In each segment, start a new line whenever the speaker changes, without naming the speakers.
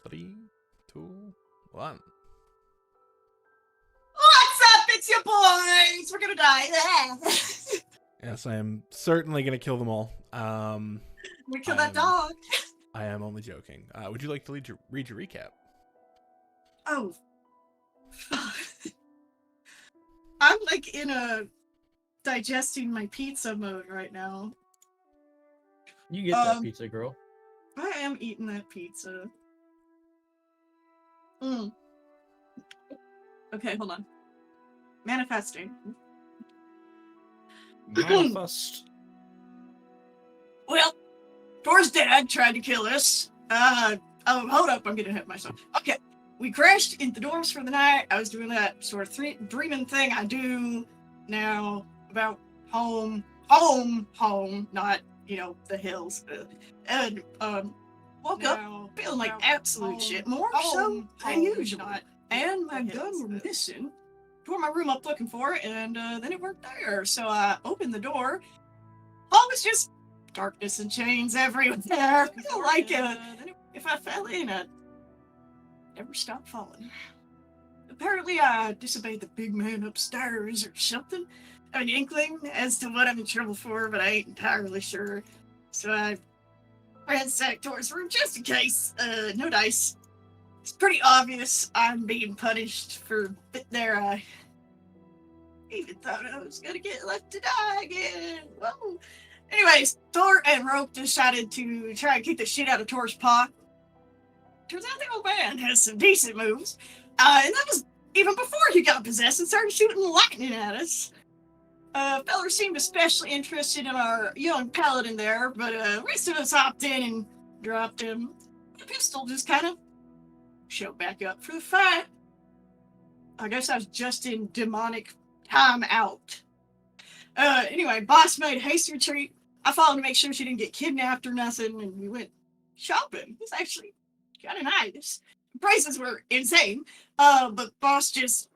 3, 2, 1.
What's up? It's your boys. We're gonna die.
Yes, I am certainly going to kill them all.
We kill that dog.
I am only joking. Would you like to read your recap?
Oh. I'm like in a digesting my pizza mode right now.
You get that pizza, girl.
I am eating that pizza. Okay, hold on. Manifesting.
Manifest.
Well, Thor's dad tried to kill us. Hold up, I'm getting ahead of myself. Okay, we crashed in the dorms for the night. I was doing that sort of dreaming thing I do now about home, not, the hills. And, woke up feeling like absolute shit, more so than usual. And my gun were missing. Tore my room up looking for it, and then it weren't there. So I opened the door. All was just darkness and chains everywhere. Like if I fell in, I'd never stop falling. Apparently, I disobeyed the big man upstairs or something. An inkling as to what I'm in trouble for, but I ain't entirely sure. So I ransacked Tor's room just in case. No dice. It's pretty obvious I'm being punished for a bit there. I even thought I was gonna get left to die again. Whoa. Anyways, Thor and Roke decided to try and kick the shit out of Tor's paw. Turns out the old man has some decent moves. And that was even before he got possessed and started shooting lightning at us. Feller seemed especially interested in our young paladin there, but the rest of us hopped in and dropped him. The pistol just kind of showed back up for the fight. I guess I was just in demonic time out. Anyway, boss made a hasty retreat. I followed to make sure she didn't get kidnapped or nothing, and we went shopping. It was actually kind of nice. The prices were insane, but boss just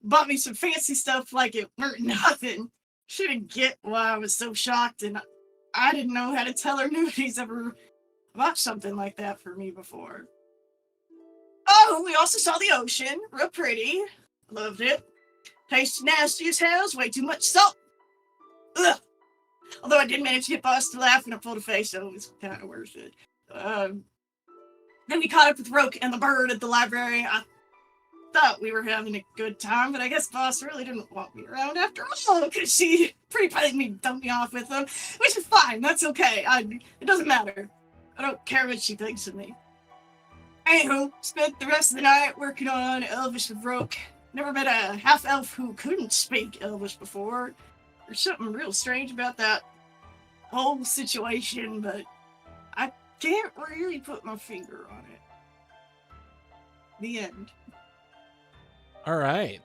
bought me some fancy stuff like it weren't nothing. She didn't get why I was so shocked, and I didn't know how to tell her nobody's ever bought something like that for me before. Oh, we also saw the ocean. Real pretty. Loved it. Tasted nasty as hell. Way too much salt. Ugh. Although I did manage to get boss to laugh and I pulled a face, so it was kind of worth it. Then we caught up with Roke and the bird at the library. I thought we were having a good time, but I guess boss really didn't want me around after all, because she pretty blatantly dumped me off with him, which is fine. That's okay. It doesn't matter. I don't care what she thinks of me. Anywho, spent the rest of the night working on Elvish with Roke. Never met a half-elf who couldn't speak Elvish before. There's something real strange about that whole situation, but I can't really put my finger on it. The end.
All right.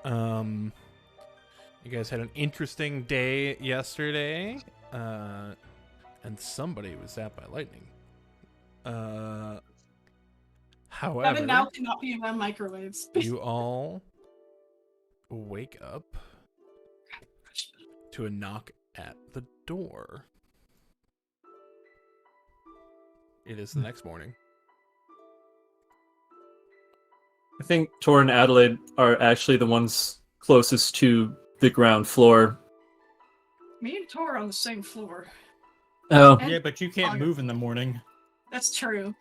You guys had an interesting day yesterday, and somebody was zapped by lightning. However,
Evan now cannot be around microwaves.
you all wake up to a knock at the door. It is the next morning.
I think Tor and Adelaide are actually the ones closest to the ground floor.
Me and Tor are on the same floor.
Oh.
Yeah, but you can't move in the morning.
That's true.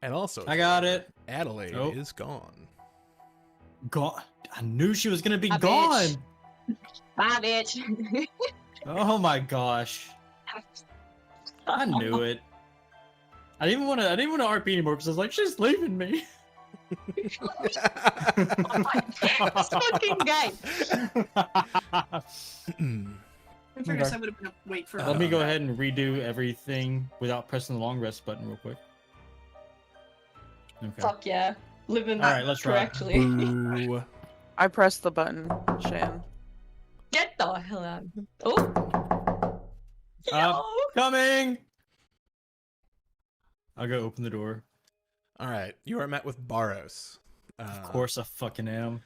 And also,
I got it.
Adelaide is gone.
Gone. I knew she was gonna be
Bye,
gone.
bitch. Bye, bitch.
Oh my gosh. I knew it. I didn't want to RP anymore because I was like, she's leaving me.
This fucking guy.
I figured
Okay.
I would have been wait for.
Let me go ahead and redo everything without pressing the long rest button real quick. Okay.
Fuck yeah. Living
All right, let's rock.
correctly.
Boo.
I pressed the button, Shan.
Get the hell out. Oh. Yo.
Coming. I'll go open the door.
All right, you are met with Baros.
Of course, I fucking am.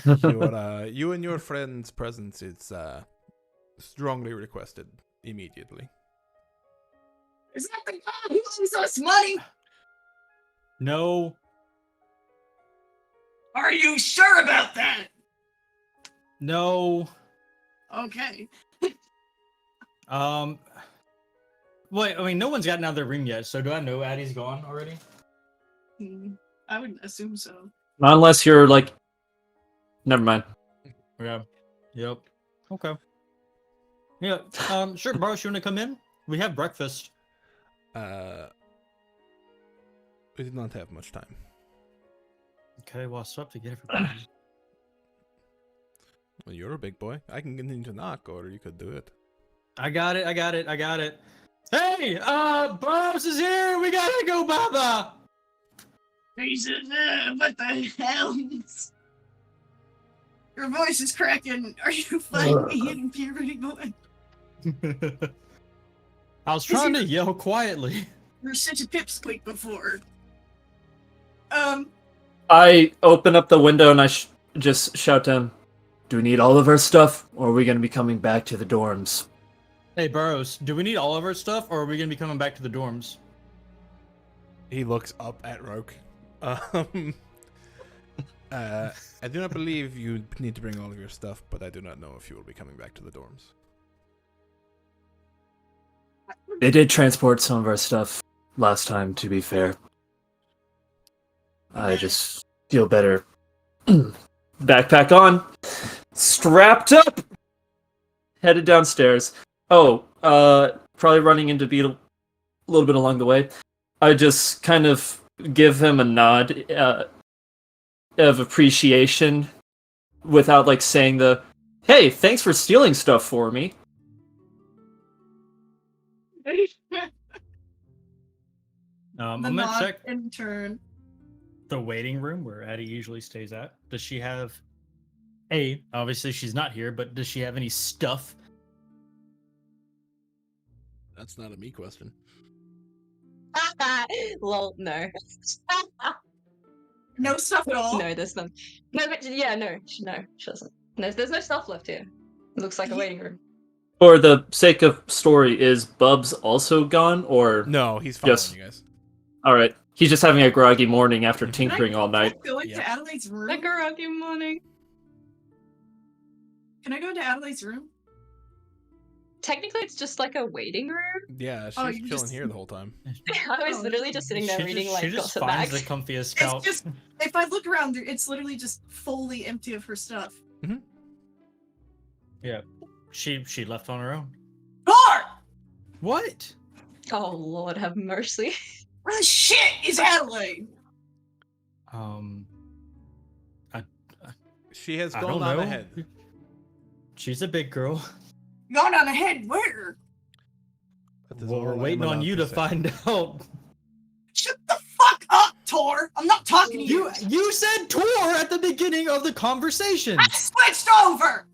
You and your friend's presence is strongly requested immediately.
Is that the guy who owes us money?
No.
Are you sure about that?
No.
Okay.
Wait, I mean, no one's gotten out of their room yet, so do I know Addie's gone already?
I would assume so.
Not unless you're like. Never mind.
Yeah. Yep. Okay. Yeah. Sure, Boris, you want to come in? We have breakfast.
We did not have much time.
Okay, well, I still have to get everybody.
Well, you're a big boy. I can continue to knock, or you could do it.
I got it. Hey, Boris is here. We gotta go, Baba.
Jesus, what the hell? Your voice is cracking. Are you finally hitting puberty, boy?
I was trying to yell quietly.
You're such a pipsqueak before.
I open up the window and I just shout to him, "Do we need all of our stuff, or are we going to be coming back to the dorms?"
Hey, Burrows, do we need all of our stuff, or are we gonna be coming back to the dorms?
He looks up at Roke. I do not believe you need to bring all of your stuff, but I do not know if you will be coming back to the dorms.
They did transport some of our stuff last time, to be fair. I just feel better. Backpack on. Strapped up! Headed downstairs. Oh, probably running into Beetle a little bit along the way. I just kind of give him a nod of appreciation without, like, saying the, "Hey, thanks for stealing stuff for me."
I'm
The
gonna
nod
check
in turn.
the waiting room where Addie usually stays at. Does she have obviously she's not here, but does she have any stuff?
That's not a me question.
Lol, no.
No stuff at all.
No, there's none. No, but yeah, no, she doesn't. No, there's no stuff left here. It looks like a waiting room.
For the sake of story, is Bubs also gone, or
No, he's following
Yes.
you guys.
all right? He's just having a groggy morning after tinkering all night.
Go into
Yep.
Adelaide's room.
Like a rocky morning.
Can I go into Adelaide's room?
Technically, it's just like a waiting room.
Yeah, she's
Oh,
chilling
you just-
here the whole time.
I was literally just sitting there reading
she
like
just
gossip
finds
bags.
the comfiest
It's
couch.
just if I look around, it's literally just fully empty of her stuff.
Yeah, she left on her own.
Lord,
What?
Oh Lord, have mercy.
where the shit is Adelaide?
She has
I
gone
don't
on
know.
ahead.
She's a big girl.
Gone on ahead. Where?
That is
Well,
all
we're
I am
waiting on
allowed
you to
say.
find out.
Shut the fuck up, Tor. I'm not talking to you.
You said Tor at the beginning of the conversation.
I switched over.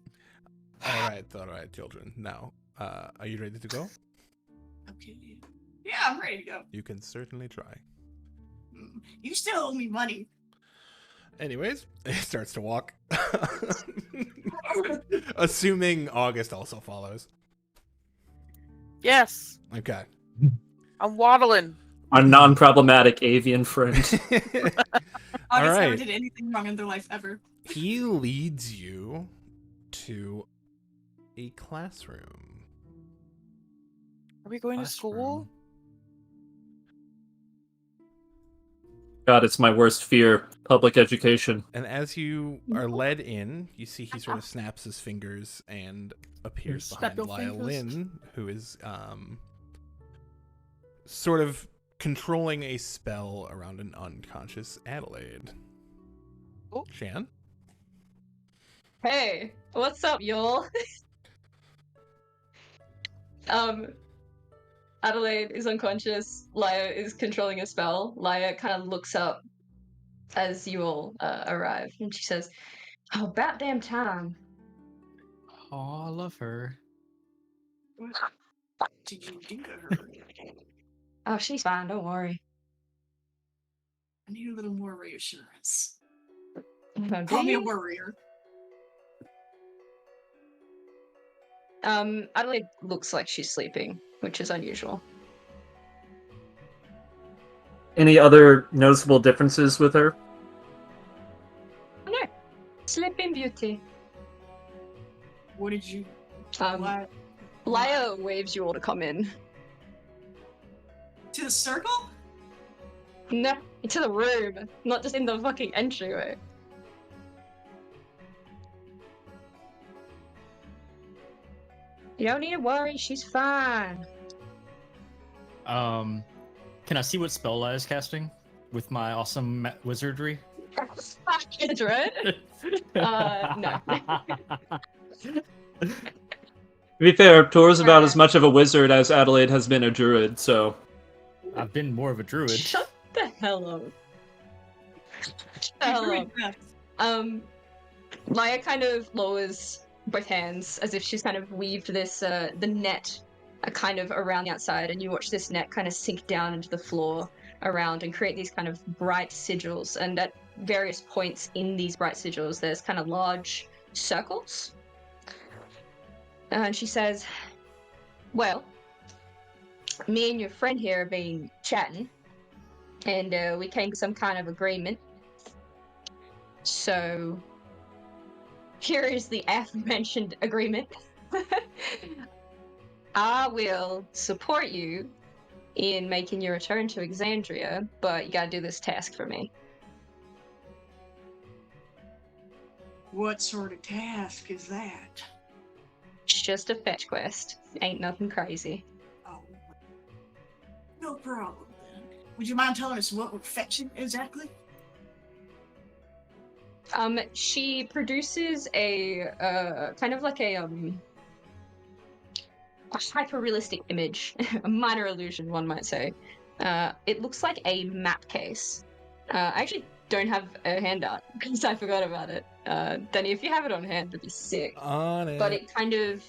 All right, children. Now, are you ready to go?
Okay. Yeah, I'm ready to go.
You can certainly try.
You still owe me money.
Anyways, he starts to walk. Assuming August also follows.
Yes,
Okay.
I'm waddling.
Our non-problematic avian friend.
All
August never
right.
did anything wrong in their life ever.
He leads you to a classroom.
Are we going to school?
God, it's my worst fear. Public education.
And as you are led in, you see he sort of snaps his fingers and appears
Snap
behind
your fingers.
Lyle-Lynn, who is sort of controlling a spell around an unconscious Adelaide.
Oh.
Shan?
Hey, what's up, y'all? Adelaide is unconscious. Laya is controlling a spell. Laya kind of looks up as you all arrive, and she says, "Oh, about damn time."
Oh, I love her.
What did you do to her?
Oh, she's fine. Don't worry.
I need a little more reassurance.
Oh,
Call
do
me a
you?
worrier.
Adelaide looks like she's sleeping, which is unusual.
Any other noticeable differences with her?
No. Sleeping Beauty.
What did you?
Laya waves you all to come in.
To the circle?
No, to the room, not just in the fucking entryway. You don't need to worry, she's fine.
Can I see what spell I is casting with my awesome wizardry?
Dread? No.
To be fair, Tor's about as
Alright.
much of a wizard as Adelaide has been a druid, so...
I've been more of a druid.
Shut the hell up. Shut the hell up. Maya kind of lowers both hands as if she's kind of weaved this, the net kind of around the outside, and you watch this net kind of sink down into the floor around and create these kind of bright sigils, and at various points in these bright sigils there's kind of large circles. And she says, well, me and your friend here have been chatting, and we came to some kind of agreement. So, here is the aforementioned agreement. I will support you in making your return to Exandria, but you gotta do this task for me.
What sort of task is that?
It's just a fetch quest. Ain't nothing crazy.
Oh, no problem then. Would you mind telling us what we're fetching exactly?
She produces a kind of like a hyper-realistic image, a minor illusion, one might say. It looks like a map case. I actually don't have a handout because I forgot about it. Danny, if you have it on hand, it'd be sick.
On it.
But it kind of...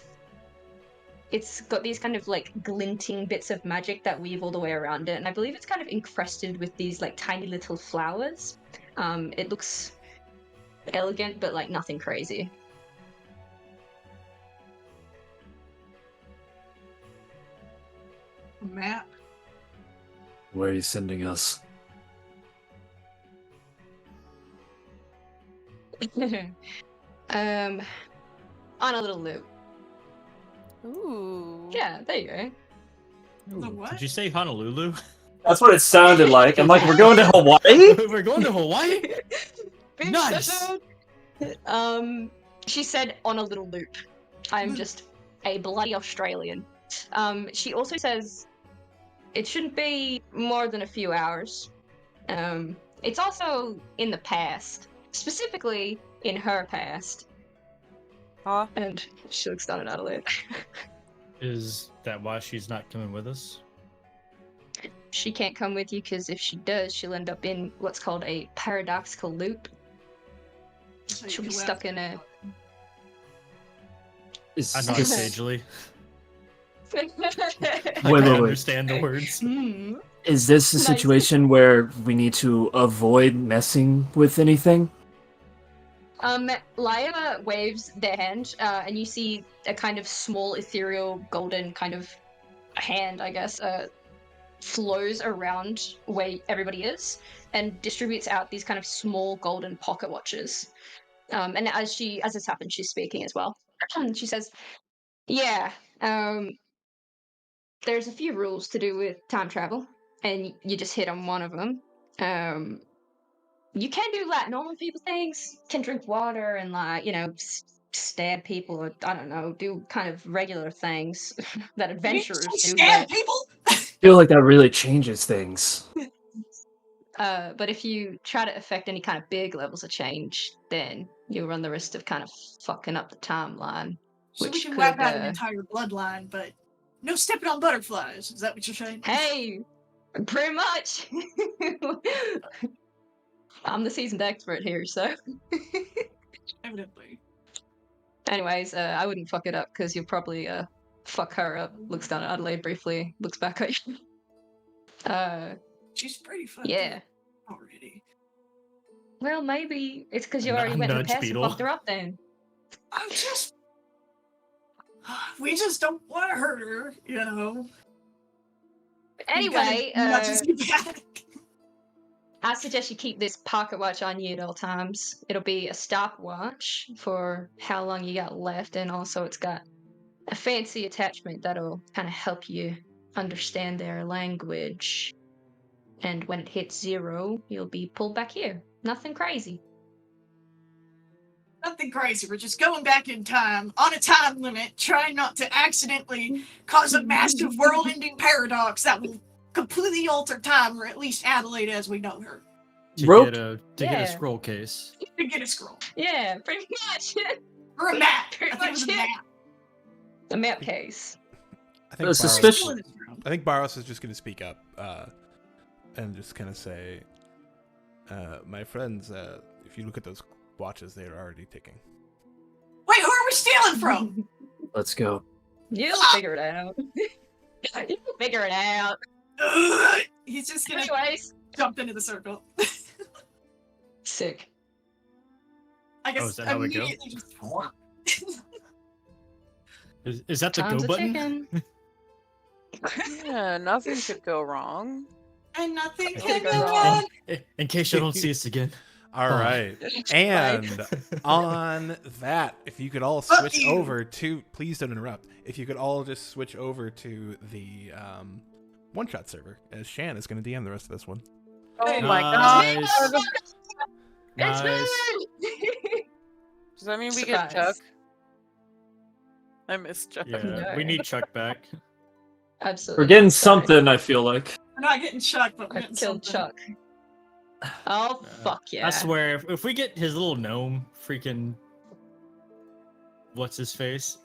It's got these kind of like glinting bits of magic that weave all the way around it, and I believe it's kind of encrusted with these like tiny little flowers. It looks elegant, but like nothing crazy.
A map?
Where are you sending us?
On a little loop.
Ooh.
Yeah, there you go.
The what?
Did you say Honolulu?
That's what it sounded like. I'm like, we're going to Hawaii?
We're going to Hawaii?
Big
Nice!
episode. She said on a little loop. I'm just a bloody Australian. She also says it shouldn't be more than a few hours. It's also in the past, specifically in her past.
Huh?
And she looks down at Adelaide.
Is that why she's not coming with us?
She can't come with you because if she does, she'll end up in what's called a paradoxical loop.
So you
She'll be
can
stuck in a...
Is
I nod
this...
sagely.
Wait,
I
wait.
understand the words.
Is this a
Nice.
situation where we need to avoid messing with anything?
Laya waves their hand, and you see a kind of small, ethereal, golden kind of hand, I guess, flows around where everybody is and distributes out these kind of small golden pocket watches. And as this happens, she's speaking as well. She says, yeah, there's a few rules to do with time travel, and you just hit on one of them. You can do like normal people things, can drink water and like, you know, stab people, or I don't know, do kind of regular things that adventurers do.
Stab people?
I feel like that really changes things.
But if you try to affect any kind of big levels of change, then you'll run the risk of kind of fucking up the timeline.
So we
Which
can
could,
wipe out an entire bloodline, but no stepping on butterflies. Is that what you're saying?
Hey, pretty much. I'm the seasoned expert here, so.
Evidently.
Anyways, I wouldn't fuck it up because you'll probably fuck her up. Looks down at Adelaide briefly, looks back at you.
She's pretty fucked
Yeah.
up already.
Well, maybe it's because you
A
already went in the
nudge
past
beetle.
and fucked her up then.
I'm just... We just don't want to hurt her, you know?
Anyway,
Nudges you back.
I suggest you keep this pocket watch on you at all times. It'll be a stopwatch for how long you got left, and also it's got a fancy attachment that'll kind of help you understand their language. And when it hits 0, you'll be pulled back here. Nothing crazy.
Nothing crazy. We're just going back in time on a time limit, trying not to accidentally cause a massive world-ending paradox that will completely alter time, or at least Adelaide as we know her.
To
Rope-
get
Yeah.
a scroll case.
To get a scroll.
Yeah, pretty much.
Or a map.
Pretty
I think it was a
much it.
map.
A map case.
I think
It's
Baros,
suspicious.
Still in his room.
I think Baros is just going to speak up and just kind of say, my friends, if you look at those watches, they are already ticking.
Wait, who are we stealing from?
Let's go.
You'll figure it out. You'll figure it out.
He's just gonna
Anyways.
jump into the circle.
Sick.
I guess
is that how we go?
immediately just.
Is that the
Time's
go
a
button?
ticking.
Yeah, nothing could go wrong.
And nothing
Okay.
can go wrong.
In case you don't see us again.
All
Oh.
right. And on that, if you could all
Fuck
switch
you.
over to, please don't interrupt. If you could all just switch over to the one-shot server, as Shan is going to DM the rest of this one.
Oh my god.
Nice.
It's
Nice.
me!
Does that mean we get Chuck?
Surprise.
I miss Chuck.
Yeah, we need Chuck back.
Absolutely.
We're getting
Sorry.
something, I feel like.
We're not getting Chuck, but we're
I
getting
killed
something.
Chuck. Oh,
Uh,
fuck yeah.
I swear, if we get his little gnome, freaking, what's his face,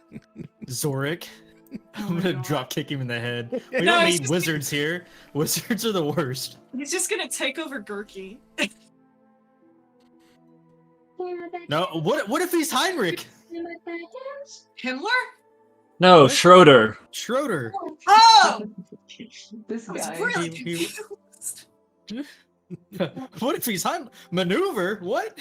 Zorik,
Oh
I'm
my
gonna
God.
drop kick him in the head. We
No,
don't
he's
need
just-
wizards here. Wizards are the worst.
He's just gonna take over Gurky.
No, what if he's Heinrich?
Himmler?
No,
What?
Schroeder.
Schroeder.
Oh!
This
I was
guy.
really
He-
confused.
What if he's maneuver? What?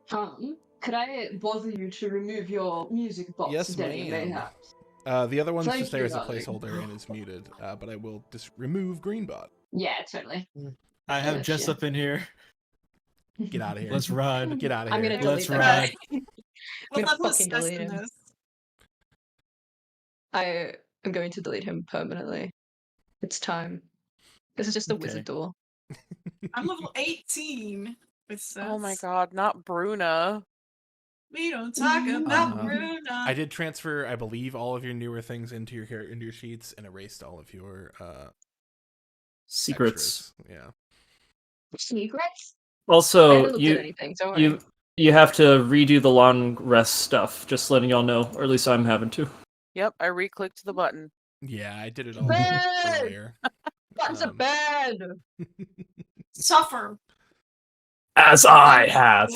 Could I bother you to remove your music box?
Yes,
Denny,
ma'am.
mayhaps?
The other one's
Thank
just there
you,
as a
darling.
placeholder and is muted, but I will just remove Greenbot.
Yeah, totally.
I have
Yes,
Jess
yeah.
up in here.
Get out of here.
Let's ride.
Get out of
I'm
here.
gonna
Let's
delete
ride.
that.
What level is
fucking
Cess
delete
in
him.
this?
I am going to delete him permanently. It's time. This is just a
Okay.
wizard duel.
I'm level 18 with Cess.
Oh my god, not Bruna.
We don't talk about
Um,
Bruna.
I did transfer, I believe, all of your newer things into your sheets and erased all of your
Secrets.
extras. Yeah.
Secrets? I
Also,
haven't looked at anything, don't worry.
you have to redo the long rest stuff. Just letting y'all know, or at least I'm having to.
Yep, I re-clicked the button.
Yeah, I did it all
Bad!
earlier.
Buttons are
um,
bad!
Suffer.
As I have.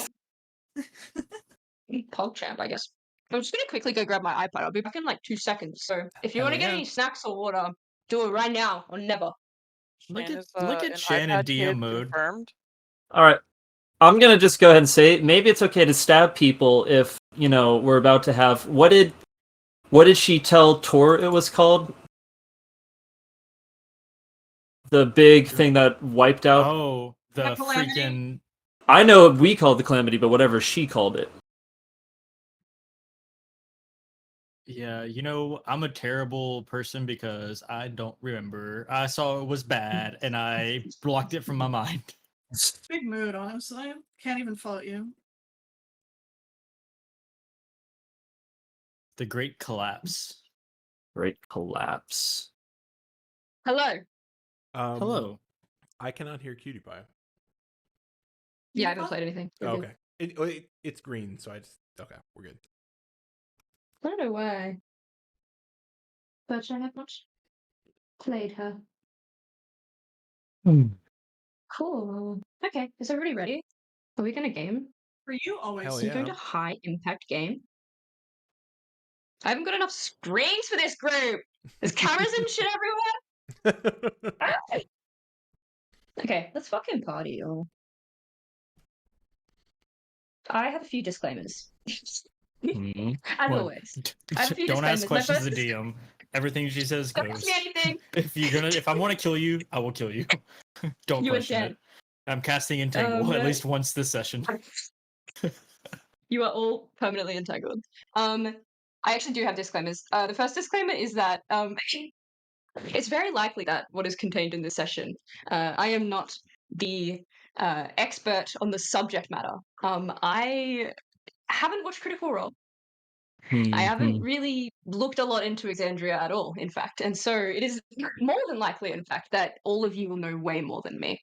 PogChamp, I guess. I'm just gonna quickly go grab my iPad. I'll be back in like 2 seconds. So if you
Hell
want to get
yeah.
any snacks or water, do it right now or never.
Look
Shan
at
is,
look
an
at Shannon
iPad kid
DM mode.
Confirmed.
All right. I'm gonna just go ahead and say maybe it's okay to stab people if we're about to have. What did she tell Tor it was called? The big thing that wiped out.
Oh, the
The calamity?
freaking.
I know what we called the calamity, but whatever she called it.
Yeah, I'm a terrible person because I don't remember. I saw it was bad and I blocked it from my mind.
Big mood, honestly. Can't even fault you.
The Great Collapse.
Great collapse.
Hello.
Hello.
I cannot hear Cutie Pie.
Yeah, I haven't played anything. We're
Oh,
good.
okay. It's green, so okay, we're good.
I don't know why. But I have not played her. Cool. Okay, is everybody ready? Are we gonna game?
For you, always.
Hell
Are you going
yeah.
to high impact game? I haven't got enough screens for this group. There's cameras and shit everywhere. Okay, let's fucking party, y'all. I have a few disclaimers. As
What?
always. I have a few
Don't ask
disclaimers. My
questions
first
to DM. Everything she says
Don't
goes.
ask me anything.
If I want to kill you, I will kill you. Don't
You
question
are
it. I'm casting Entangle at least once this session.
You are all permanently entangled. I actually do have disclaimers. The first disclaimer is that it's very likely that what is contained in this session, I am not the expert on the subject matter. I haven't watched Critical Role. I haven't really looked a lot into Exandria at all, in fact, and so it is more than likely, in fact, that all of you will know way more than me.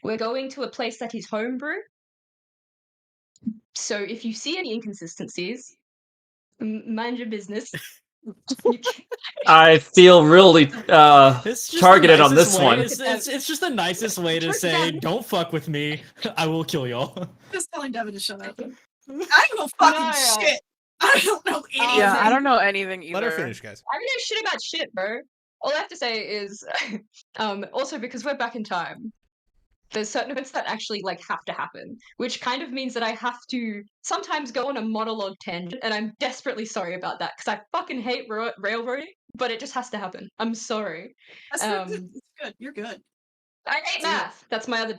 We're going to a place that is homebrew, so if you see any inconsistencies, mind your business. You can-
I feel really
It's just
targeted
the
on
nicest
this
way.
one.
It's just the nicest way to
Turn
say,
down.
"Don't fuck with me. I will kill y'all."
Just telling Devin to shut up. I don't know fucking
No.
shit. I don't know anything.
Yeah, I don't know anything either.
Let her finish, guys.
I don't know shit about shit, bro. All I have to say is, also because we're back in time, there's certain events that actually like have to happen, which kind of means that I have to sometimes go on a monologue tangent, and I'm desperately sorry about that because I fucking hate railroading, but it just has to happen. I'm sorry.
That's good. It's good. You're good.
I hate math. That's my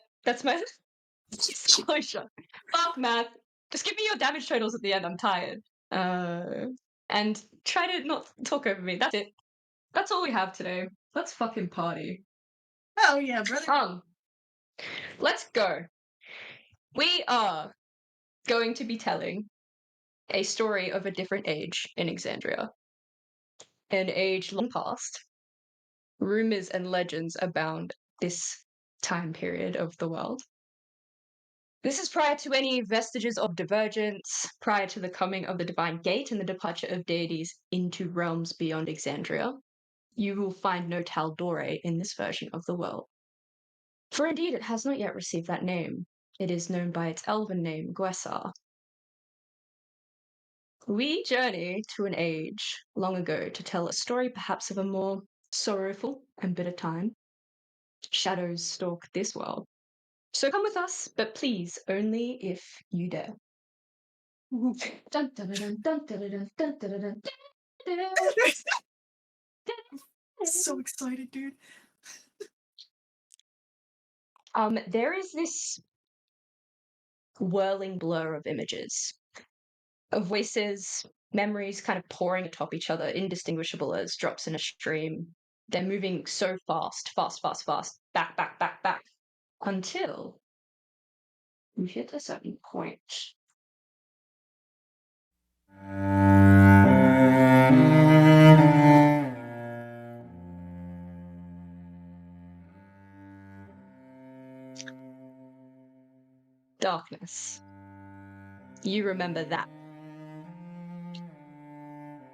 disclosure. Fuck math. Just give me your damage totals at the end. I'm tired. And try to not talk over me. That's it. That's all we have today. Let's fucking party.
Oh yeah, brother.
Let's go. We are going to be telling a story of a different age in Exandria. An age long past. Rumors and legends abound this time period of the world. This is prior to any vestiges of divergence, prior to the coming of the Divine Gate and the departure of deities into realms beyond Exandria. You will find no Taldore in this version of the world. For indeed it has not yet received that name. It is known by its elven name, Gwessar. We journey to an age long ago to tell a story perhaps of a more sorrowful and bitter time. Shadows stalk this world. So come with us, but please only if you dare. Dun, dun, dun, dun, dun, dun, dun, dun, dun,
So excited, dude.
There is this whirling blur of images, of voices, memories kind of pouring atop each other, indistinguishable as drops in a stream. They're moving so fast, back, back, back, back, until you hit a certain point. Darkness. You remember that.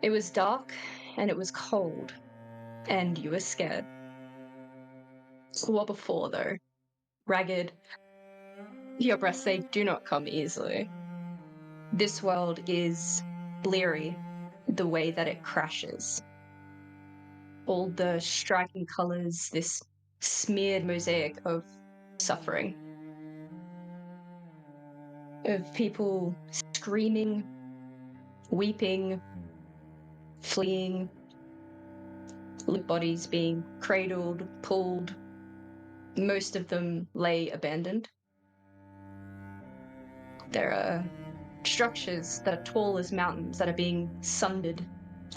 It was dark, and it was cold, and you were scared. What before, though? Ragged. Your breaths, they do not come easily. This world is bleary, the way that it crashes. All the striking colors, this smeared mosaic of suffering. Of people screaming, weeping, fleeing, bodies being cradled, pulled. Most of them lay abandoned. There are structures that are tall as mountains that are being sundered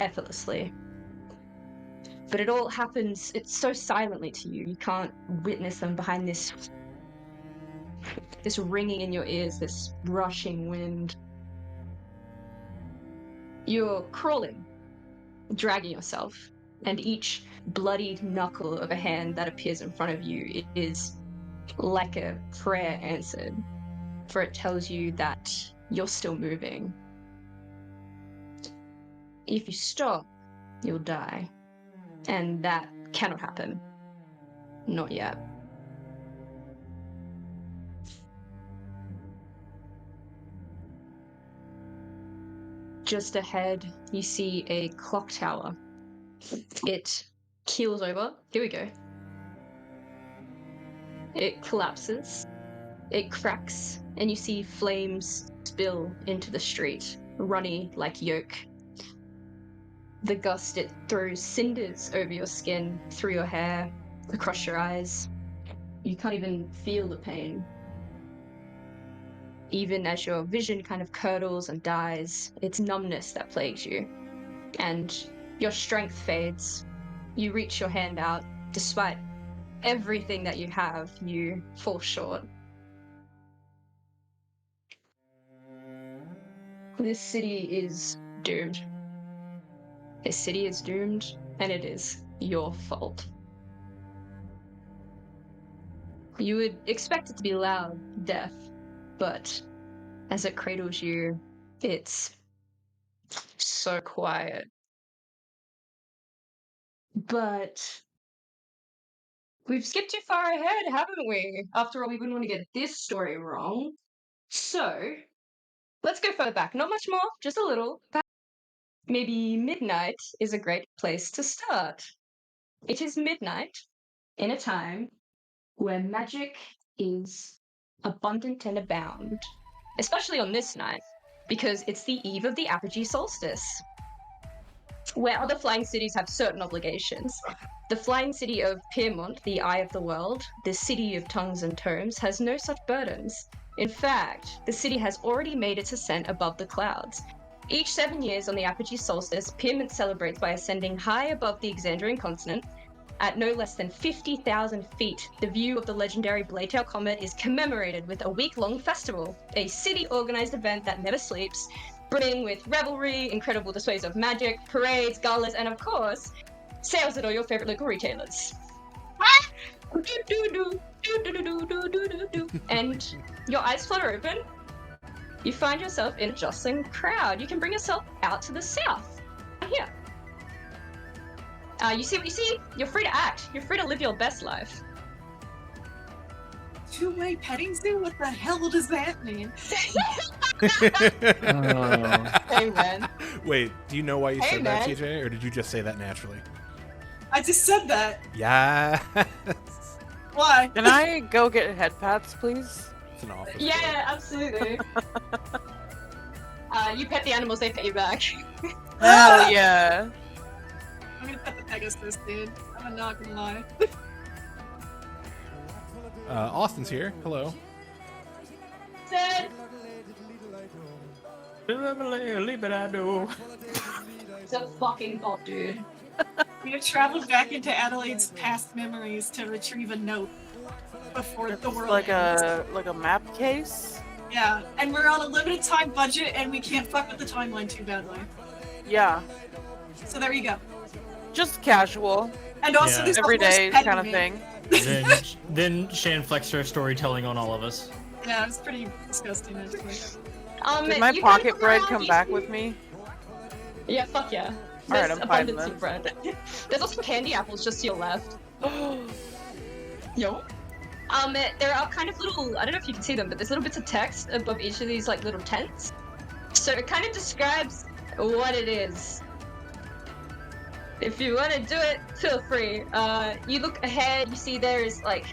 effortlessly. But it all happens, it's so silently to you. You can't witness them behind this ringing in your ears, this rushing wind. You're crawling, dragging yourself, and each bloodied knuckle of a hand that appears in front of you is like a prayer answered, for it tells you that you're still moving. If you stop, you'll die. And that cannot happen. Not yet. Just ahead, you see a clock tower. It keels over. Here we go. It collapses. It cracks, and you see flames spill into the street, runny like yolk. The gust, it throws cinders over your skin, through your hair, across your eyes. You can't even feel the pain. Even as your vision kind of curdles and dies, it's numbness that plagues you. And your strength fades. You reach your hand out. Despite everything that you have, you fall short. This city is doomed. This city is doomed, and it is your fault. You would expect it to be loud, death, but as it cradles you, it's so quiet. But we've skipped too far ahead, haven't we? After all, we wouldn't want to get this story wrong. So, let's go further back. Not much more, just a little. Maybe midnight is a great place to start. It is midnight in a time where magic is abundant and abound, especially on this night, because it's the eve of the apogee solstice, where other flying cities have certain obligations. The flying city of Pyrmont, the Eye of the World, the city of tongues and tomes, has no such burdens. In fact, the city has already made its ascent above the clouds. Each 7 years on the apogee solstice, Pyrmont celebrates by ascending high above the Exandrian continent. At no less than 50,000 feet, the view of the legendary Blade-Tail Comet is commemorated with a week-long festival, a city-organized event that never sleeps, brimming with revelry, incredible displays of magic, parades, galas, and of course, sales at all your favorite local retailers. And your eyes flutter open. You find yourself in a jostling crowd. You can bring yourself out to the south. Here. You see what you see? You're free to act. You're free to live your best life.
Two-way petting zoo? What the hell does that mean?
Hey, man.
Wait, do you know why you
Hey,
said that,
man.
TJ, or did you just say that naturally?
I just said that.
Yeah.
Why?
Can I go get head pats, please?
It's an office.
Yeah, absolutely. You pet the animals, they pet you back.
Hell yeah.
I'm gonna pet the Pegasus, dude. I'm not gonna lie.
Austin's here. Hello.
Sid! It's a fucking bot, dude.
We have traveled back into Adelaide's past memories to retrieve a note before the world ends.
Like a map case?
Yeah, and we're on a limited time budget, and we can't fuck with the timeline too badly.
Yeah.
So there you go.
Just casual.
And also,
Yeah.
there's
Everyday
a horse
kind of
petting me.
thing.
then Shan flexed her storytelling on all of us.
Yeah, it's pretty disgusting, actually.
Did my
you
pocket
can look
bread
around,
come
you
back
see-
with me?
Yeah, fuck yeah.
Alright,
There's
I'm fine
abundance
then.
of bread. There's also candy apples just to your left. Yo. There are kind of little, I don't know if you can see them, but there's little bits of text above each of these like little tents. So it kind of describes what it is. If you want to do it, feel free. You look ahead, you see there is like,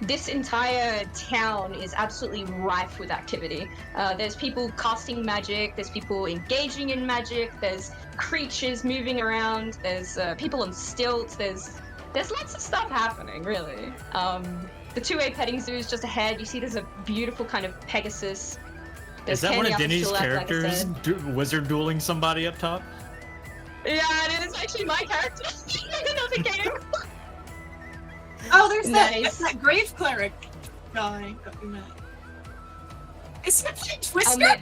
this entire town is absolutely rife with activity. There's people casting magic, there's people engaging in magic, there's creatures moving around, there's people on stilts, there's lots of stuff happening, really. The two-way petting zoo is just ahead. You see there's a beautiful kind of Pegasus. There's
Is that one of
candy apples
Denny's
to the left, like I
characters
said.
wizard dueling somebody up top?
Yeah, it is actually my character. Another game.
Oh, there's
Nice.
that grave cleric guy that we met. Is that Twister?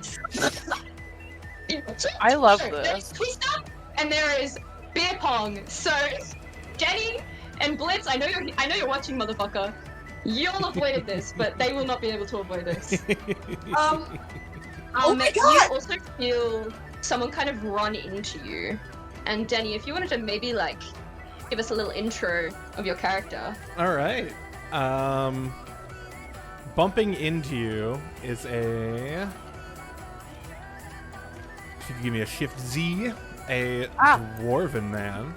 I love
There's
this.
Twister, and there is beer pong. So, Jenny and Blitz, I know you're watching, motherfucker. You'll avoided this, but they will not be able to avoid this.
Oh my
You
God!
also feel someone kind of run into you. And Denny, if you wanted to maybe like give us a little intro of your character.
All right. Bumping into you is a. If you could give me a shift Z, a dwarven man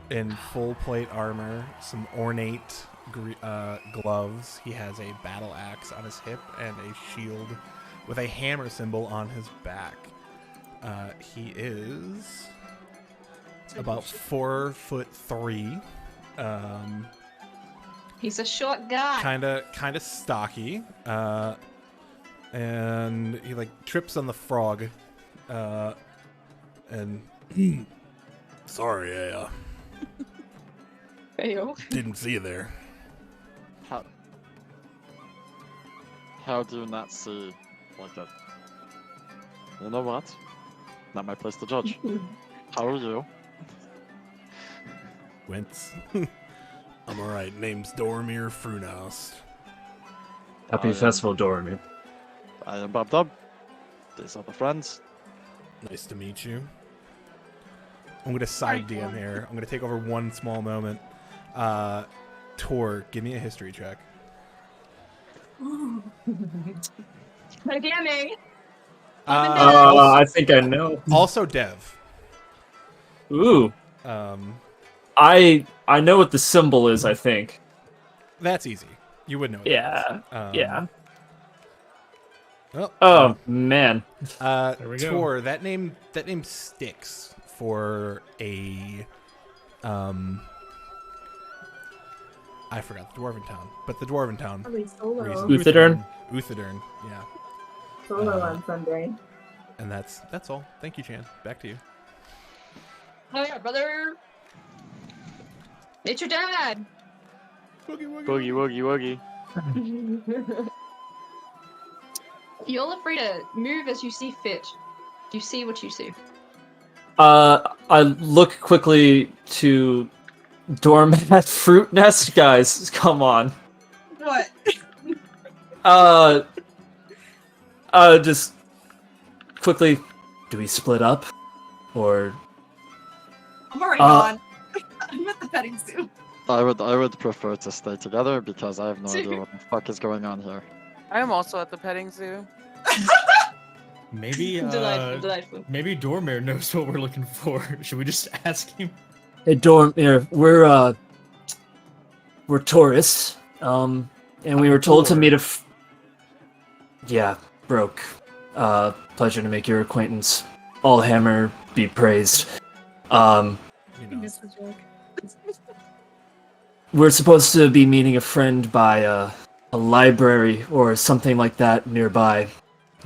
in full plate armor, some ornate gloves. He has a battle axe on his hip and a shield with a hammer symbol on his back. He is about 4'3".
He's a short guy.
Kind of stocky. And he like trips on the frog. And sorry, I
Fail.
didn't see you there.
How do you not see like that? You know what? Not my place to judge. How are you?
Wentz. I'm alright. Name's Dormir Frunost.
Happy festival, Dormy.
I am Bob Dub. These are the friends.
Nice to meet you. I'm gonna side DM here. I'm gonna take over one small moment. Tor, give me a history check.
No DMing.
I think I know.
Also Dev.
Ooh. I know what the symbol is, I think.
That's easy. You would know it.
Yeah. Yeah.
Oh,
man.
There we go.
Tor, that name sticks for a I forgot the Dwarven town, but the Dwarven town.
Probably solo.
Uthadern?
Uthadern, yeah.
Solo on Sunday.
And that's all. Thank you, Chan. Back to you.
Oh yeah, brother. It's your dad.
Boogie woogie woogie.
You're all free to move as you see fit. You see what you see.
I look quickly to Doormat Fruit Nest. Guys, come on.
What?
Just quickly, do we split up? Or...
I'm already gone. I'm at the petting zoo.
I would prefer to stay together because I have no idea what the fuck is going on here.
I am also at the petting zoo.
Maybe
Delightful.
maybe Dormir knows what we're looking for. Should we just ask him?
Hey, Dormir, we're tourists, and we were told to meet Yeah, broke. Pleasure to make your acquaintance. Allhammer be praised.
Missed the joke.
We're supposed to be meeting a friend by a library or something like that nearby.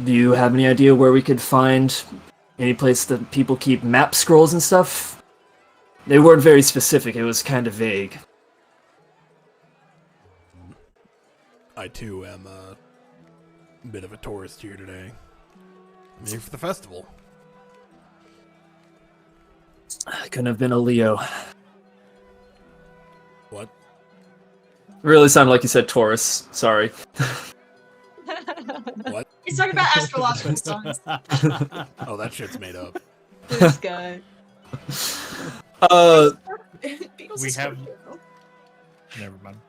Do you have any idea where we could find any place that people keep map scrolls and stuff? They weren't very specific, it was kind of vague.
I too am a bit of a tourist here today. I'm here for the festival.
Couldn't have been a Leo.
What?
Really sounded like you said Taurus. Sorry.
What?
He's talking about astrological signs.
Oh, that shit's made up.
This guy.
Beetle's
We
a
have-
Scorpio.
Never mind.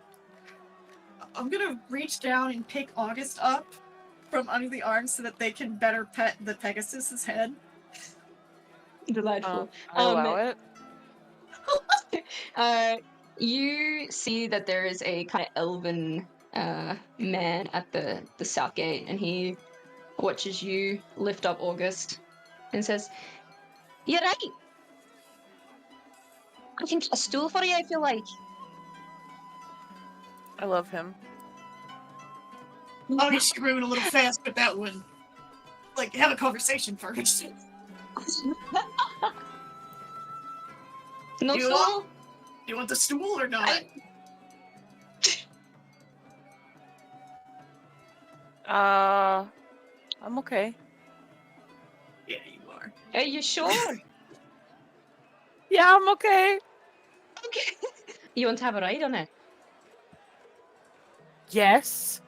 I'm gonna reach down and pick August up from under the arms so that they can better pet the Pegasus's head.
Delightful.
I allow it.
You see that there is a kind of elven man at the south gate, and he watches you lift up August and says, "You're right. I can get a stool for you if you like."
I love him.
August, you're moving a little fast with that one. Like, have a conversation first.
No
You
stool?
want- You want the stool or not?
I'm okay.
Yeah, you are.
Are you sure?
Yeah, I'm okay.
Okay. You want to have a ride on it?
Yes.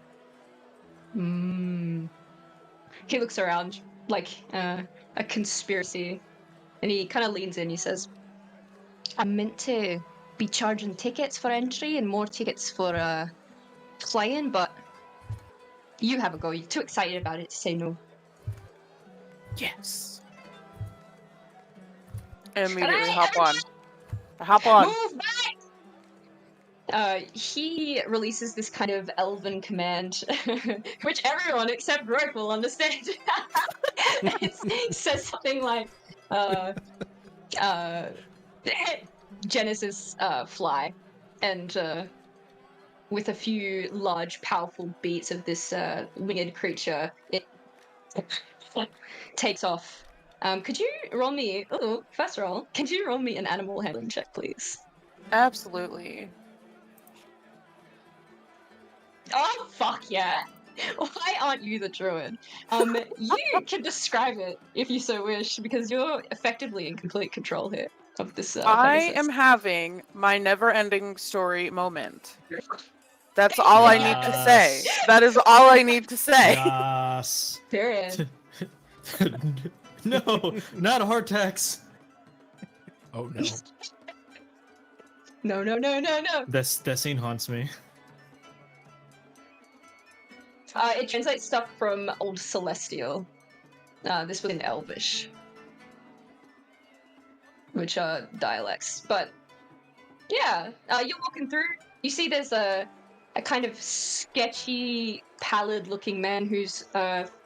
He looks around like a conspiracy, and he kind of leans in. He says, "I'm meant to be charging tickets for entry and more tickets for flying, but you have a go. You're too excited about it to say no."
Yes. I immediately hop on. I hop on.
Move back! He releases this kind of elven command, which everyone except Rourke will understand. It says something like, Genesis fly, and with a few large, powerful beats of this winged creature, it takes off. Could you roll me? Oh, first roll. Could you roll me an animal handling check, please?
Absolutely.
Oh, fuck yeah! Why aren't you the druid? You can describe it if you so wish, because you're effectively in complete control here of this.
I
Pegasus.
am having my never-ending story moment. That's all I need to say. That is all I need to say.
Yes.
Period.
No, not Hortex.
Oh no.
No.
That scene haunts me.
It translates stuff from Old Celestial. This was in Elvish, which are dialects. But yeah, you're walking through. You see there's a kind of sketchy, pallid-looking man who's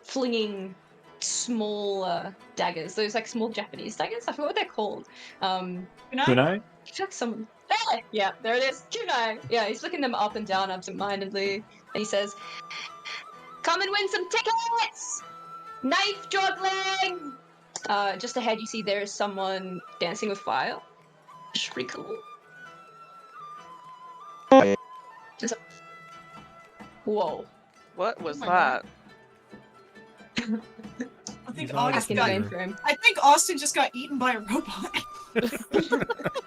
flinging small daggers. Those like small Japanese daggers. I forgot what they're called.
Kunai?
Check some. Ah, yeah, there it is. Kunai. Yeah, he's looking them up and down absentmindedly, and he says, "Come and win some tickets! Knife juggling!" Just ahead, you see there is someone dancing with fire. It's pretty cool. Just whoa.
What was
Oh my
that?
I think
He's always
Austin
Asking
Fire.
got,
name for him.
I think Austin just got eaten by a robot.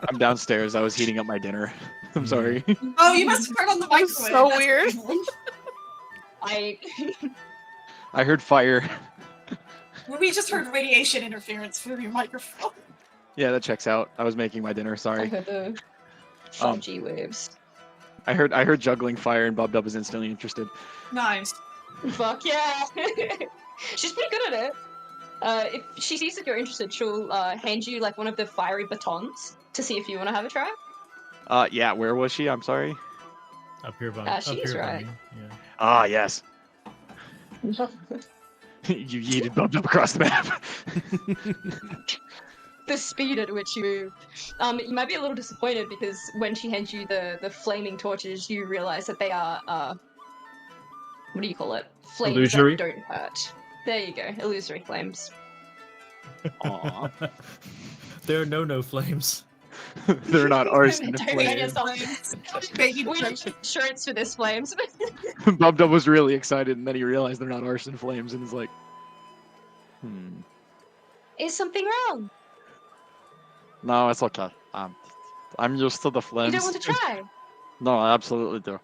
I'm downstairs. I was heating up my dinner. I'm sorry.
Oh, you must have turned on the microwave.
So
That's
weird.
I
I heard fire.
We just heard radiation interference from your microphone.
Yeah, that checks out. I was making my dinner.
I
Sorry.
heard the 5G waves.
I heard juggling fire, and Bob Dub was instantly interested.
Nice.
Fuck yeah! She's pretty good at it. If she sees that you're interested, she'll hand you like one of the fiery batons to see if you want to have a try.
Yeah. Where was she? I'm sorry.
Up here, by
She
up
is
here by
right.
me, yeah.
Ah, yes. You yeeted Bob Dub across the map.
The speed at which you move. You might be a little disappointed because when she hands you the flaming torches, you realize that they are what do you call it? Flames
Illusory?
that don't hurt. There you go, illusory flames.
Aw.
There are no flames.
They're not arson
Don't get
flames.
yourself.
Baby
We need insurance for this flames.
Bob Dub was really excited, and then he realized they're not arson flames, and is like,
Is something wrong?
No, it's okay. I'm used to the
You
flames.
don't want to try?
No, I absolutely do.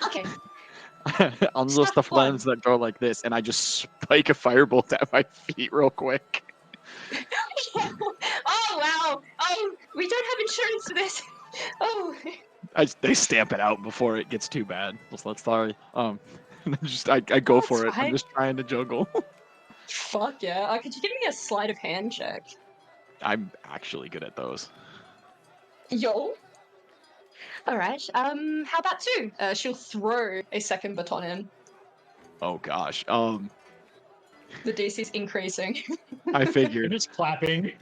Okay.
I'm
It's
used to
not fun.
flames that go like this.
and I just spike a firebolt at my feet real quick.
Oh wow! Oh, we don't have insurance for this. Oh.
They stamp it out before it gets too bad.
Sorry.
And I go
That's
for it.
fine.
I'm just trying to juggle.
Fuck yeah! Could you give me a sleight of hand check?
I'm actually good at those.
Yo. All right. How about two? She'll throw a second baton in.
Oh gosh.
The DC's increasing.
I
You're
figured.
just clapping.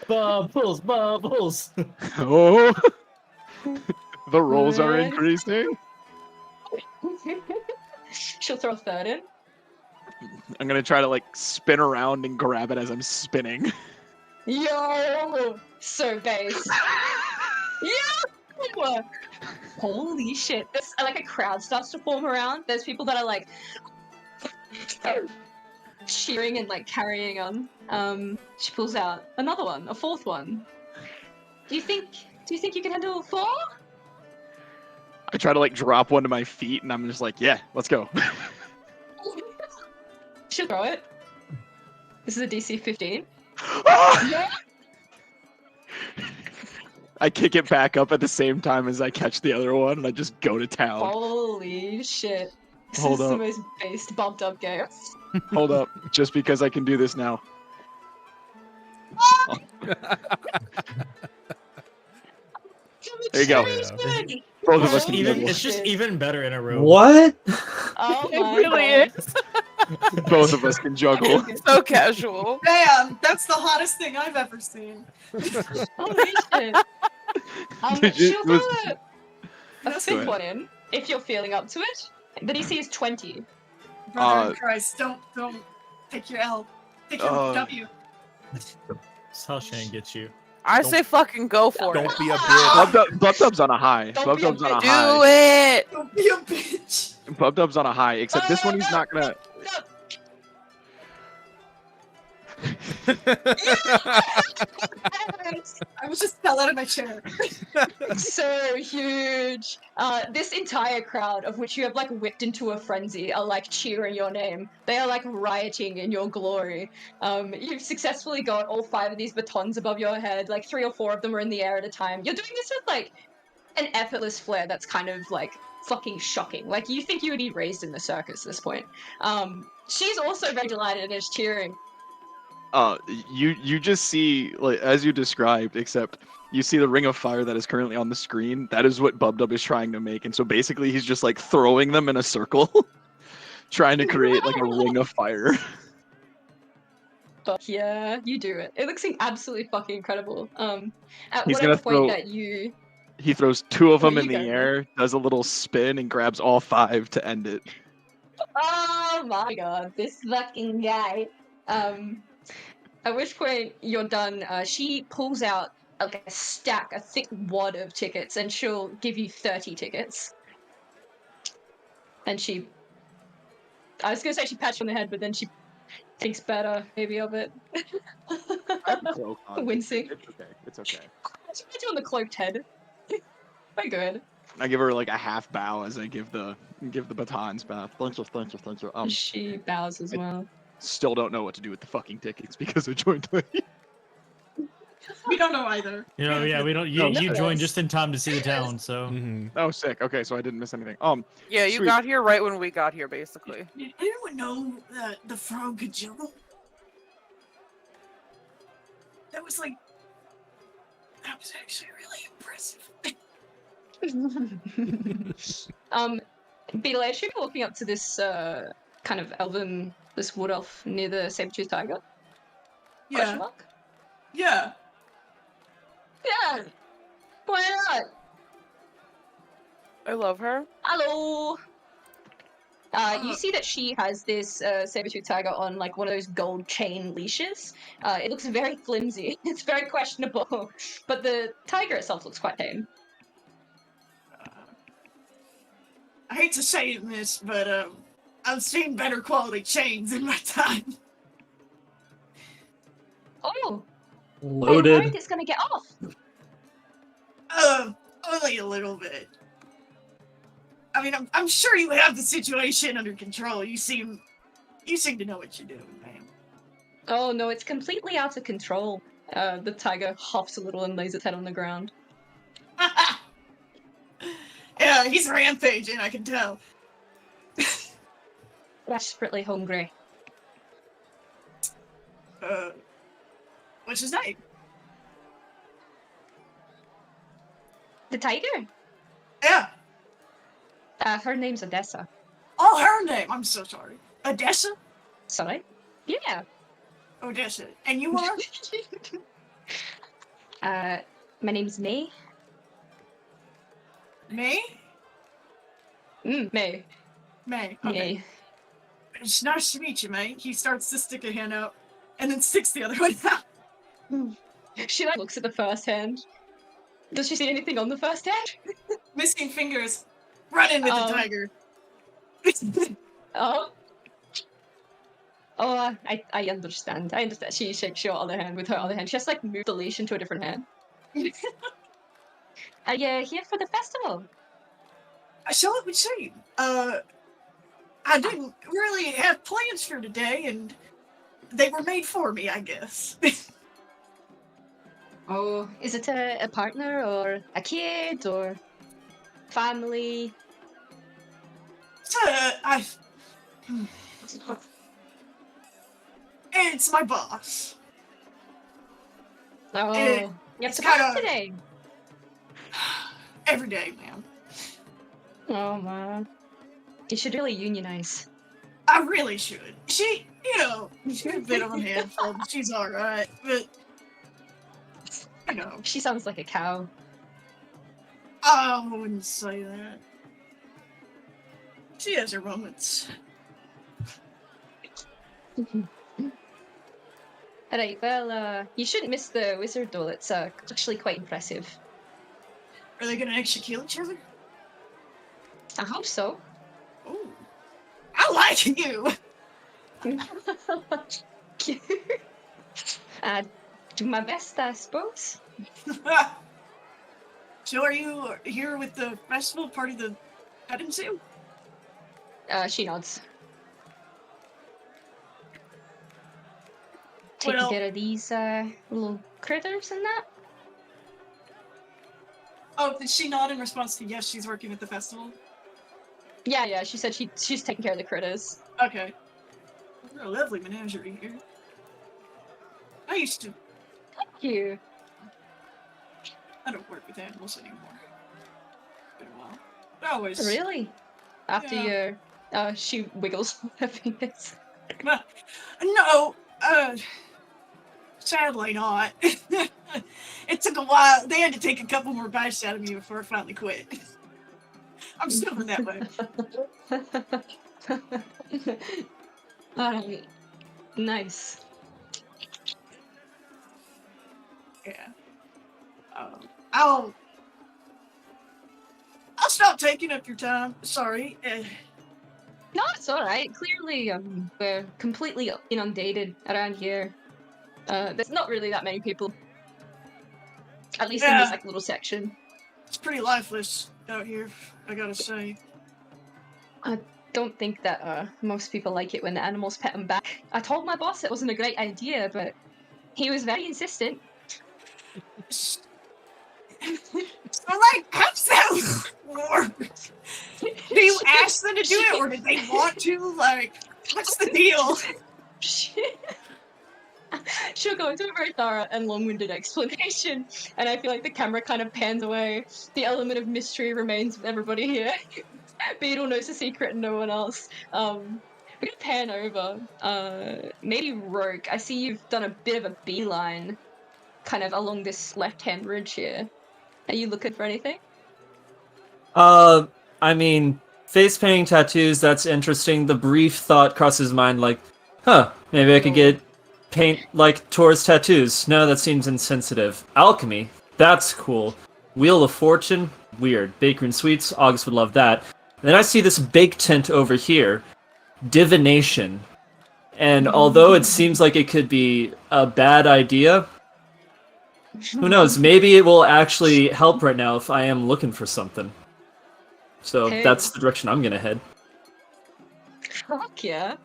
Bubbles, bubbles.
Oh, the rolls are
Man.
increasing.
She'll throw a third in.
I'm gonna try to like spin around and grab it as I'm spinning.
Yo! So base. Yeah! Holy shit. There's like a crowd starts to form around. There's people that are like cheering and like carrying on. She pulls out another one, a fourth one. Do you think you can handle 4?
I try to like drop one to my feet, and I'm just like, yeah, let's go.
She'll throw it. This is a DC 15. Yeah.
I kick it back up at the same time as I catch the other one, and I just go to town.
Holy shit. This
Hold
is the
up.
most based bumped up game.
Hold up, just because I can do this now. There you go.
Yeah.
Both of us can
Holy
juggle.
It's just even better in a row.
What?
Oh
It
my
really
god.
is.
Both of us can juggle.
So casual.
Man, that's the hottest thing I've ever seen.
Holy shit.
Did you-
She'll
was-
throw a
That's
fifth
ahead.
one in, if you're feeling up to it. The DC is 20.
Brother in Christ, don't take your L. Take your W.
That's how Shane gets you.
I say fucking go for it.
Don't be a bitch.
Bub-Dub's on a high.
Don't be a
Bub-Dub's on a
Do
high.
it.
Don't be a bitch.
Bub-Dub's on a high, except this one he's not gonna...
I was just fell out of my chair.
So huge. This entire crowd, of which you have like whipped into a frenzy, are like cheering your name. They are like rioting in your glory. You've successfully got all 5 of these batons above your head. Like 3 or 4 of them are in the air at a time. You're doing this with like an effortless flair that's kind of like fucking shocking. Like you think you would be raised in the circus at this point. She's also very delighted and is cheering.
You just see, like, as you described, except you see the ring of fire that is currently on the screen. That is what Bub-Dub is trying to make, and so basically he's just like throwing them in a circle, trying to create like a ring of fire.
But yeah, you do it. It looks absolutely fucking incredible. At
He's
whatever
gonna
point
throw-
that you
He throws 2 of them
There
in
you
the
go,
air, does a little spin, and grabs all 5 to end it.
Oh my god, this fucking guy. At which point you're done, she pulls out like a thick wad of tickets, and she'll give you 30 tickets. And I was gonna say she pats you on the head, but then she thinks better, maybe, of it.
I have a cloak on.
Wincing.
It's okay. It's okay.
She pats you on the cloaked head. Very good.
I give her like a half bow as I give the batons back. Thank you.
She bows as well.
Still don't know what to do with the fucking tickets because I joined late.
We don't know either.
You know, yeah, we don't. You,
No,
you
yes.
joined just in time to see the town, so.
Mhm.
Oh, sick. Okay, so I didn't miss anything.
Yeah, you
Sweet.
got here right when we got here, basically.
Did anyone know that the frog could juggle? That was actually really impressive.
Beetle, I should be walking up to this kind of elven, this wood elf near the saber-toothed tiger. Question
Yeah,
mark?
yeah.
Yeah. Why not?
I love her.
Hello. You see that she has this saber-toothed tiger on like one of those gold chain leashes. It looks very flimsy. It's very questionable, but the tiger itself looks quite tame.
I hate to say this, but I've seen better quality chains in my time.
Oh, I'm
Loaded.
worried it's gonna get off.
Only a little bit. I mean, I'm sure you have the situation under control. You seem to know what you're doing, man.
Oh no, it's completely out of control. The tiger hops a little and lays its head on the ground.
Yeah, he's rampaging, I can tell.
Desperately hungry.
What's his name?
The tiger?
Yeah.
Her name's Odessa.
Oh, her name. I'm so sorry. Odessa?
Sorry? Yeah.
Odessa. And you are?
My name's May.
May?
May.
May. Okay.
May.
It's nice to meet you, May. He starts to stick a hand out and then sticks the other one out.
She like looks at the first hand. Does she see anything on the first hand?
Missing fingers. Running with the tiger.
Oh. Oh, I understand. I understand. She shakes your other hand with her other hand. She has to, like, move the leash into a different hand. Are you here for the festival?
So it would seem. I didn't really have plans for today, and they were made for me, I guess.
Oh, is it a partner or a kid or family?
So, it's my boss.
Oh,
It-
you have
it's
to party
kinda-
today.
Every day, man.
Oh man, you should really unionize.
I really should. She, she's a bit of a handful, but she's alright. But,
She sounds like a cow.
I wouldn't say that. She has her moments.
Alright, well, you shouldn't miss the wizard duel. It's actually quite impressive.
Are they gonna actually kill each other?
I hope so.
Ooh. I like you!
Do my best, I suppose.
So are you here with the festival part of the petting zoo?
She nods. Taking
Well-
care of these little critters and that?
Oh, did she nod in response to yes, she's working at the festival?
Yeah, she said she's taking care of the critters.
Okay. We're a lovely menagerie here. I used to.
Thank you.
I don't work with animals anymore. Been a while. But always.
Really? After
Yeah.
your she wiggles her fingers.
No, sadly not. It took a while. They had to take a couple more bites out of me before I finally quit. I'm still in that way.
Alright. Nice.
Yeah. I'll stop taking up your time. Sorry.
No, it's alright. Clearly, we're completely inundated around here. There's not really that many people. At least in this
Yeah.
little section.
It's pretty lifeless out here, I gotta say.
Don't think that most people like it when the animals pet them back. I told my boss it wasn't a great idea, but he was very insistent.
So, how's that work? Do you ask them to do it, or did they want to? What's the deal?
She'll go into a very thorough and long-winded explanation, and I feel like the camera kind of pans away. The element of mystery remains with everybody here. Beetle knows the secret and no one else. We're gonna pan over. Maybe Rogue. I see you've done a bit of a beeline, kind of along this left-hand ridge here. Are you looking for anything?
I mean, face painting tattoos, that's interesting. The brief thought crosses mind like, maybe I could get paint like tourist tattoos. No, that seems insensitive. Alchemy, that's cool. Wheel of Fortune, weird. Baker and Sweets, August would love that. And then I see this big tent over here, divination. And although it seems like it could be a bad idea, who knows? Maybe it will actually help right now if I am looking for something. So
Hey.
that's the direction I'm gonna head.
Fuck yeah.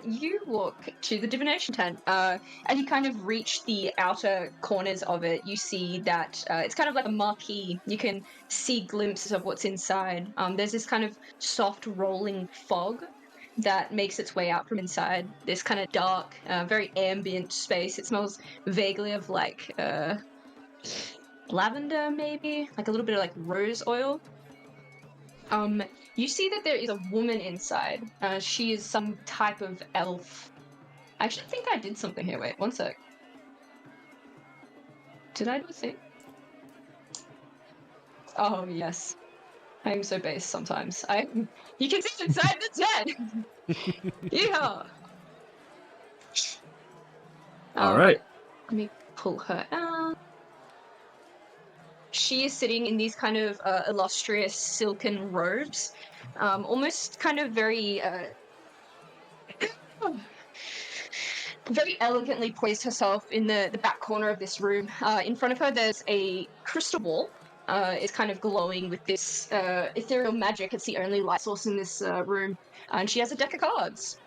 You walk to the divination tent. As you kind of reach the outer corners of it, you see that it's kind of like a marquee. You can see glimpses of what's inside. There's this kind of soft rolling fog that makes its way out from inside. This kind of dark, very ambient space. It smells vaguely of lavender, maybe? Like a little bit of rose oil. You see that there is a woman inside. She is some type of elf. I actually think I did something here. Wait, one sec. Did I do a thing? Oh, yes. I am so base sometimes. You can see inside the tent! Yeah!
Alright.
Let me pull her out. She is sitting in these kind of illustrious silken robes, almost kind of very very elegantly poised herself in the back corner of this room. In front of her, there's a crystal ball. It's kind of glowing with this ethereal magic. It's the only light source in this room. And she has a deck of cards.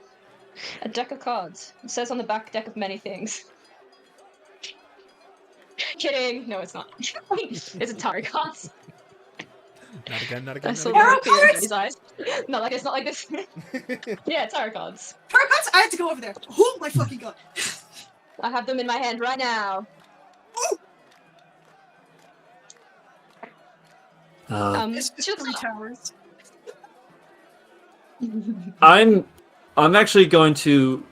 A deck of cards. It says on the back, deck of many things. Kidding. No, it's not. It's a tarot cards.
Not again,
I
not
saw
again.
the look in Jenny's eyes. No, it's not like this. Yeah, tarot cards.
Tarot cards? I have to go over there. Oh my fucking god.
I have them in my hand right now.
It's
She'll
three towers.
I'm I'm actually going to,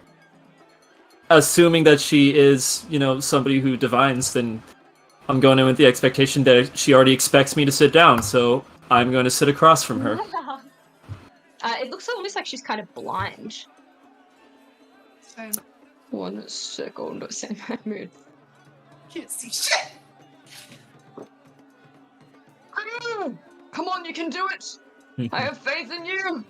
assuming that she is, somebody who divines, then I'm going in with the expectation that she already expects me to sit down, so I'm going to sit across from her.
It looks almost like she's kind of blind.
Same.
1 second, same mood.
Can't see shit.
Come on, you can do it! I have faith in you!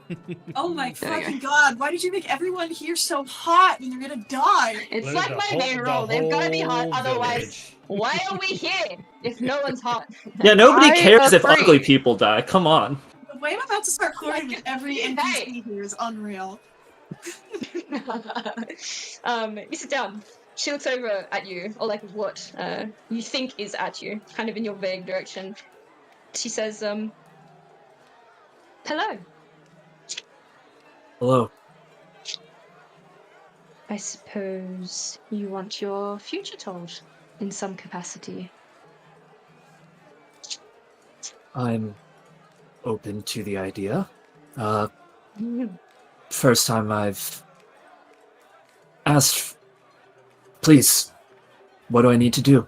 Oh my
There you
fucking god! Why did you make everyone here so hot and you're gonna die?
It's
Let
like
the
my
whole-
main
the
role. They've got to be hot,
whole
otherwise,
village.
why are we here if no one's hot?
Yeah, nobody
I
cares if
agree.
ugly people die. Come on.
The way I'm about to start flirting with every NPC here is unreal.
You sit down. She looks over at you, or like what you think is at you, kind of in your vague direction. She says, hello.
Hello.
I suppose you want your future told in some capacity.
I'm open to the idea. First time I've asked, please, what do I need to do?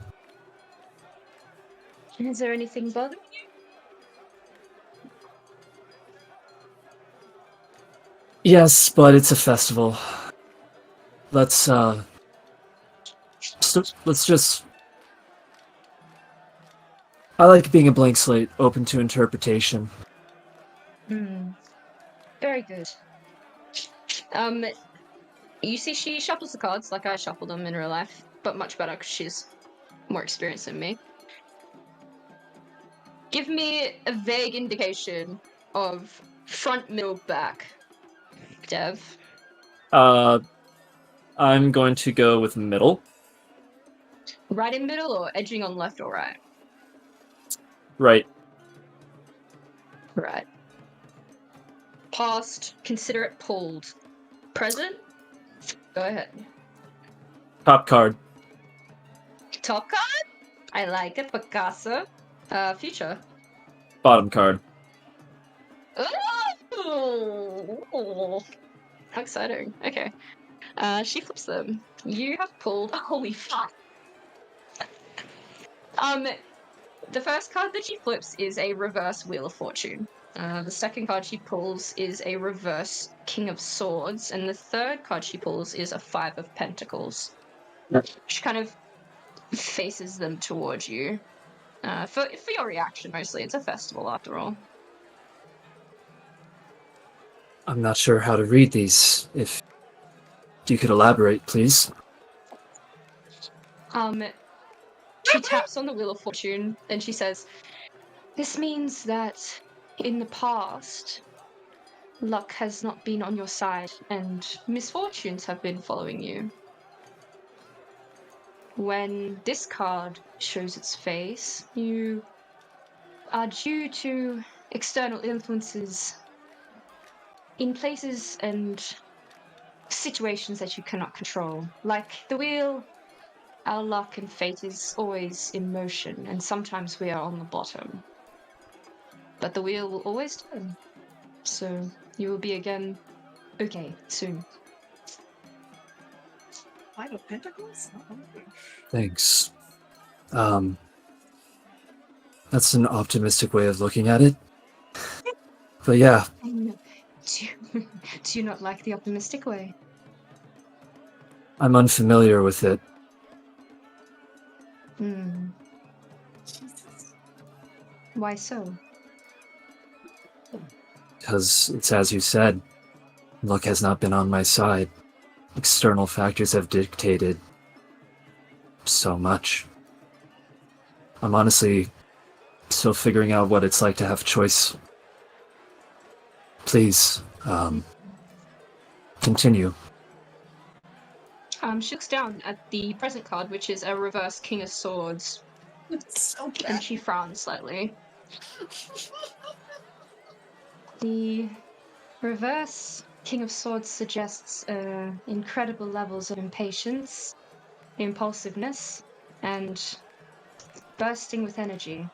Is there anything bothering you?
Yes, but it's a festival. Let's just... I like being a blank slate, open to interpretation.
Very good. You see she shuffles the cards like I shuffle them in real life, but much better because she's more experienced than me. Give me a vague indication of front, middle, back. Dev.
I'm going to go with middle.
Right in middle or edging on left or right?
Right.
Right. Past, consider it pulled. Present? Go ahead.
Top card.
Top card? I like it, Picasso. Future.
Bottom card.
Oh, how exciting. Okay. She flips them. You have pulled. Holy fuck. The first card that she flips is a reverse Wheel of Fortune. The second card she pulls is a reverse King of Swords, and the third card she pulls is a Five of Pentacles. She kind of faces them towards you. For your reaction, mostly. It's a festival, after all.
I'm not sure how to read these. If you could elaborate, please.
She taps on the Wheel of Fortune, and she says, "This means that in the past, luck has not been on your side, and misfortunes have been following you. When this card shows its face, you are due to external influences in places and situations that you cannot control. Like the wheel, our luck and fate is always in motion, and sometimes we are on the bottom. But the wheel will always turn, so you will be again okay soon."
Five of Pentacles?
Thanks. That's an optimistic way of looking at it. But yeah.
Do you not like the optimistic way?
I'm unfamiliar with it.
Jesus.
Why so?
Because it's as you said, luck has not been on my side. External factors have dictated so much. I'm honestly still figuring out what it's like to have choice. Please, continue.
She looks down at the present card, which is a reverse King of Swords,
It's so bad.
and she frowns slightly. The reverse King of Swords suggests incredible levels of impatience, impulsiveness, and bursting with energy.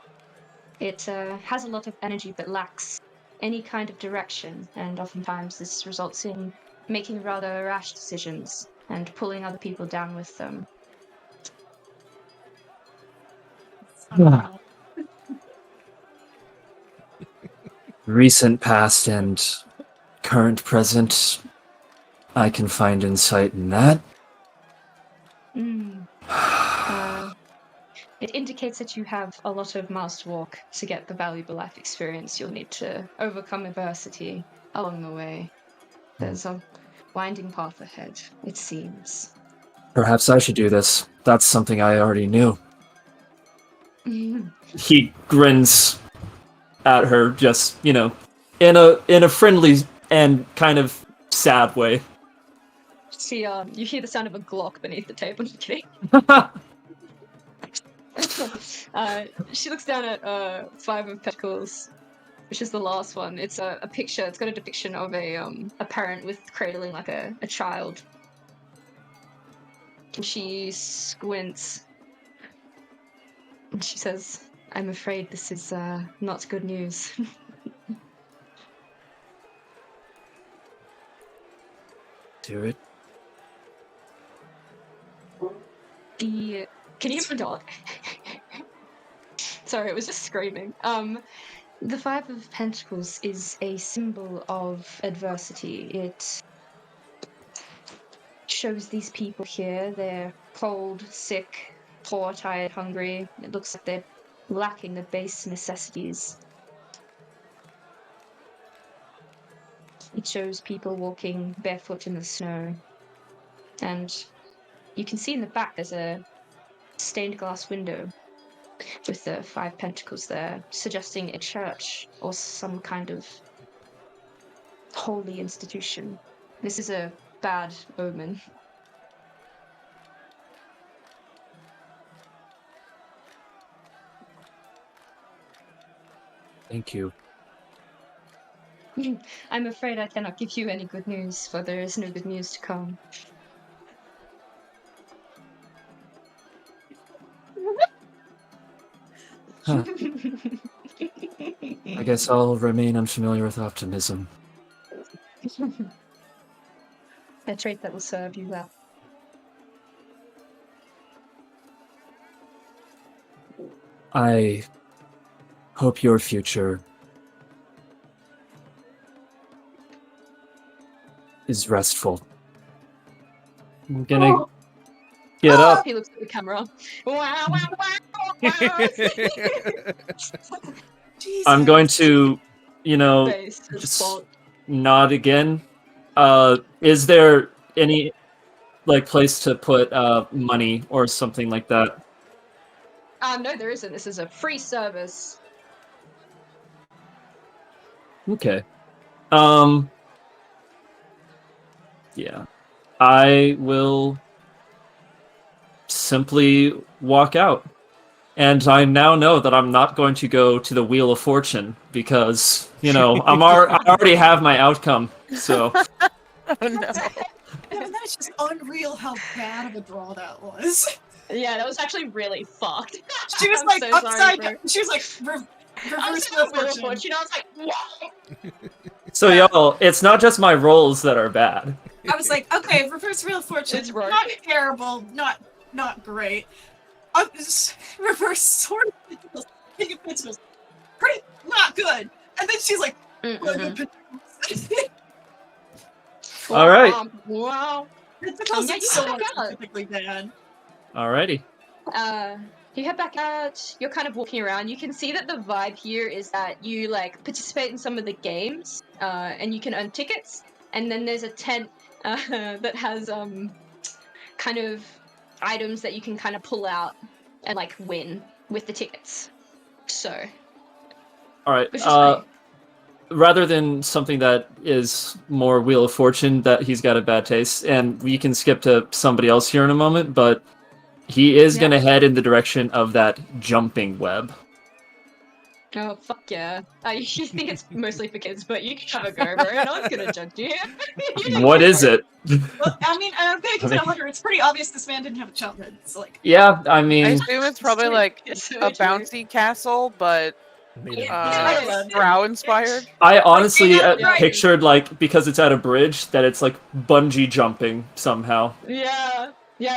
It has a lot of energy but lacks any kind of direction, and oftentimes this results in making rather rash decisions and pulling other people down with them.
Recent past and current present, I can find insight in that.
It indicates that you have a lot of miles to walk to get the valuable life experience you'll need to overcome adversity along the way. There's a winding path ahead, it seems.
Perhaps I should do this. That's something I already knew. He grins at her, just, in a friendly and kind of sad way.
She, you hear the sound of a Glock beneath the table. I'm kidding. She looks down at Five of Pentacles, which is the last one. It's a picture. It's got a depiction of a parent with cradling like a child. And she squints. And she says, "I'm afraid this is not good news."
Do it.
Can you hear my dog? Sorry, it was just screaming. The Five of Pentacles is a symbol of adversity. It shows these people here. They're cold, sick, poor, tired, hungry. It looks like they're lacking the base necessities. It shows people walking barefoot in the snow. And you can see in the back there's a stained glass window with the Five Pentacles there, suggesting a church or some kind of holy institution. This is a bad omen.
Thank you.
I'm afraid I cannot give you any good news, for there is no good news to come.
Huh. I guess I'll remain unfamiliar with optimism.
A trait that will serve you well.
I hope your future is restful. I'm gonna get up.
He looks at the camera. Wow, wow, wow,
I'm going to,
Face is
just
fault.
nod again. Is there any, place to put money or something like that?
No, there isn't. This is a free service.
Okay. Yeah. I will simply walk out. And I now know that I'm not going to go to the Wheel of Fortune because, I already have my outcome. So.
Oh, no.
That's just unreal how bad of a draw that was.
Yeah, that was actually really fucked.
She was
I'm
like
so sorry,
upside
bro.
down. She was like
I was
reverse
in the Wheel of
fortune.
Fortune. I was like, whoa!
So y'all, it's not just my rolls that are bad.
I was like, okay, reverse Wheel of Fortune.
It's right.
Not terrible, not great. Reverse Sword of Pentacles, King of Pentacles, pretty not good. And then she's like,
All right.
Wow.
Pentacles
Yeah,
is
you
so
head back out.
specifically bad.
Alrighty.
You head back out. You're kind of walking around. You can see that the vibe here is that you participate in some of the games, and you can earn tickets. And then there's a tent that has kind of items that you can kind of pull out and win with the tickets. So.
All right.
Which is funny.
Rather than something that is more Wheel of Fortune, that he's got a bad taste, and we can skip to somebody else here in a moment, but he is going to head in the direction of that jumping web.
Oh, fuck yeah. You think it's mostly for kids, but you can have a go, bro. No one's gonna judge you.
What is it?
Well, I mean, I'm going to tell her it's pretty obvious this man didn't have a childhood. It's like,
Yeah, I
I
mean,
assume it's probably like
It's so
a
true.
bouncy castle, but
Made
Drow inspired.
I honestly
Yeah.
pictured like because it's at a bridge that it's like bungee jumping somehow.
Yeah,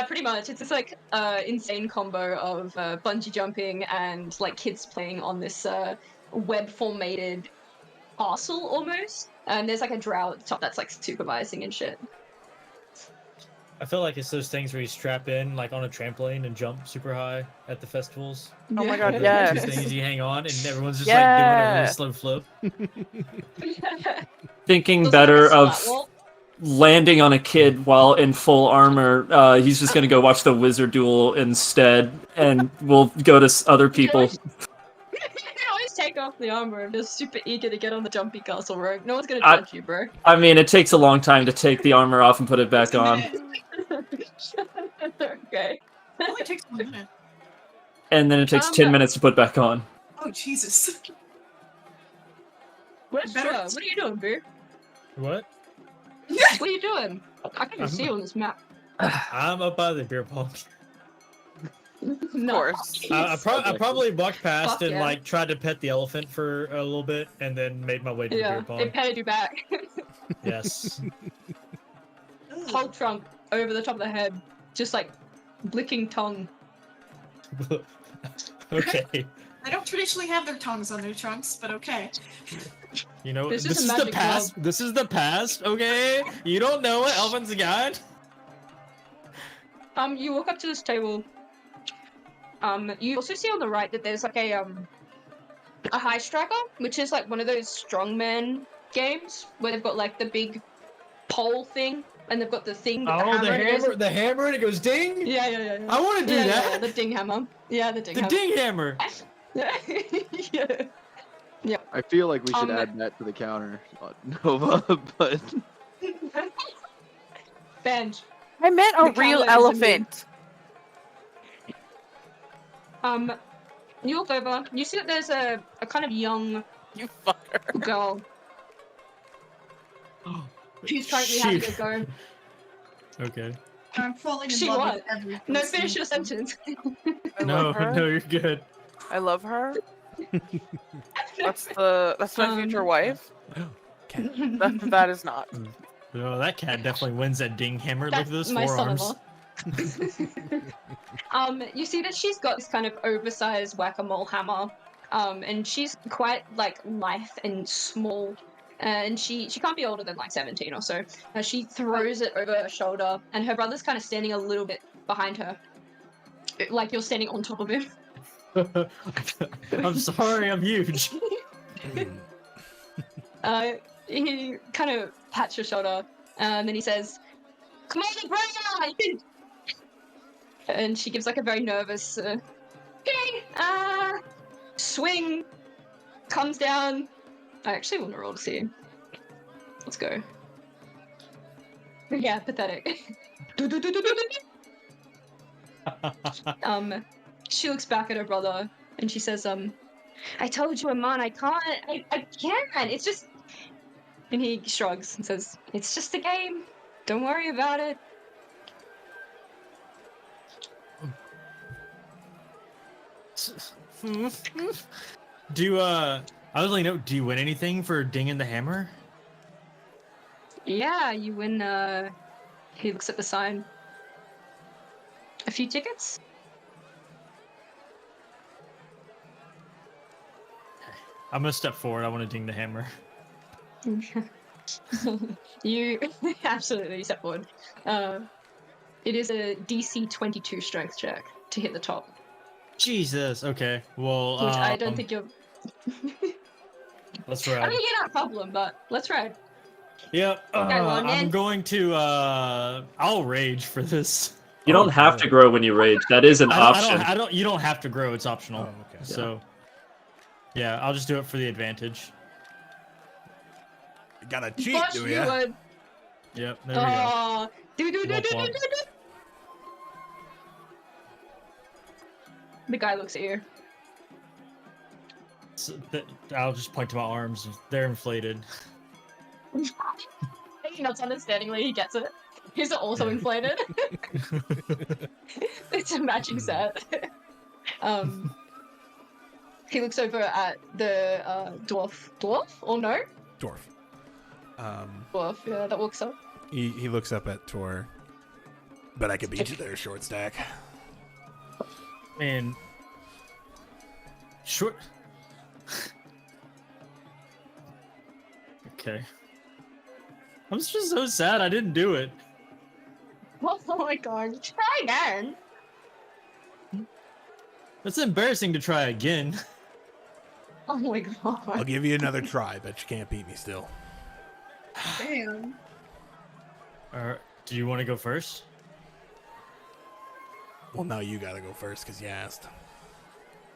pretty much. It's this like insane combo of bungee jumping and like kids playing on this web formated castle almost. And there's like a drow at the top that's like supervising and shit.
I feel like it's those things where you strap in like on a trampoline and jump super high at the festivals.
Oh my god,
Those
yes.
two things you hang on and everyone's just like doing a really slow flip.
Thinking
Those are
better
like a
of
slat wall.
landing on a kid while in full armor. He's just gonna go watch the wizard duel instead, and we'll go to other people.
I always take off the armor. I'm just super eager to get on the jumpy castle rogue. No one's gonna judge you, bro.
I mean, it takes a long time to take the armor off and put it back on,
Okay.
It only takes 1 minute.
and then it takes 10 minutes to put back on.
Oh, Jesus.
Where's
Better-
Trevor? What are you doing, bro?
What?
What are you doing? I can't even see you on this map.
I'm up by the beer pong.
Of
No.
course.
I probably walked past
Fuck
and
yeah.
like tried to pet the elephant for a little bit, and then made my way to the
Yeah,
beer
it
pong.
patted you back.
Yes.
Whole trunk over the top of the head, just like licking tongue.
Okay.
They don't traditionally have their tongues on their trunks, but okay.
You know,
This
this
is
is
a
the
magic
past.
glove.
This is the past. Okay. You don't know what elephants got.
You walk up to this table. You also see on the right that there's like a high striker, which is like one of those strongman games where they've got like the big pole thing, and they've got the thing with
Oh,
the hammer.
the hammer, and it goes ding.
Yeah.
I want to do that.
Yeah, the ding hammer. Yeah, the ding
The
hammer.
ding hammer.
Yeah.
I feel like we should
Um,
add that to the counter, Nova, but
Benj.
I meant a
The
real
counter is a meme.
elephant.
You look over. You see that there's a kind of young
You fucker.
girl who's currently having a go.
Okay.
I'm falling in
She
love
what?
with every
No,
person.
finish your sentence.
I
No,
love her.
no, you're good.
I love her. That's my future wife. That is not.
Oh, that cat definitely wins that ding hammer. Look at
That's
those
my
forearms.
son-in-law. You see that she's got this kind of oversized whack-a-mole hammer, and she's quite like lithe and small, and she can't be older than like 17 or so. She throws it over her shoulder, and her brother's kind of standing a little bit behind her, like you're standing on top of him.
I'm sorry, I'm huge.
He kind of pats your shoulder, and then he says, "Come on, Brian!" And she gives like a very nervous, swing, comes down. I actually want to roll to see. Let's go. Yeah, pathetic. She looks back at her brother and she says, I told you, Aman, I can't. I can't. It's just. And he shrugs and says, "It's just a game. Don't worry about it."
I was like, no, do you win anything for dinging the hammer?
Yeah, you win, he looks at the sign. A few tickets?
I'm gonna step forward. I want to ding the hammer.
You absolutely step forward. It is a DC 22 strength check to hit the top.
Jesus. Okay. Well,
Which I don't think you're.
Let's
I
ride.
mean, you're not a problem, but let's ride.
Yep.
Okay, well,
I'm
then-
going to. I'll rage for this.
You don't have to grow when you rage. That is an option.
I don't. You don't have to grow. It's optional.
Oh, okay.
So. Yeah, I'll just do it for the advantage.
You gotta cheat,
Gosh,
do
you
ya?
would.
Yep. There we go.
Do.
Womp womp.
The guy looks at you.
I'll just point to my arms. They're inflated.
He nods understandingly, he gets it. He's also inflated. It's a matching set. He looks over at the dwarf. Dwarf or no?
Dwarf.
Dwarf. Yeah, that walks up.
He looks up at Tor. But I could beat you there, short stack.
Man. Short. Okay. I'm just so sad I didn't do it.
Oh my god! Try again.
It's embarrassing to try again.
Oh my god!
I'll give you another try, but you can't beat me still.
Damn.
Alright, do you want to go first?
Well, now you gotta go first because you asked.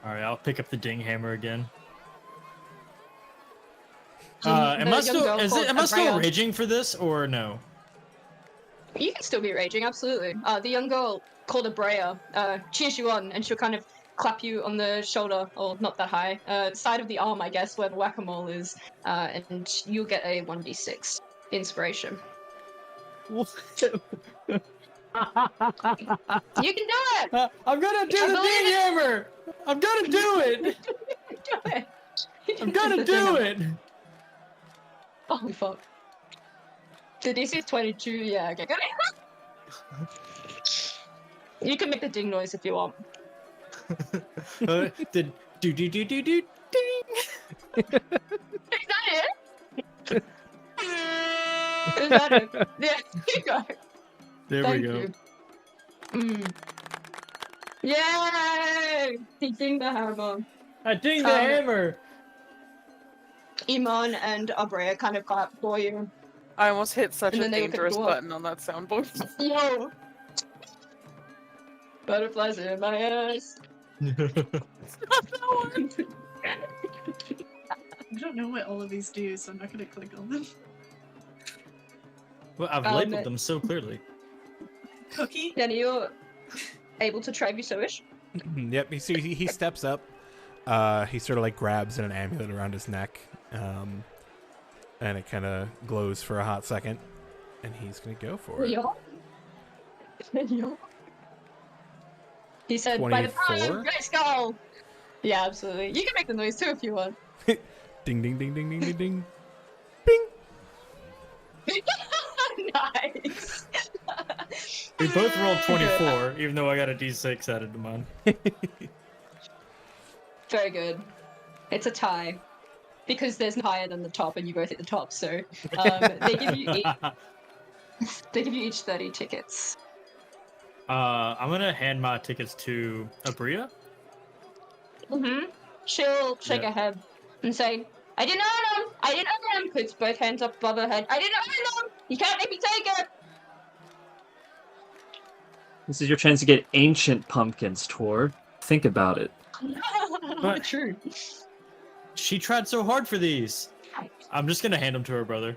Alright, I'll pick up the ding hammer again.
The
Am I
young
still
girl called
am I still
Abrea.
raging for this or no?
You can still be raging, absolutely. The young girl called Abrea cheers you on, and she'll kind of clap you on the shoulder, or not that high, side of the arm, I guess, where the whack-a-mole is, and you'll get a 1d6 inspiration. You can do it!
I'm gonna do the ding hammer! I'm gonna do it!
Do it!
I'm gonna do it!
Holy fuck. The DC is 22, yeah, okay. You can make the ding noise if you want.
The do do do do do ding!
Is that it? Is that it? Yeah, you go.
There
Thank
we go.
you. Yay! He dinged the hammer.
I ding the hammer!
Iman and Abrea kind of clap for you.
I almost hit such
And
a
then they look at the
dangerous
dwarf.
button on that soundboard.
Yo! Butterflies in my ass.
I don't know what all of these do, so I'm not gonna click on them.
Well, I've labeled them so clearly.
Cookie?
Danny, you're able to try if you so wish.
Yep, he steps up. He sort of like grabs an amulet around his neck. And it kind of glows for a hot second. And he's going to go for it.
Yo. Yo. He said, by the power
24?
of Grayskull! Yeah, absolutely. You can make the noise too if you want.
Ding, ding, ding, ding, ding, ding, ding.
Nice!
We both rolled 24, even though I got a d6 added to mine.
Very good. It's a tie. Because there's no higher than the top and you both hit the top, so they give you each 30 tickets.
I'm gonna hand my tickets to Abrea.
She'll shake her head and say, I didn't earn them! I didn't earn them! Puts both hands up above her head. I didn't earn them! You can't make me take it!
This is your chance to get ancient pumpkins, Tor. Think about it.
But-
True.
She tried so hard for these. I'm just gonna hand them to her brother.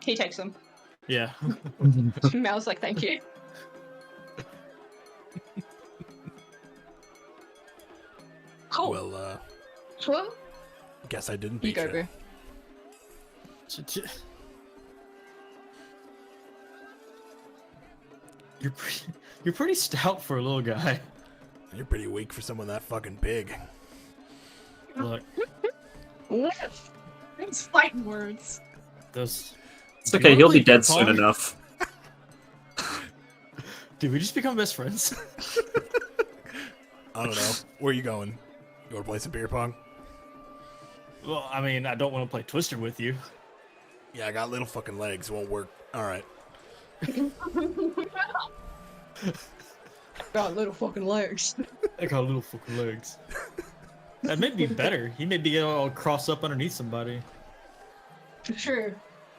He takes them.
Yeah.
Mel's like, thank you. Cool.
Well,
Well,
guess I didn't
you
beat
go,
you.
bro.
You're pretty stout for a little guy.
You're pretty weak for someone that fucking big.
Look,
It's fighting words.
those.
It's okay, he'll be dead soon enough.
Did we just become best friends?
I don't know. Where are you going? You want to play some beer pong?
Well, I mean, I don't want to play Twister with you.
Yeah, I got little fucking legs. Won't work. All right.
Got little fucking legs.
I got little fucking legs. That may be better. He may be all crossed up underneath somebody.
True.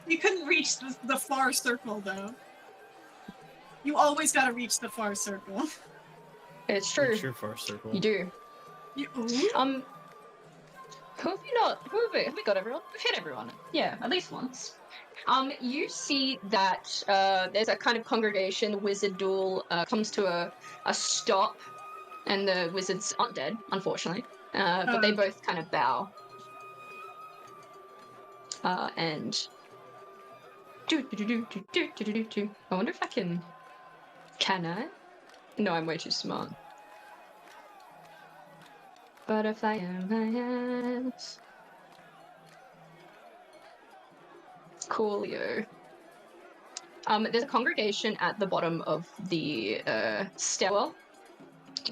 You couldn't reach the far circle, though. You always gotta reach the far circle.
It's true.
What's your far circle?
You do.
You,
Who have you not? Who have we got everyone? We've hit everyone. Yeah, at least once. You see that there's a kind of congregation. The wizard duel comes to a stop, and the wizards aren't dead, unfortunately. But they both kind of bow. And I wonder if I can. Can I? No, I'm way too smart. Butterfly in my hands. Coolio. There's a congregation at the bottom of the stairwell,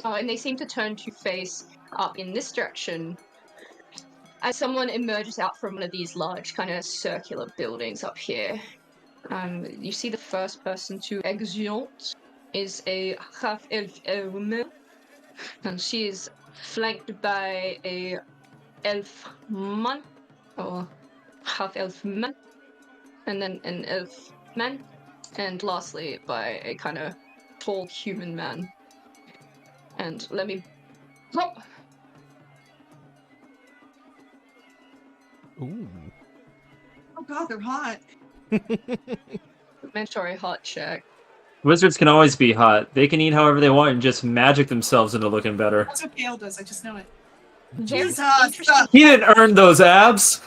and they seem to turn to face up in this direction as someone emerges out from one of these large kind of circular buildings up here. You see the first person to exeunt is a half-elf woman, and she is flanked by a elf man, or half-elf man, and then an elf man, and lastly by a kind of tall human man. And let me... Oh!
Ooh.
Oh god, they're hot.
Mandatory hot check.
Wizards can always be hot. They can eat however they want and just magic themselves into looking better.
That's what Gale does, I just know it.
Very
Jesus!
interesting.
He didn't earn those abs.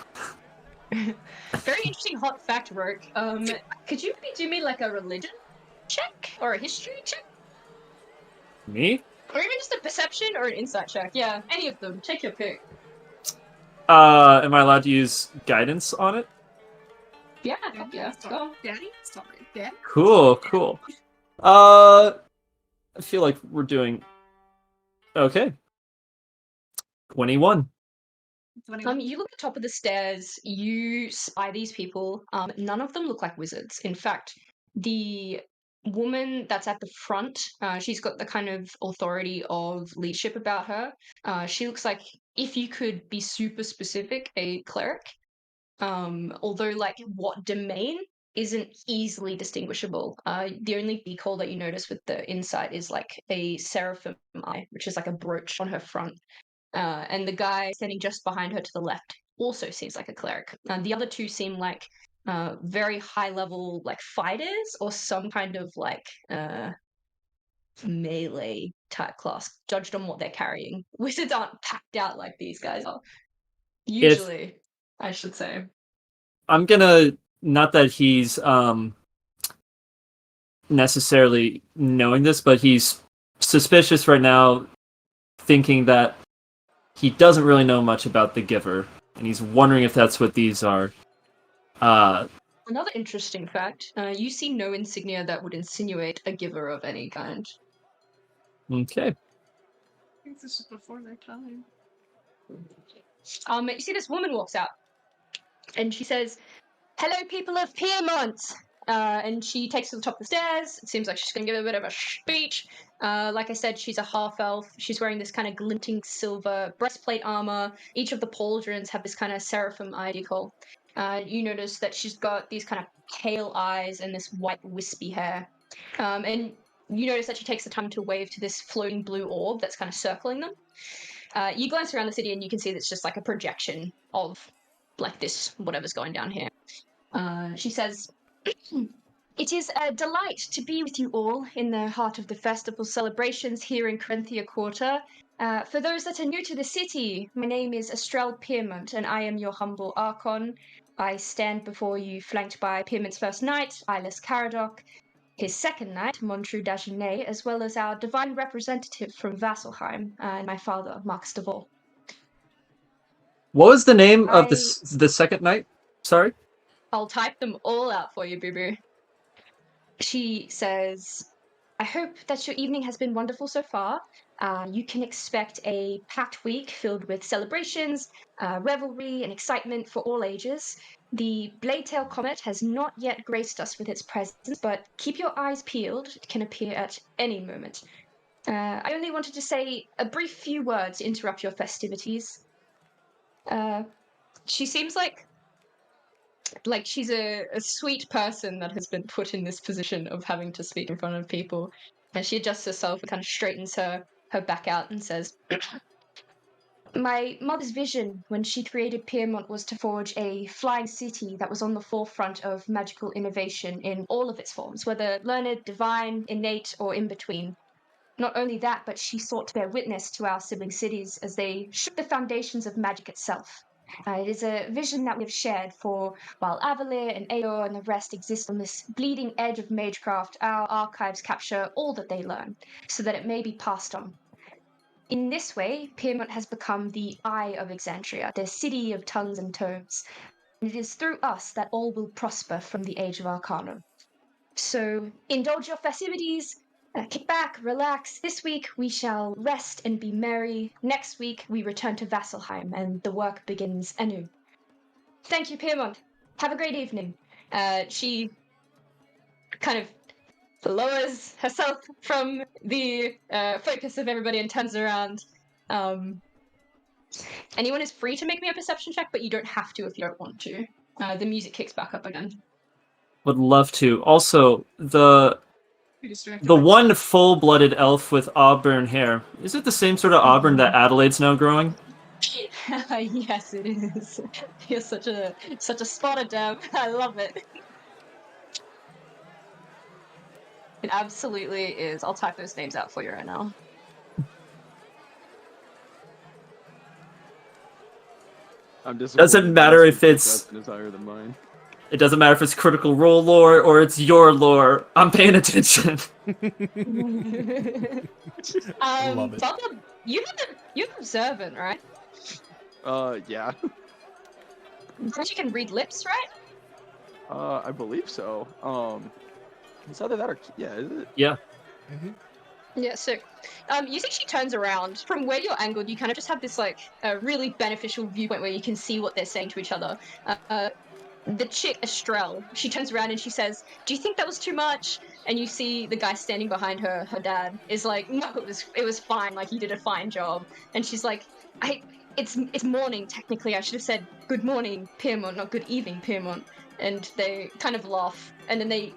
Very interesting hot fact, Roke. Could you maybe do me like a religion check or a history check,
Me?
or even just a perception or an insight check? Yeah, any of them. Take your pick.
Am I allowed to use guidance on it?
Yeah, yeah. Go.
Daddy? Sorry. Dad?
Cool, cool. I feel like we're doing okay. 21.
You look at the top of the stairs, you spy these people. None of them look like wizards. In fact, the woman that's at the front, she's got the kind of authority of leadership about her. She looks like, if you could be super specific, a cleric. Although, like, what domain isn't easily distinguishable. The only decal that you notice with the insight is like a seraphim eye, which is like a brooch on her front. And the guy standing just behind her to the left also seems like a cleric. The other two seem like very high level like fighters or some kind of like melee type class, judged on what they're carrying. Wizards aren't packed out like these guys are. Usually, I should say.
I'm gonna, not that he's necessarily knowing this, but he's suspicious right now, thinking that he doesn't really know much about the Giver, and he's wondering if that's what these are.
Another interesting fact, you see no insignia that would insinuate a giver of any kind.
Okay.
I think this is before their time.
You see this woman walks out, and she says, "Hello, people of Piedmont!" And she takes to the top of the stairs. It seems like she's going to give a bit of a speech. Like I said, she's a half-elf. She's wearing this kind of glinting silver breastplate armor. Each of the pauldrons have this kind of seraphim eye decal. You notice that she's got these kind of pale eyes and this white wispy hair. And you notice that she takes the time to wave to this floating blue orb that's kind of circling them. You glance around the city and you can see that it's just like a projection of like this, whatever's going down here. She says, "It is a delight to be with you all in the heart of the festival celebrations here in Corinthia Quarter. For those that are new to the city, my name is Estrelle Piermont, and I am your humble Archon. I stand before you flanked by Piermont's first knight, Ilis Caradoc, his second knight, Montru Dagenet, as well as our divine representative from Vasselheim, and my father, Marcus de Vol."
What was the name of the second knight? Sorry?
I'll type them all out for you, Boo Boo. She says, "I hope that your evening has been wonderful so far. You can expect a packed week filled with celebrations, revelry, and excitement for all ages. The Bladetail Comet has not yet graced us with its presence, but keep your eyes peeled. It can appear at any moment. I only wanted to say a brief few words to interrupt your festivities." She seems like she's a sweet person that has been put in this position of having to speak in front of people. And she adjusts herself and kind of straightens her back out and says, "My mother's vision when she created Piermont was to forge a flying city that was on the forefront of magical innovation in all of its forms, whether learned, divine, innate, or in between. Not only that, but she sought to bear witness to our sibling cities as they shook the foundations of magic itself. It is a vision that we have shared, for while Avalir and Aor and the rest exist on this bleeding edge of magecraft, our archives capture all that they learn, so that it may be passed on. In this way, Piermont has become the Eye of Exandria, the city of tongues and tomes. And it is through us that all will prosper from the Age of Arcanum. So indulge your festivities, kick back, relax. This week we shall rest and be merry. Next week we return to Vasselheim and the work begins anew. Thank you, Piermont. Have a great evening. She kind of lowers herself from the focus of everybody and turns around. Anyone is free to make me a perception check, but you don't have to if you don't want to. The music kicks back up again.
Would love to. Also, the one full-blooded elf with auburn hair, is it the same sort of auburn that Adelaide's now growing?
Yes, it is. You're such a spotter, Deb. I love it. It absolutely is. I'll type those names out for you right now.
I'm disappointed.
Doesn't matter if it's
is higher than mine.
It doesn't matter if it's Critical Role lore or it's your lore. I'm paying attention.
Love it.
Bubba, you're observant, right?
Yeah.
Because you can read lips, right?
I believe so. It's either that or yeah, is it?
Yeah.
Mm-hmm.
Yeah, so you see she turns around. From where you're angled, you kind of just have this like a really beneficial viewpoint where you can see what they're saying to each other. The chick, Estrelle, she turns around and she says, "Do you think that was too much?" And you see the guy standing behind her, her dad, is like, "No, it was fine, like you did a fine job." And she's like, it's morning, technically. I should have said good morning, Piermont, not good evening, Piermont." And they kind of laugh, and then they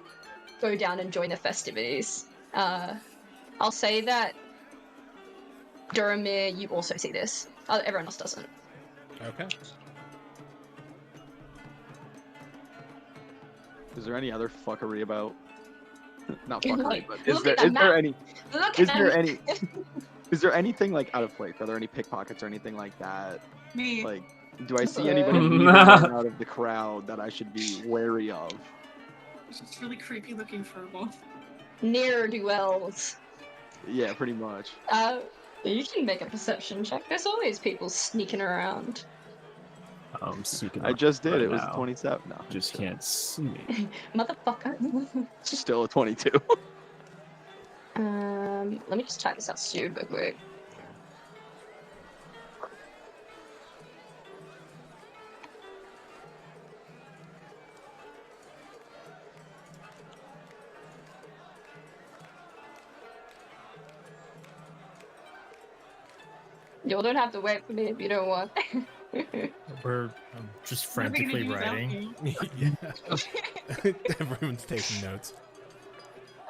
go down and join the festivities. I'll say that Duramir, you also see this. Everyone else doesn't.
Okay.
Is there any other fuckery about? Not
Look-
fuckery, but
look at that map.
Is there anything like out of place? Are there any pickpockets or anything like that?
Me.
Like, do I see anybody
Uh.
leaving in and out of the crowd that I should be wary of?
It's just really creepy looking furball.
Near duels.
Yeah, pretty much.
You can make a perception check. There's always people sneaking around.
I'm seeking
I just did.
right
It was
now.
27. No,
Just can't see me.
Motherfucker.
it's still a 22.
Let me just type this out super quick. You don't have to wait for me if you don't want.
We're just
What are we gonna
frantically
do without
writing.
you?
Yeah. Everyone's taking notes.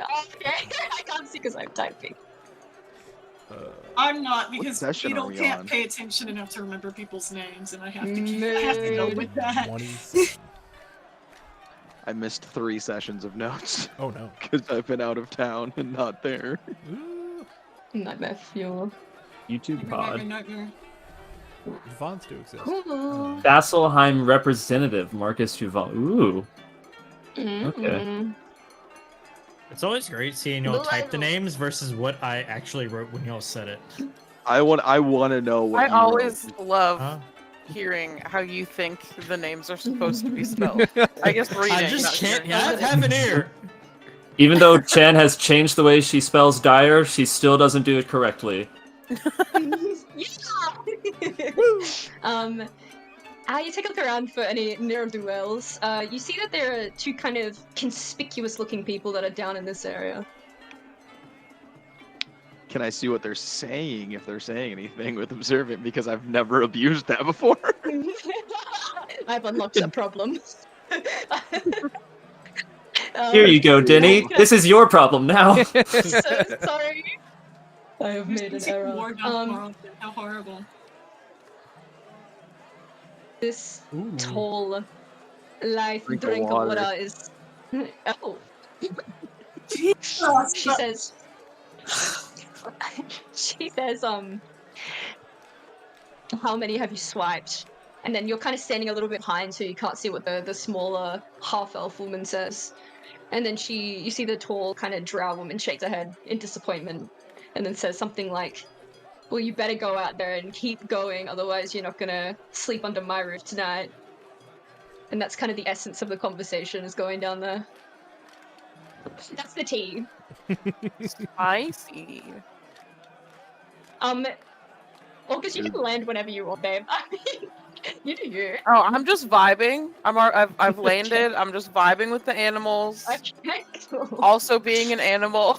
Okay, I can't see because I'm typing.
I'm not because
session are
Beetle
we
can't
on?
pay attention enough to remember people's names, and I have to go with that.
27.
I missed 3 sessions of notes
Oh no.
because I've been out of town and not there.
Ooh.
Nightmare fuel.
YouTube pod.
Nightmare.
Vons do exist.
Cool.
Vasselheim representative Marcus Duval. Ooh.
Mm-hmm.
It's always great seeing y'all type the
Millennial.
names versus what I actually wrote when y'all said it.
I want to know what
I
you
always
wrote.
love
Huh?
hearing how you think the names are supposed to be spelled. I guess reading.
I just
not
can't
hearing.
have an ear.
Even though Chen has changed the way she spells Geyer, she still doesn't do it correctly.
You take a look around for any ne'er-do-wells. You see that there are 2 kind of conspicuous-looking people that are down in this area.
Can I see what they're saying if they're saying anything with observant? Because I've never abused that before.
I've unlocked that problem.
Here you go, Denny. This is your problem now.
So sorry. I have made an error.
More down how horrible.
This
Ooh.
tall, life
Drink
drink
of
of
water.
water is. Oh.
Jesus.
She says. She says, how many have you swiped? And then you're kind of standing a little bit behind, so you can't see what the smaller half-elf woman says. And then you see the tall kind of drow woman shake her head in disappointment, and then says something like, well, you better go out there and keep going, otherwise you're not gonna sleep under my roof tonight. And that's kind of the essence of the conversation, is going down there. That's the tea.
Spicy.
August, you can land whenever you want, babe. I mean, you do you.
Oh, I'm just vibing. I've landed. I'm just vibing with the animals.
Okay, cool.
Also being an animal.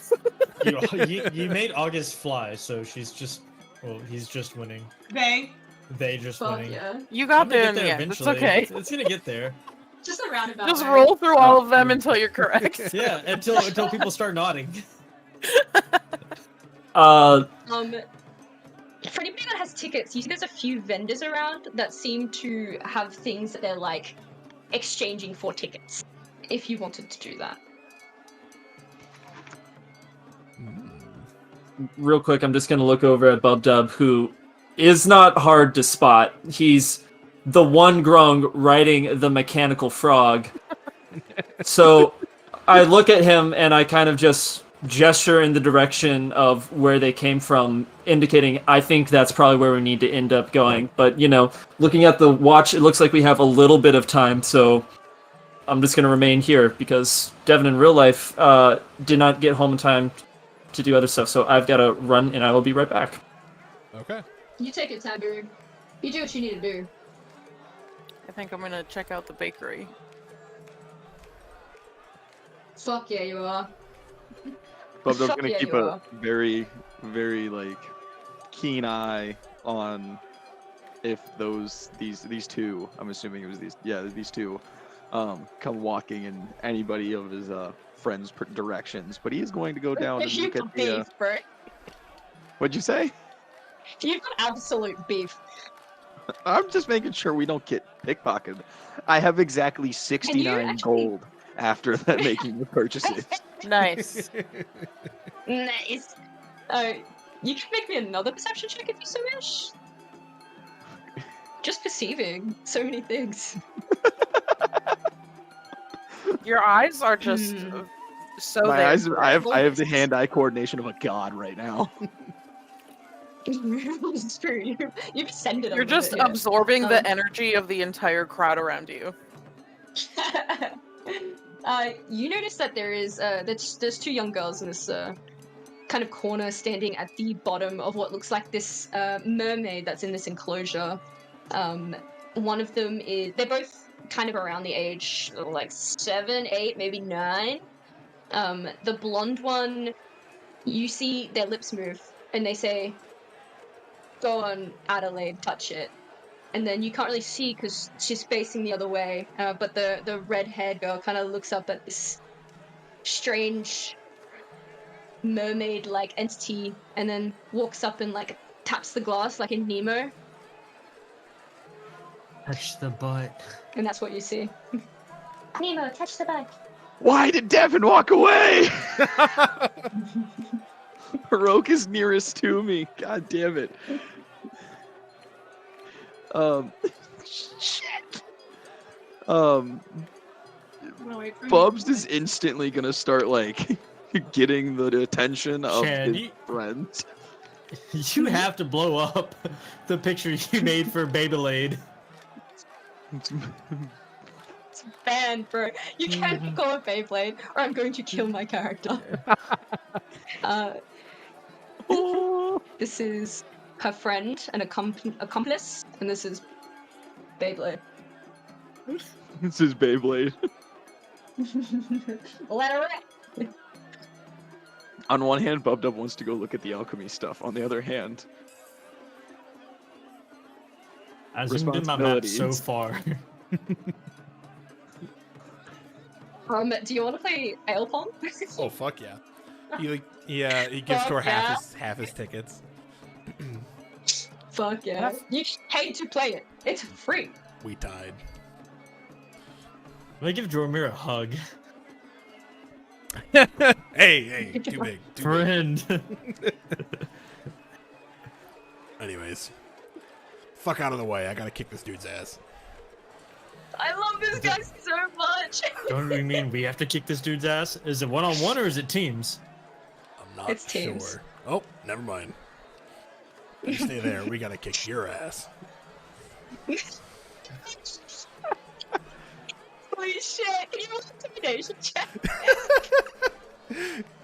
You made August fly, so she's just. Well, he's just winning. They just
Fuck
winning.
yeah.
You got
I'm
there
gonna
in
get
the
there
end. It's
eventually.
okay.
It's gonna get there.
Just a roundabout.
Just
way.
roll through all of them until you're correct.
Yeah, until people start nodding.
For anybody that has tickets, you see there's a few vendors around that seem to have things that they're like exchanging for tickets. If you wanted to do that.
Real quick, I'm just gonna look over at Bub Dub, who is not hard to spot. He's the one grung riding the mechanical frog. So I look at him and I kind of just gesture in the direction of where they came from, indicating I think that's probably where we need to end up going. But, you know, looking at the watch, it looks like we have a little bit of time, so I'm just going to remain here because Devin in real life did not get home in time to do other stuff, so I've got to run and I will be right back.
Okay.
You take your time, dude. You do what you need to do.
I think I'm gonna check out the bakery.
Fuck yeah, you are.
Bubdub's
Fuck
gonna
yeah,
keep
you
a
are.
very, very like keen eye on if these two. I'm assuming it was these two, come walking in anybody of his friends' directions. But he is going to go down and
You've
look
got
at the.
beef, bro.
What'd you say?
You've got absolute beef.
I'm just making sure we don't get pickpocketed. I have exactly 69
actually-
gold after that making the purchases.
Nice.
Nice. You can make me another perception check if you so wish. Just perceiving so many things.
Your eyes are just so
My
there.
eyes, I have the hand-eye coordination of a god right now.
It's true. You've ascended.
You're just absorbing the energy of the entire crowd around you.
You notice that there is there's two young girls in this kind of corner, standing at the bottom of what looks like this mermaid that's in this enclosure. One of them they're both kind of around the age of like 7, 8, maybe 9. The blonde one, you see their lips move and they say, "Go on, Adelaide, touch it." And then you can't really see because she's facing the other way, but the red-haired girl kind of looks up at this strange mermaid-like entity and then walks up and like taps the glass like in Nemo,
Touch the butt.
and that's what you see. Nemo, touch the butt.
Why did Devin walk away? Roke is nearest to me. God damn it. Shit. Bubs is instantly gonna start like getting the attention of
Chad,
his friends.
You have to blow up the picture you made for Beyblade.
It's banned, bro. You can't call it Beyblade, or I'm going to kill my character. This is her friend and accomplice, and this is Beyblade.
This is Beyblade.
Let her rip.
On one hand, Bubdub wants to go look at the alchemy stuff. On the other hand,
I zoomed in my map so
responsibilities.
far.
Do you want to play Ale Pong?
Oh fuck yeah. He gives Tor half his tickets.
Fuck yeah. You hate to play it. It's free.
We tied.
Let me give Jormir a hug.
Hey, too big.
Friend.
Anyways. Fuck out of the way. I gotta kick this dude's ass.
I love this guy so much.
Don't we mean we have to kick this dude's ass? Is it one-on-one or is it teams?
I'm not
It's teams.
sure. Oh, never mind. You stay there. We gotta kick your ass.
Holy shit! Can you roll an intimidation check?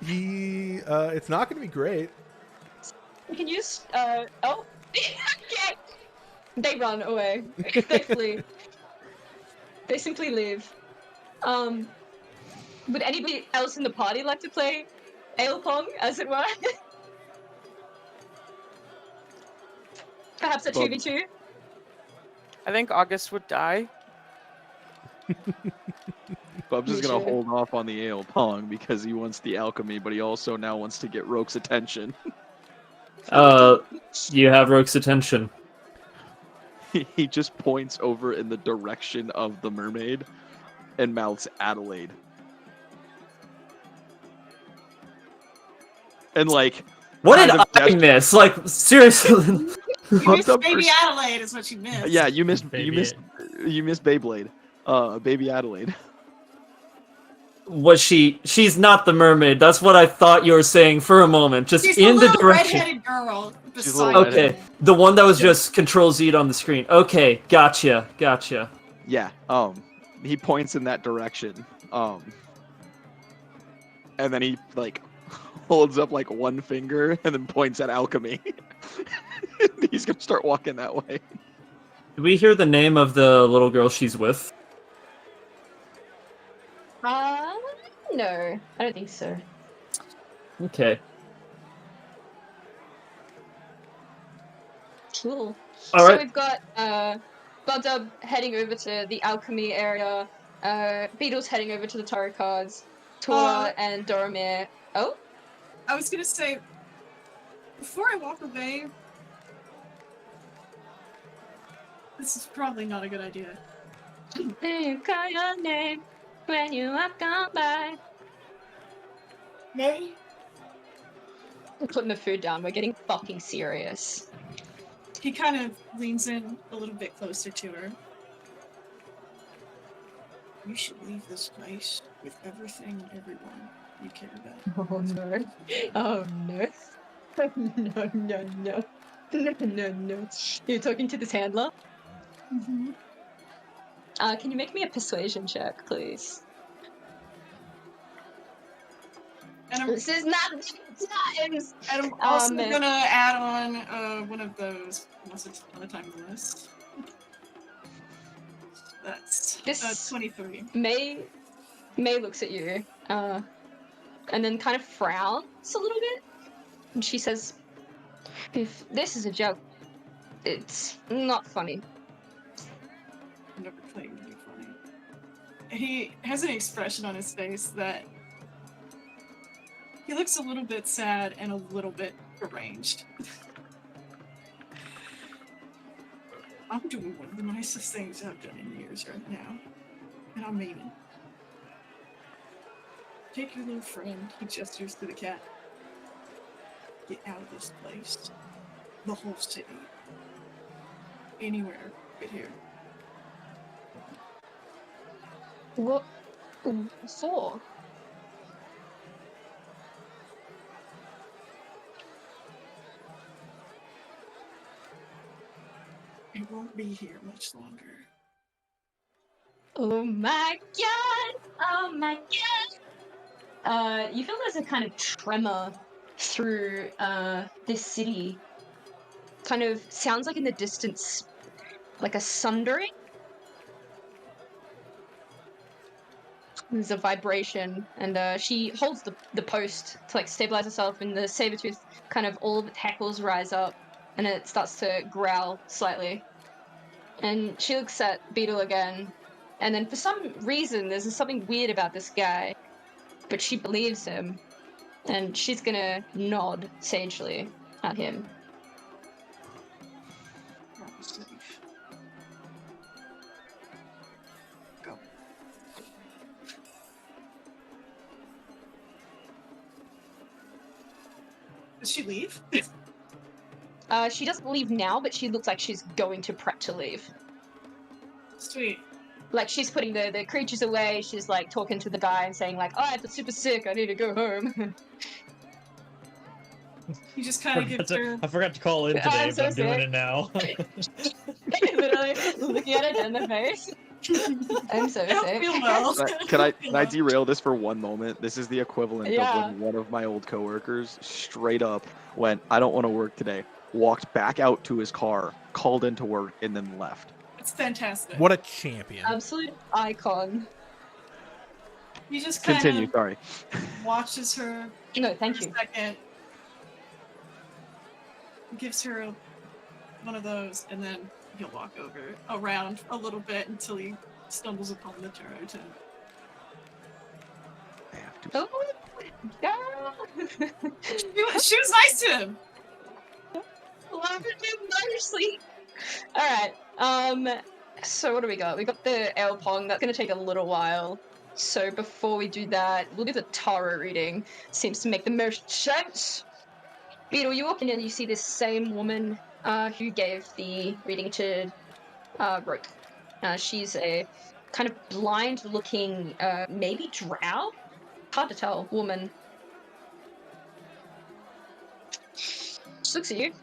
It's not gonna be great.
Can you oh. Okay. They run away. They flee. They simply leave. Would anybody else in the party like to play ale pong, as it were? Perhaps a
Bob.
2v2?
I think August would die.
Bub's just
Me
gonna
too.
hold off on the ale pong because he wants the alchemy, but he also now wants to get Roke's attention.
You have Roke's attention.
He just points over in the direction of the mermaid and mouths Adelaide. And like,
What
kind
did
of
I miss? Like, seriously?
You
Bumped
missed
up
Baby
for-
Adelaide is what you missed.
Yeah, you missed
Baby
you missed Beyblade. Baby Adelaide.
Was she's not the mermaid. That's what I thought you were saying for a moment. Just
She's
in
the
the
little
direction.
redheaded girl
She's a
beside
little
you.
Okay, the one that was just Control Z on the screen. Okay, gotcha.
Yeah, he points in that direction. And then he like holds up like one finger and then points at alchemy. He's gonna start walking that way.
Did we hear the name of the little girl she's with?
No, I don't think so.
Okay.
Cool.
All
So
right.
we've got Bubdub heading over to the alchemy area, Beetle's heading over to the tarot cards, Tora and Doromir. Oh?
I was gonna say, before I walk away, this is probably not a good idea.
You call your name when you walk on by.
Nay?
I'm putting the food down, we're getting fucking serious.
He kind of leans in a little bit closer to her. You should leave this place with everything and everyone you care about.
Oh no. Oh no. No, no, no. No. You're talking to this handler?
Mm-hmm.
Can you make me a persuasion check, please?
And
This is not the times!
I'm also
man.
gonna add on one of those once upon a time list. That's
This-
23.
May looks at you, and then kind of frowns a little bit. And she says, if this is a joke, it's not funny.
I'm never playing to be funny. He has an expression on his face that he looks a little bit sad and a little bit deranged. I'm doing one of the nicest things I've done in years right now. And I mean it. Take your little friend, he gestures to the cat. Get out of this place. The whole city. Anywhere but here.
What for?
It won't be here much longer.
Oh my god! Oh my god! You feel there's a kind of tremor through this city. Kind of sounds like in the distance, like a sundering. There's a vibration, and she holds the post to like stabilize herself, and the sabertooth kind of all of its hackles rise up, and it starts to growl slightly. And she looks at Beetle again, and then for some reason there's something weird about this guy, but she believes him, and she's gonna nod sagely at him.
Go. Does she leave?
She doesn't leave now, but she looks like she's going to prep to leave.
Sweet.
Like, she's putting the creatures away, she's like talking to the guy and saying like, oh, I feel super sick, I need to go home.
He just kind of gives her.
I forgot to call in today,
I'm
but
so
I'm doing
sick.
it now.
Literally looking at it in the face. I'm so
I don't
sick.
feel well.
Can I
Feel well.
derail this for one moment? This is the equivalent
Yeah.
of when one of my old coworkers straight up went, "I don't want to work today." Walked back out to his car, called into work, and then left.
It's fantastic.
What a champion.
Absolute icon.
He just kind
Continue.
of
Sorry.
watches her
No,
for
thank
a
you.
second, gives her one of those, and then he'll walk around a little bit until he stumbles upon the turret. And
I have to.
Oh, yeah.
she was nice to him.
Love it nicely. All right. So what do we got? We got the L Pong. That's gonna take a little while. So before we do that, we'll do the tarot reading. Seems to make the most sense. Beetle, you walk in and you see this same woman who gave the reading to Roke. She's a kind of blind-looking, maybe drow? Hard to tell, woman. She looks at you.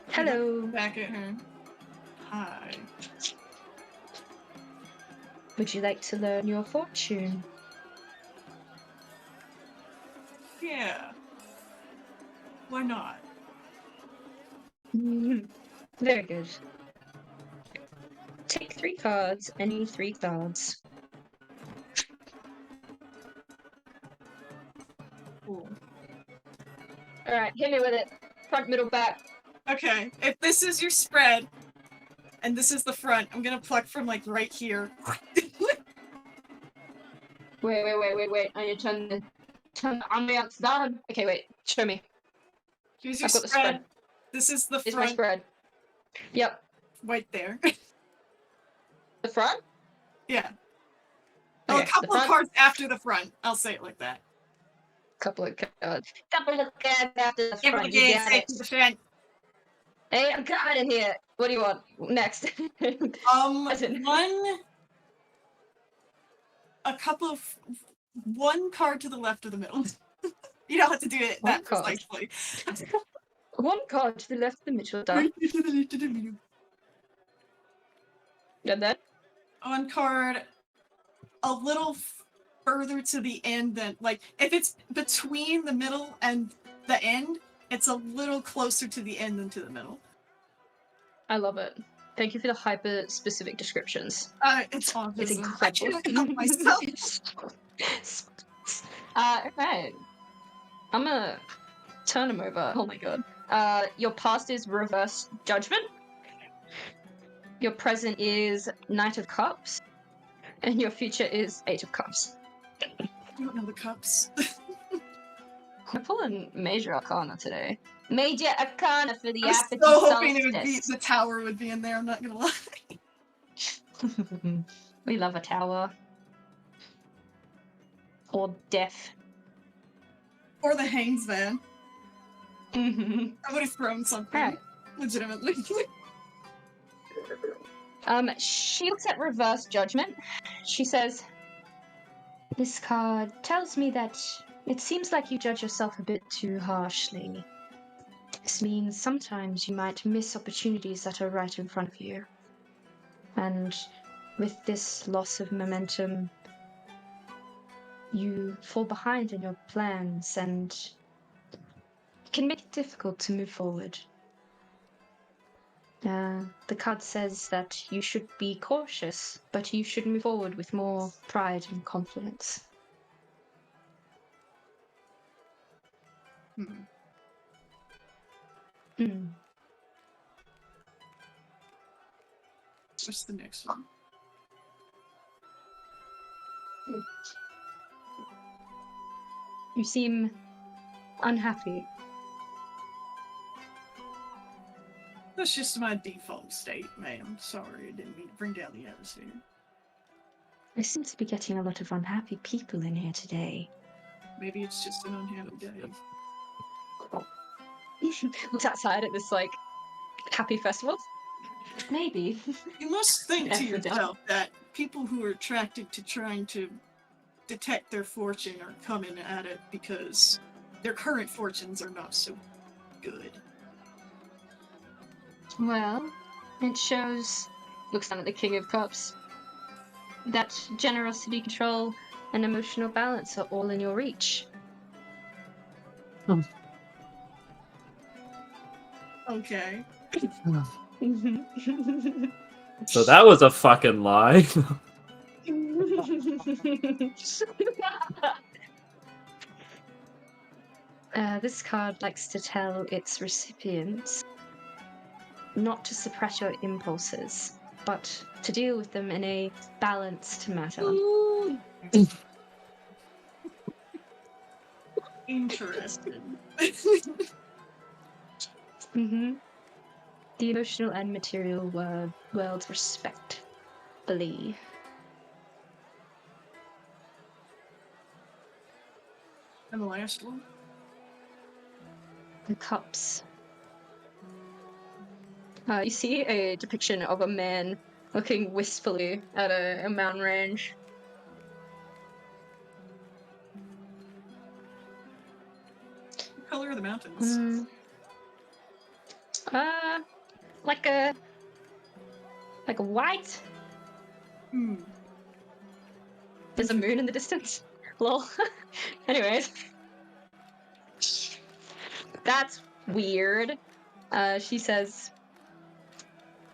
Hello.
Back at her. Hi.
Would you like to learn your fortune?
Yeah. Why not?
Very good. Take 3 cards, any 3 cards.
Cool.
Alright, hit me with it. Front, middle, back.
Okay, if this is your spread, and this is the front, I'm gonna pluck from like right here.
Wait. I need to turn the ambiance down. Okay, wait. Show me.
Here's your
I've got the
spread.
spread.
This is the
Here's my
front,
spread. Yep.
right there.
The front?
Yeah. Oh,
Okay,
a
the
couple of
front.
cards after the front. I'll say it like that.
Couple of cards. Couple of cards after the front.
Everything
You got
say
it.
to the front.
Hey, I'm coming in here. What do you want? Next. Listen.
One card to the left of the middle. You don't have to do it
One
that
card.
precisely.
One card to the left of the middle. Done. And then?
One card a little further to the end than, like, if it's between the middle and the end, it's a little closer to the end than to the middle.
I love it. Thank you for the hyper-specific descriptions.
It's awesome.
It's
I
incredible.
can't help myself.
Okay. I'm gonna turn him over. Oh my god. Your past is reverse judgment. Your present is Knight of Cups. And your future is 8 of Cups.
I don't know the cups.
I'm pulling Major Arcana today. Major Arcana for the
I was
Apathy
so hoping it would be
Solstice.
the tower would be in there. I'm not gonna lie.
We love a tower. Or death.
Or the Haines van.
Mhm.
I would have thrown something.
Alright.
Legitimately.
She looks at reverse judgment. She says, "This card tells me that it seems like you judge yourself a bit too harshly. This means sometimes you might miss opportunities that are right in front of you. And with this loss of momentum, you fall behind in your plans and it can make it difficult to move forward. The card says that you should be cautious, but you should move forward with more pride and confidence."
What's the next one?
You seem unhappy.
That's just my default state, ma'am. Sorry, I didn't mean to bring down the atmosphere.
I seem to be getting a lot of unhappy people in here today.
Maybe it's just an unhappy day.
Looks outside at this, like, happy festival. Maybe.
You must think to
Evidently.
yourself that people who are attracted to trying to detect their fortune are coming at it because their current fortunes are not so good.
Well, it shows, looks down at the King of Cups, that generosity, control, and emotional balance are all in your reach.
Okay.
So that was a fucking lie.
This card likes to tell its recipients not to suppress your impulses, but to deal with them in a balanced manner.
Interesting.
Mm-hmm. The emotional and material worlds respectfully.
And the last one?
The cups. You see a depiction of a man looking wistfully at a mountain range.
What color are the mountains?
Like a white. There's a moon in the distance. Lol. Anyways. That's weird. She says,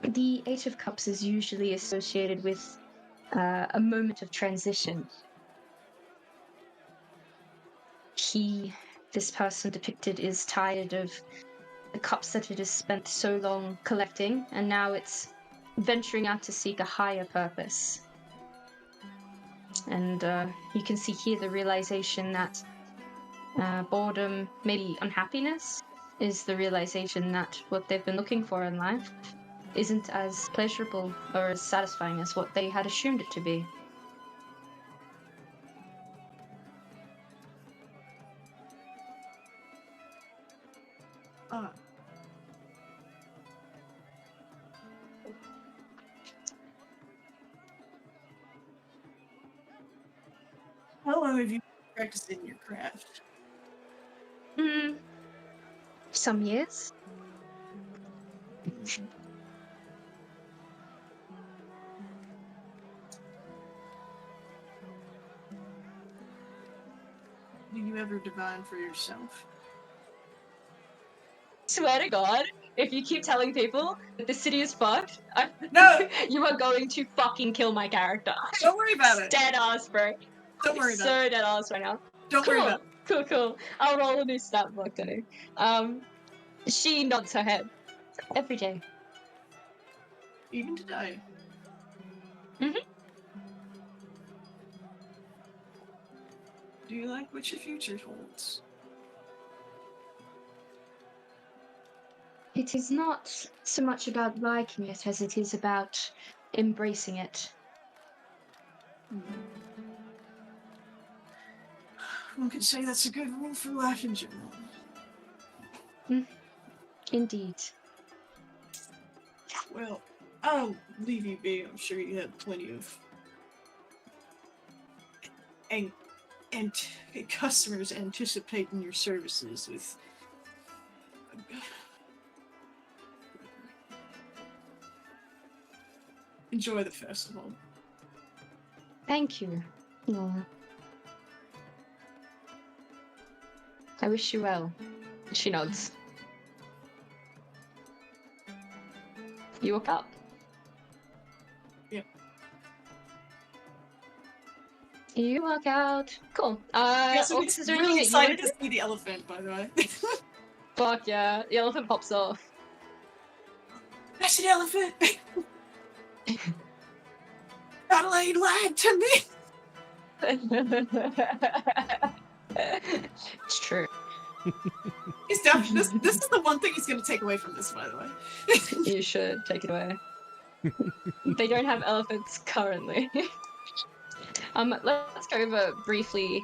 the Eight of Cups is usually associated with a moment of transition. This person depicted, is tired of the cups that it has spent so long collecting, and now it's venturing out to seek a higher purpose. And you can see here the realization that boredom, maybe unhappiness, is the realization that what they've been looking for in life isn't as pleasurable or as satisfying as what they had assumed it to be.
How long have you practiced in your craft?
Some years.
Do you ever divine for yourself?
Swear to God, if you keep telling people that the city is fucked,
No!
you are going to fucking kill my character.
Don't worry about it.
Dead ass, bro.
Don't worry about
So dead ass right now.
Don't worry about it.
Cool. I'll roll a new stat block though. She nods her head. Every day.
Even today.
Mhm.
Do you like what your future holds?
It is not so much about liking it as it is about embracing it.
One could say that's a good rule for life in general.
Indeed.
Well, I'll leave you be. I'm sure you have plenty of and customers anticipating your services with. Enjoy the festival.
Thank you, Laura. I wish you well. She nods. You walk up.
Yep.
You walk out. Cool.
Yes, I'm
Orcus, is there anything
really
that you
excited
wanted
to see the elephant, by the way.
Fuck yeah. The elephant pops off.
That's an elephant! Adelaide lied to me!
It's true.
He's definitely, this is the one thing he's going to take away from this, by the way.
You should take it away. They don't have elephants currently. Let's go over briefly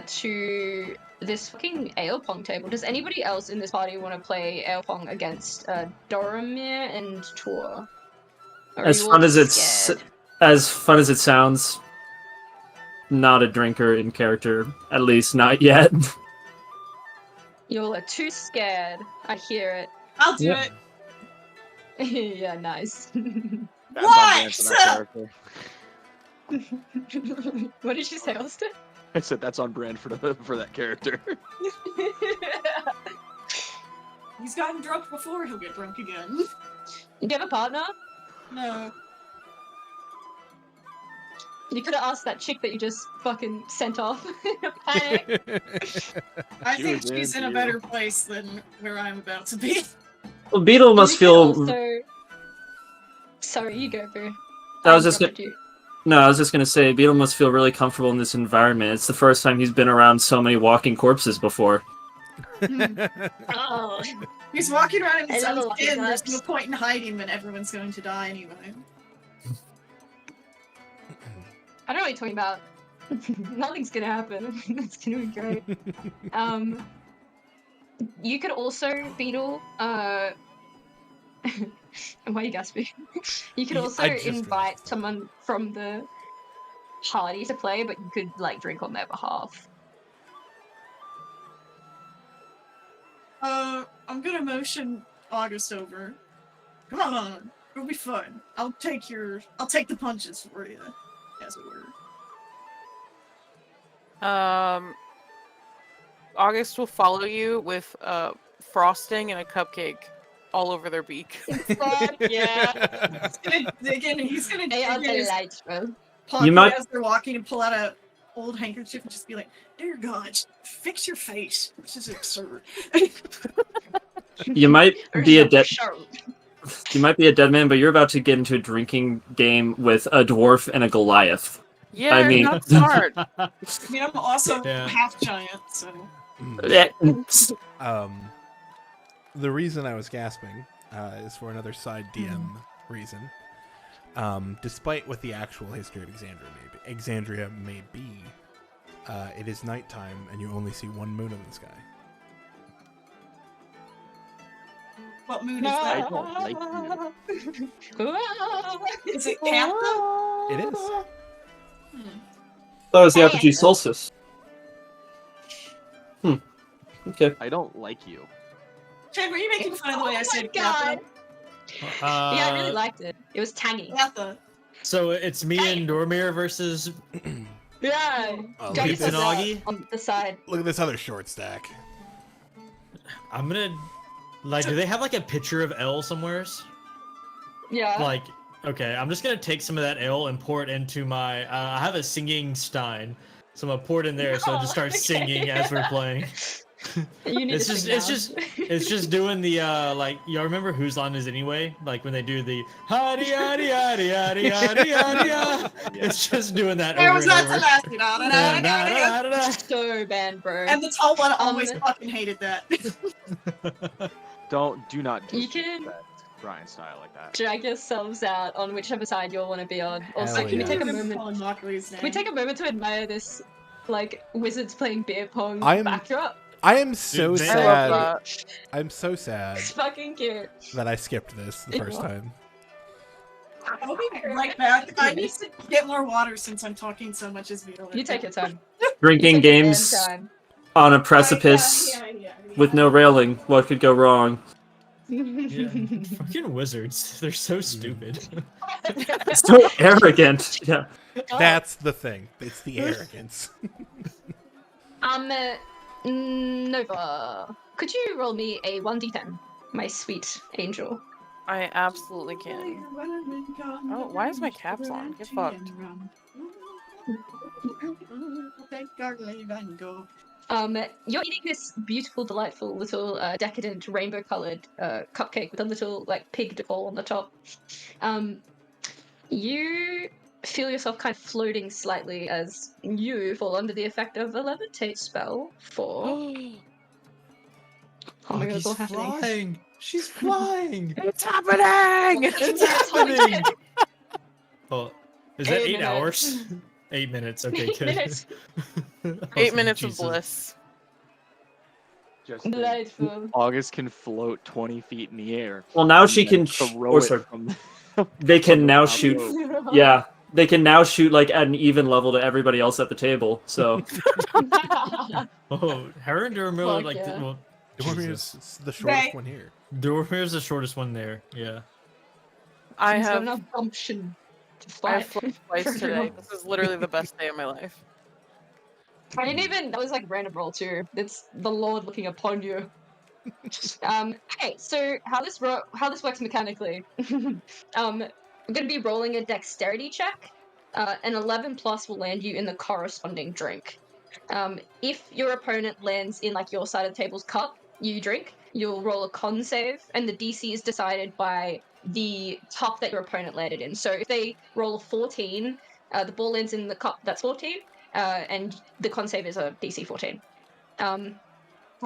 to this fucking ale pong table. Does anybody else in this party want to play ale pong against Doromir and Tor? Or are
As
you
fun
all
as
scared?
as fun as it sounds, not a drinker in character, at least not yet.
Y'all are too scared. I hear it.
I'll do
Yep.
it.
Yeah, nice.
That's on brand for that character.
What did you say, Austin?
I said that's on brand for that character.
He's gotten drunk before, he'll get drunk again.
You have a partner?
No.
You could have asked that chick that you just fucking sent off in a panic.
I
She
think
was
she's in
into
a
you.
better place than where I'm about to be.
Well, Beetle must
You could
feel.
also- Sorry, you go, Boo.
I was just
interrupted you.
No, I was just gonna say, Beetle must feel really comfortable in this environment. It's the first time he's been around so many walking corpses before.
Oh,
He's walking around in his
I love
own
a
skin. There's
walking
no point in hiding when everyone's going to die anyway.
I don't know what you're talking about. Nothing's gonna happen. It's gonna be great. You could also, Beetle, why are you gasping? You could
Yeah,
also
I just
invite
realized.
someone from the party to play, but you could, like, drink on their behalf.
I'm gonna motion August over. Come on, it'll be fun. I'll take the punches for you, as it were.
August will follow you with frosting and a cupcake all over their beak.
Fuck yeah!
He's gonna
They are
dig in his
delightful.
pocket
might-
as they're walking and pull out a old handkerchief and just be like, "Dear God, fix your face. This is absurd."
You might be a dead.
Sure.
You might be a dead man, but you're about to get into a drinking game with a dwarf and a Goliath.
Yeah,
I
you're
mean-
not smart.
I mean, I'm also
Yeah.
half giant, so.
The reason I was gasping is for another side DM reason. Despite what the actual history of Exandria may be, it is nighttime and you only see one moon in the sky.
What moon is
I
that?
don't like you.
Is it Kappa?
It is.
That was the apogee solstice. Okay.
I don't like you.
Chad, were you making fun of the way I said
God.
Kappa?
Yeah, I really liked it. It was tangy.
Kappa.
So it's me and Dormir versus
Yeah.
Oh,
Jump
look at this.
Tsunagi?
on the side.
Look at this other short stack.
I'm gonna do they have like a picture of L somewheres?
Yeah.
Like, okay, I'm just gonna take some of that ale and pour it into my. I have a singing stein, so I'm gonna pour it in there. So I just start
Okay.
singing as we're playing.
You need
It's
to
just,
sing
it's
now.
just, it's just doing the like. Y'all remember Whose Line Is It Anyway? Like when they do the hadi hadi hadi hadi hadi hadi. It's just doing that
There
over
was
and
that
over.
Sebastian.
Da, da, da, da, da.
So bad, bro.
And the tall one always
Um,
fucking hated that.
Do not do
You can-
that Brian style like that.
Drag yourselves out on whichever side you'll want to be on. Also,
Hell
can we
yeah.
take a
I'm
moment?
calling Mockley's name.
Can we take a moment to admire this, like, wizards playing beer pong
I'm-
backdrop?
I am so
Dude,
I love
sad.
that.
I'm so sad
It's fucking cute.
that I skipped this the first time.
I'll be right back. I need to get more water since I'm talking so much as Vito.
You take your time.
Drinking
You take your damn
games
time.
on a precipice with no railing. What could go wrong?
Yeah, fucking wizards. They're so stupid.
So arrogant. Yeah.
That's the thing. It's the arrogance.
Nova, could you roll me a 1d10, my sweet angel?
I absolutely can. Oh, why is my caps on? Get fucked.
You're eating this beautiful, delightful little decadent rainbow-colored cupcake with a little like pig decor on the top. You feel yourself kind of floating slightly as you fall under the effect of a levitate spell for. Oh my god, it's all happening.
flying. She's flying.
It's happening!
It's happening. Oh, is that
8
8 hours? 8 minutes. Okay,
8
good.
minutes.
8 minutes
Jesus.
of bliss.
Just think,
Delightful.
August can float 20 feet in the air.
Well, now
and
she
then
can.
throw
Or
it
sorry,
from
they can
from the
now
top
shoot.
rope.
Yeah, they can now shoot like at an even level to everybody else at the table. So
Oh, her and Durmilla,
Fuck
like,
yeah.
well,
Dormir's the shortest
Right.
one here.
Dormir's the shortest one there. Yeah.
I
He's got
have
enough gumption to
I
fight.
flipped twice
for
today.
everyone.
This is literally the best day of my life.
I didn't even. That was like random roll too. It's the Lord looking upon you. Okay, so how this works mechanically? I'm gonna be rolling a dexterity check. An 11 plus will land you in the corresponding drink. If your opponent lands in like your side of the table's cup, you drink. You'll roll a con save, and the DC is decided by the cup that your opponent landed in. So if they roll a 14, the ball lands in the cup that's 14, and the con save is a DC 14.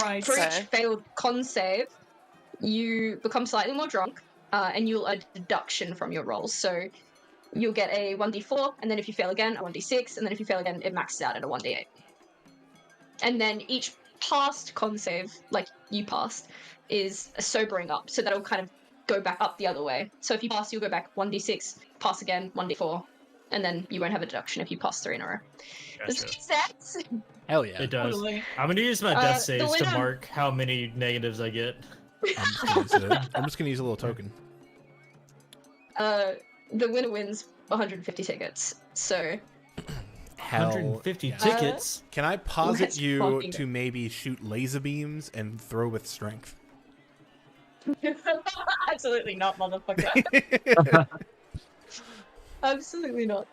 Right.
For each
Okay.
failed con save, you become slightly more drunk, and you'll add deduction from your rolls. So you'll get a 1d4, and then if you fail again, a 1d6, and then if you fail again, it maxes out at a 1d8. And then each past con save, like you passed, is a sobering up, so that'll kind of go back up the other way. So if you pass, you'll go back 1d6, pass again, 1d4, and then you won't have a deduction if you pass 3 in a row. Does that
Gotcha.
make sense?
Hell yeah.
It does.
Totally.
I'm gonna use my
The
death saves to
winner-
mark how many negatives I get.
I'm just gonna use a little token.
The winner wins 150 tickets. So
Hell
150
yeah.
tickets.
Can I posit
Let's
you
fucking
to maybe shoot laser beams and throw with strength?
absolutely not, motherfucker. Absolutely not.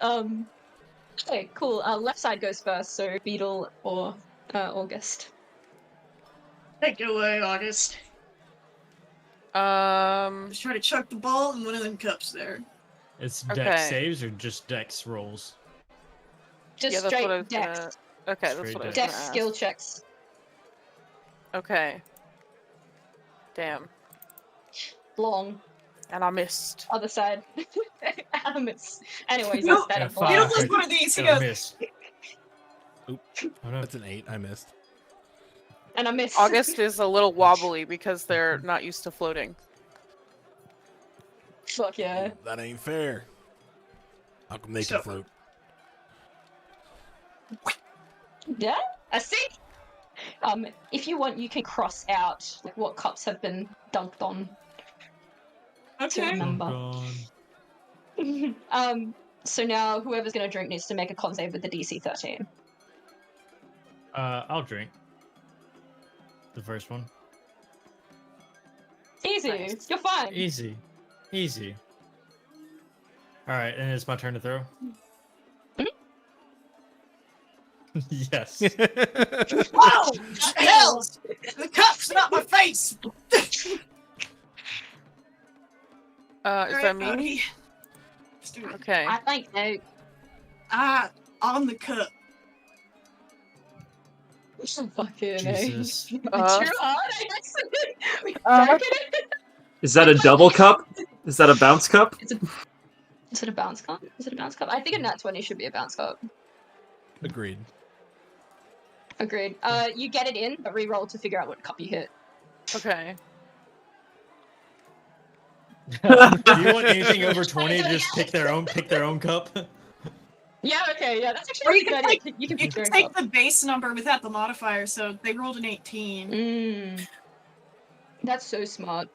Okay, cool. Left side goes first, so Beetle or August.
Take it away, August. Just try to chuck the ball in one of them cups there.
It's
Okay.
dex saves or just dex rolls?
Just
Yeah, that's what I
straight
was
dex.
gonna. Okay, that's
Straight
what I was
dex.
gonna
Dex
ask.
skill checks.
Okay. Damn.
Long.
And I missed.
Other side. Animus. Anyways,
No,
that's better.
and
You don't
five.
lose one of these. He
And I
goes,
missed.
Oop.
Oh no.
That's an 8. I missed.
And I missed.
August is a little wobbly because they're not used to floating.
Fuck yeah.
That ain't fair. How come they
So-
can float?
Yeah, I see. If you want, you can cross out like what cups have been dunked on. To
okay.
remember. So now whoever's gonna drink needs to make a con save with the DC 13.
I'll drink. The first one.
Easy.
Nice.
You're fine.
Easy. Easy. Alright, and it's my turn to throw? Yes.
Whoa! What the hell? The cup's not my face.
Is that me?
Let's do it.
Okay.
I think no.
On the cup.
Fucking
Jesus.
Too hard. We
Uh,
broke it.
Is that a double cup? Is that a bounce cup?
Is it a bounce cup? Is it a bounce cup? I think a nat 20 should be a bounce cup.
Agreed.
Agreed. You get it in, but re-roll to figure out what cup you hit.
Okay.
Do you want anything over 20 to just pick their own cup?
Yeah, okay, yeah, that's
Or
actually
you
a
can
good idea.
take,
You can
you
pick
can
your own
take
cup.
the base number without the modifier, so they rolled an 18.
That's so smart.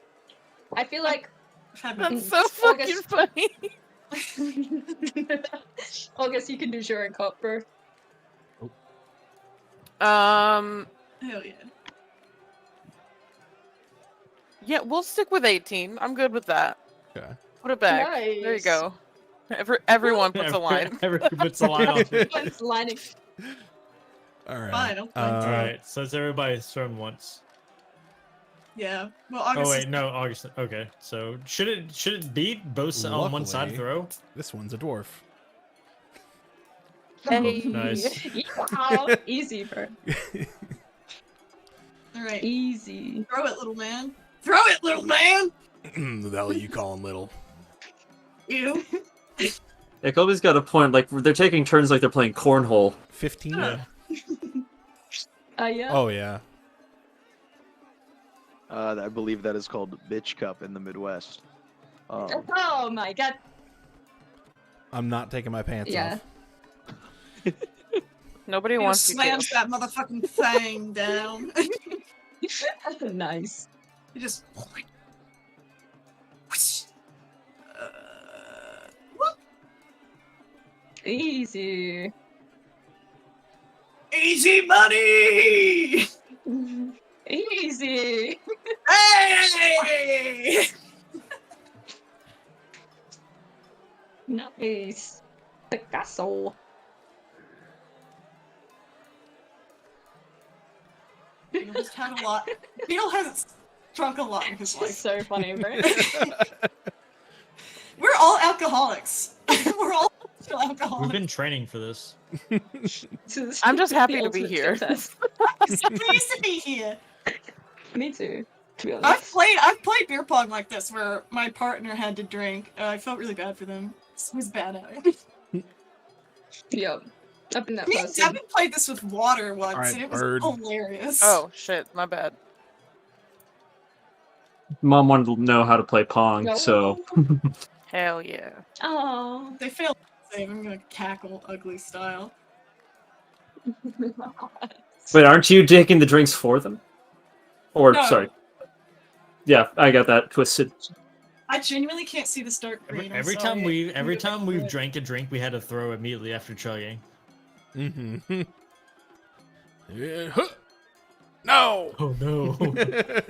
I feel like
I've had my-
That's so fucking
August-
funny.
August, you can do your own cup, bro.
Hell yeah.
Yeah, we'll stick with 18. I'm good with that.
Okay.
Put it back. There you
Nice.
go. Everyone puts a line.
Everyone puts a line on it.
Everyone's lining.
All right.
Fine, I'll play.
Alright, so it's everybody's thrown once.
Yeah. Well, August.
Oh wait, no, August. Okay, so should it be both on one side
Luckily-
throw?
This one's a dwarf.
Hey.
Nice.
Wow. Easy, bro.
All right.
Easy.
Throw it, little man. Throw it, little man.
The hell are you calling little?
You.
Yeah, Kobe's got a point. Like they're taking turns, like they're playing cornhole.
15?
Yeah.
Yeah.
Oh, yeah.
I believe that is called bitch cup in the Midwest.
Oh my god.
I'm not taking my pants
Yeah.
Nobody
He
wants you to.
slams that motherfucking thing down.
Nice.
You just. Whoop.
Easy.
Easy money!
Easy.
Hey!
Nice. Picasso.
Beetle has had a lot. Beetle has drunk a lot in his
It's
life.
so funny, bro.
We're all alcoholics. We're all still alcoholics.
We've been training for this.
I'm just happy
The
to be
ultimate
here.
skill test.
I'm so pleased to be here.
Me too, to be honest.
I've played beer pong like this where my partner had to drink. I felt really bad for them. It was bad at it.
Yep. I've been that
Me and
person.
Devin played this with water once,
Alright,
and it was
bird.
hilarious.
Oh shit, my bad.
Mom wanted to know how to play Pong,
No.
so
Hell yeah.
Oh.
They failed the same. I'm gonna cackle ugly style.
wait, aren't you taking the drinks for them? Or
No.
sorry. Yeah, I got that twisted.
I genuinely can't see this dark green. I'm
Every
sorry.
time we've drank a drink, we had to throw immediately after chugging.
Mm-hmm. Yeah. Huh. No.
Oh no.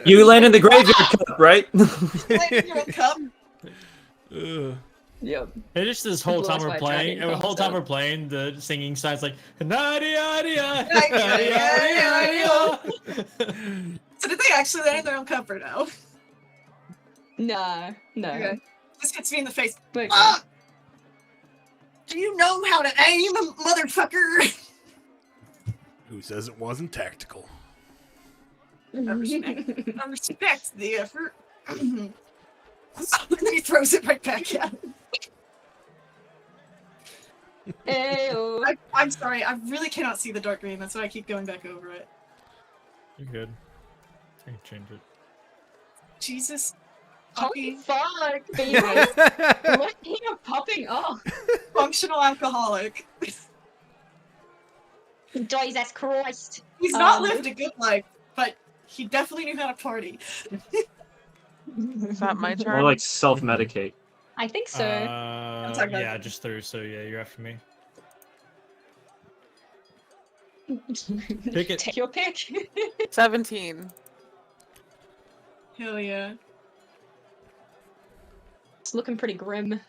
You land in the graveyard cup, right?
Like, you're a cup.
Ugh.
Yep.
And just this whole time
Blows
we're
by
playing,
dragon
and the whole
comes
time
up.
we're playing, the singing side's like nadia dia
So did they actually land in their own cup or no?
Nah, no.
Okay. This hits me in the face.
Wait,
Ah! Do you know how to aim, motherfucker?
Who says it wasn't tactical?
I respect the effort. And then he throws it right back at him.
Ayo.
I'm sorry, I really cannot see the dark green. That's why I keep going back over it.
You're good. I can change it.
Jesus.
Holy
Fucking
fuck, baby. What are popping off?
functional alcoholic.
Jesus Christ.
He's not
Um,
lived a good life, but he definitely knew how to party.
Is that my turn?
More like self-medicate.
I think so.
talking about-
Yeah, just through. So yeah, you're after me. Pick it.
Take your pick.
17.
Hell yeah.
It's looking pretty grim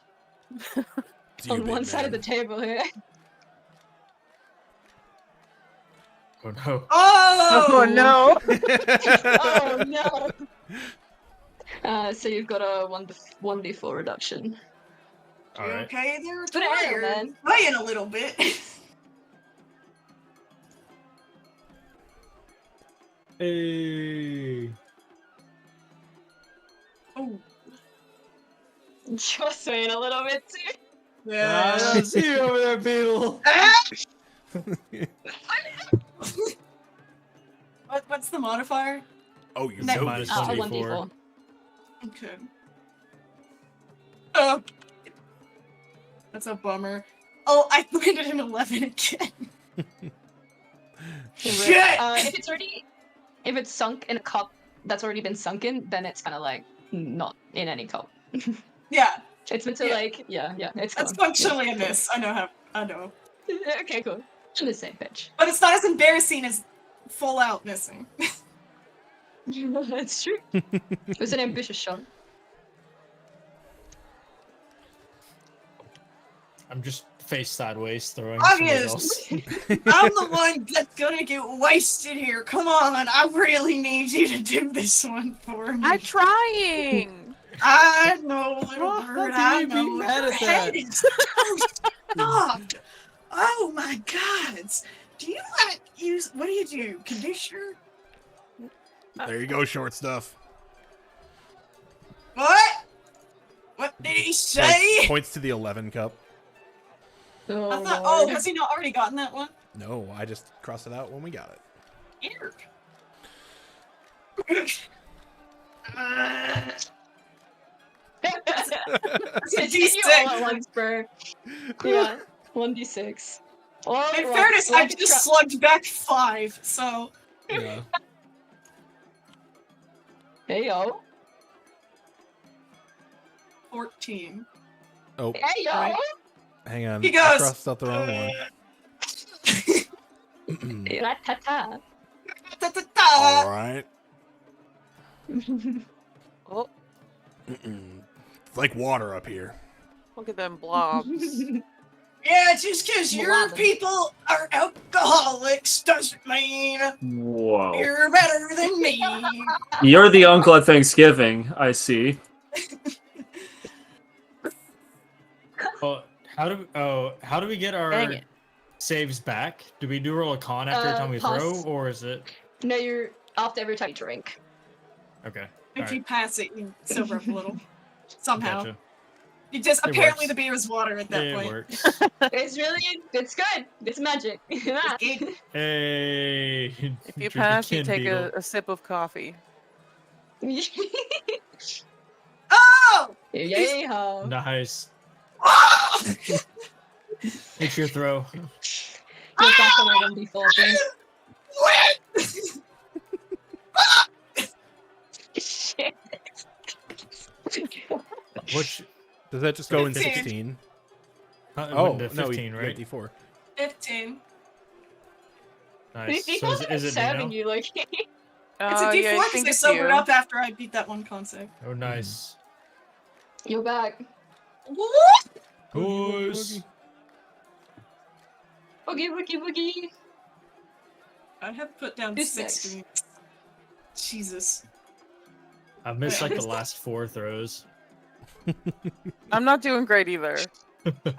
It's you,
on
big
one side of the
man.
table here.
Oh no.
Oh!
Oh no!
Oh no. So you've got a 1d4 reduction.
You
Alright.
okay there,
But I am,
Troy?
man.
Playing a little bit.
Hey.
Oh.
You're swaying a little bit too.
Yeah.
I see you over there, Beetle.
What's the modifier?
Oh, you
No.
know
Minus
this.
1d4.
Okay. Oh. That's a bummer. Oh, I landed an 11 again. Shit!
If it's sunk in a cup that's already been sunken, then it's kind of like not in any cup.
Yeah,
It's meant to
Yeah.
like, yeah, it's
that's
gone.
functionally a miss. I know.
Okay, cool. On the same page.
But it's not as embarrassing as full out missing.
That's true. It was an ambitious shot.
I'm just face sideways throwing. somebody else.
Obvious! I'm the one that's gonna get wasted here. Come on, I really need you to do this one for me.
I'm trying!
I know, little
How
bird.
can
I
you be
know.
mad
Your
at
head
that?
is so soft. Oh my god. Do you like use? What do you do? Conditioner?
There you go, short stuff.
What? What did he say?
Points to the 11 cup.
Oh,
I thought.
Lord.
Oh, has he not already gotten that one?
No, I just crossed it out when we got it.
Weird. That's a
It's hit you all at
D6.
once, bro. Yeah, 1d6. Well,
In
well,
fairness,
well,
I just slugged back 5, so
Yeah.
Hey yo.
14.
Oh,
Hey yo.
Right.
hang on.
He
I
goes,
crossed out the wrong one.
Ra-ta-ta.
All right.
Oh,
It's like water up here.
look at them blobs.
Yeah, just because your
Blabbing.
people are alcoholics doesn't mean
Whoa.
you're better than me.
You're the uncle at Thanksgiving, I see.
Oh, how do we get
Dang
our
it.
saves back? Do we do roll a con after every time we
pass.
throw, or is it
No, you're after every time you drink.
okay?
If
Alright,
you pass it, you sober up a little. Somehow.
gotcha.
You just
It
apparently
works.
the beer is water at that
It
point.
works.
It's good. It's magic.
It's good.
Hey.
If you
drink
pass, you
again,
take
Beetle.
a sip of coffee.
Oh!
Yay ho.
Nice.
Oh!
It's your throw.
You're back on my 1d4 thing. Shit.
Which
Does that just go in
15.
16?
it
Oh,
went to
no,
15,
you
right?
got D4.
15.
Nice.
He
So
wasn't
is it me
serving
now?
you like
It's a
Yeah,
D4
I
because
think
I
it's
sobered
you.
up after I beat that one concept.
Oh, nice.
you're back.
Boys.
Boogie woogie woogie.
I have put down
Who's
6
next?
drinks. Jesus.
I've missed like the last 4 throws.
I'm not doing great either.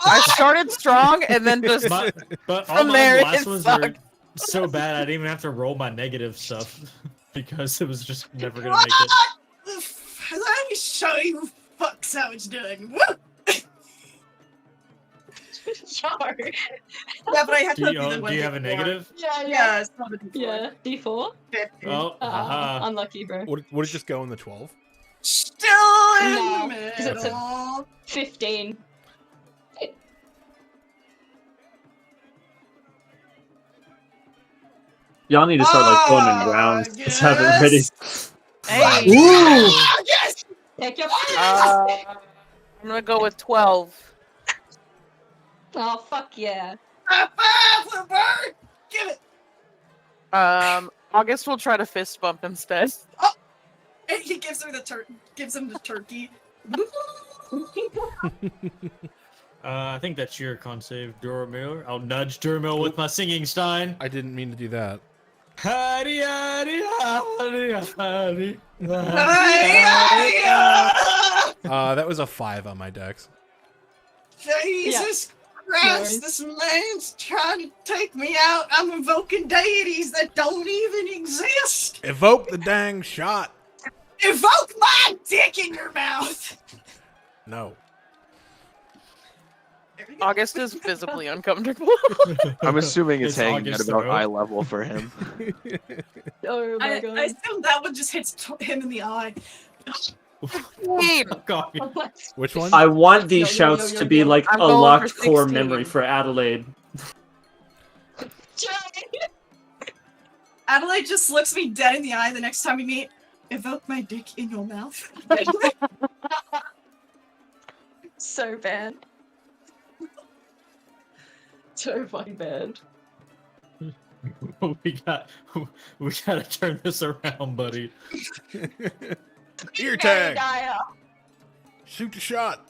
I started strong and then just
But all
from
my
there
last
it
ones were
sucked.
so bad I didn't even have to roll my negative stuff because it was just never gonna make it.
Let me show you fucks how it's done. Woo!
Sure.
Yeah, but I have
Do
to
you,
do the
do you have a negative?
Yeah, it's not a D4.
Yeah. D4.
15.
Oh, haha.
Unlucky, bro.
Would it just go in the 12?
Still in
No,
the
'cause it's a-
middle.
15.
Y'all need to start like going in rounds. Just have it ready.
Hey.
Ooh!
Yes!
Take your
I'm gonna go with 12.
Oh, fuck yeah.
High five for the bird! Give it!
August will try to fist bump instead.
And he gives her the gives him the turkey.
I think that's your con save, Duramil. I'll nudge Duramil with my singing stein.
I didn't mean to do that.
Howdy, howdy, howdy, howdy.
That was a 5 on my dex.
Jesus Christ, this man's trying to take me out. I'm invoking deities that don't even exist.
Evoke the dang shot.
Evoke my dick in your mouth.
No.
August is visibly uncomfortable.
I'm assuming it's
It's
hanging at
August
about
throw.
eye level for him.
Oh my
I
god.
assume that one just hits him in the eye.
Wait,
Coffee.
Which one?
I want these
Yo, yo,
shouts
yo,
to
yo,
be
yo.
like
I'm
a
going
locked
for
core
16.
memory for Adelaide.
Adelaide just looks me dead in the eye the next time we meet. Evoke my dick in your mouth.
So bad. So fucking bad.
we gotta turn this around, buddy.
Ear tag.
Dire.
Shoot the shot.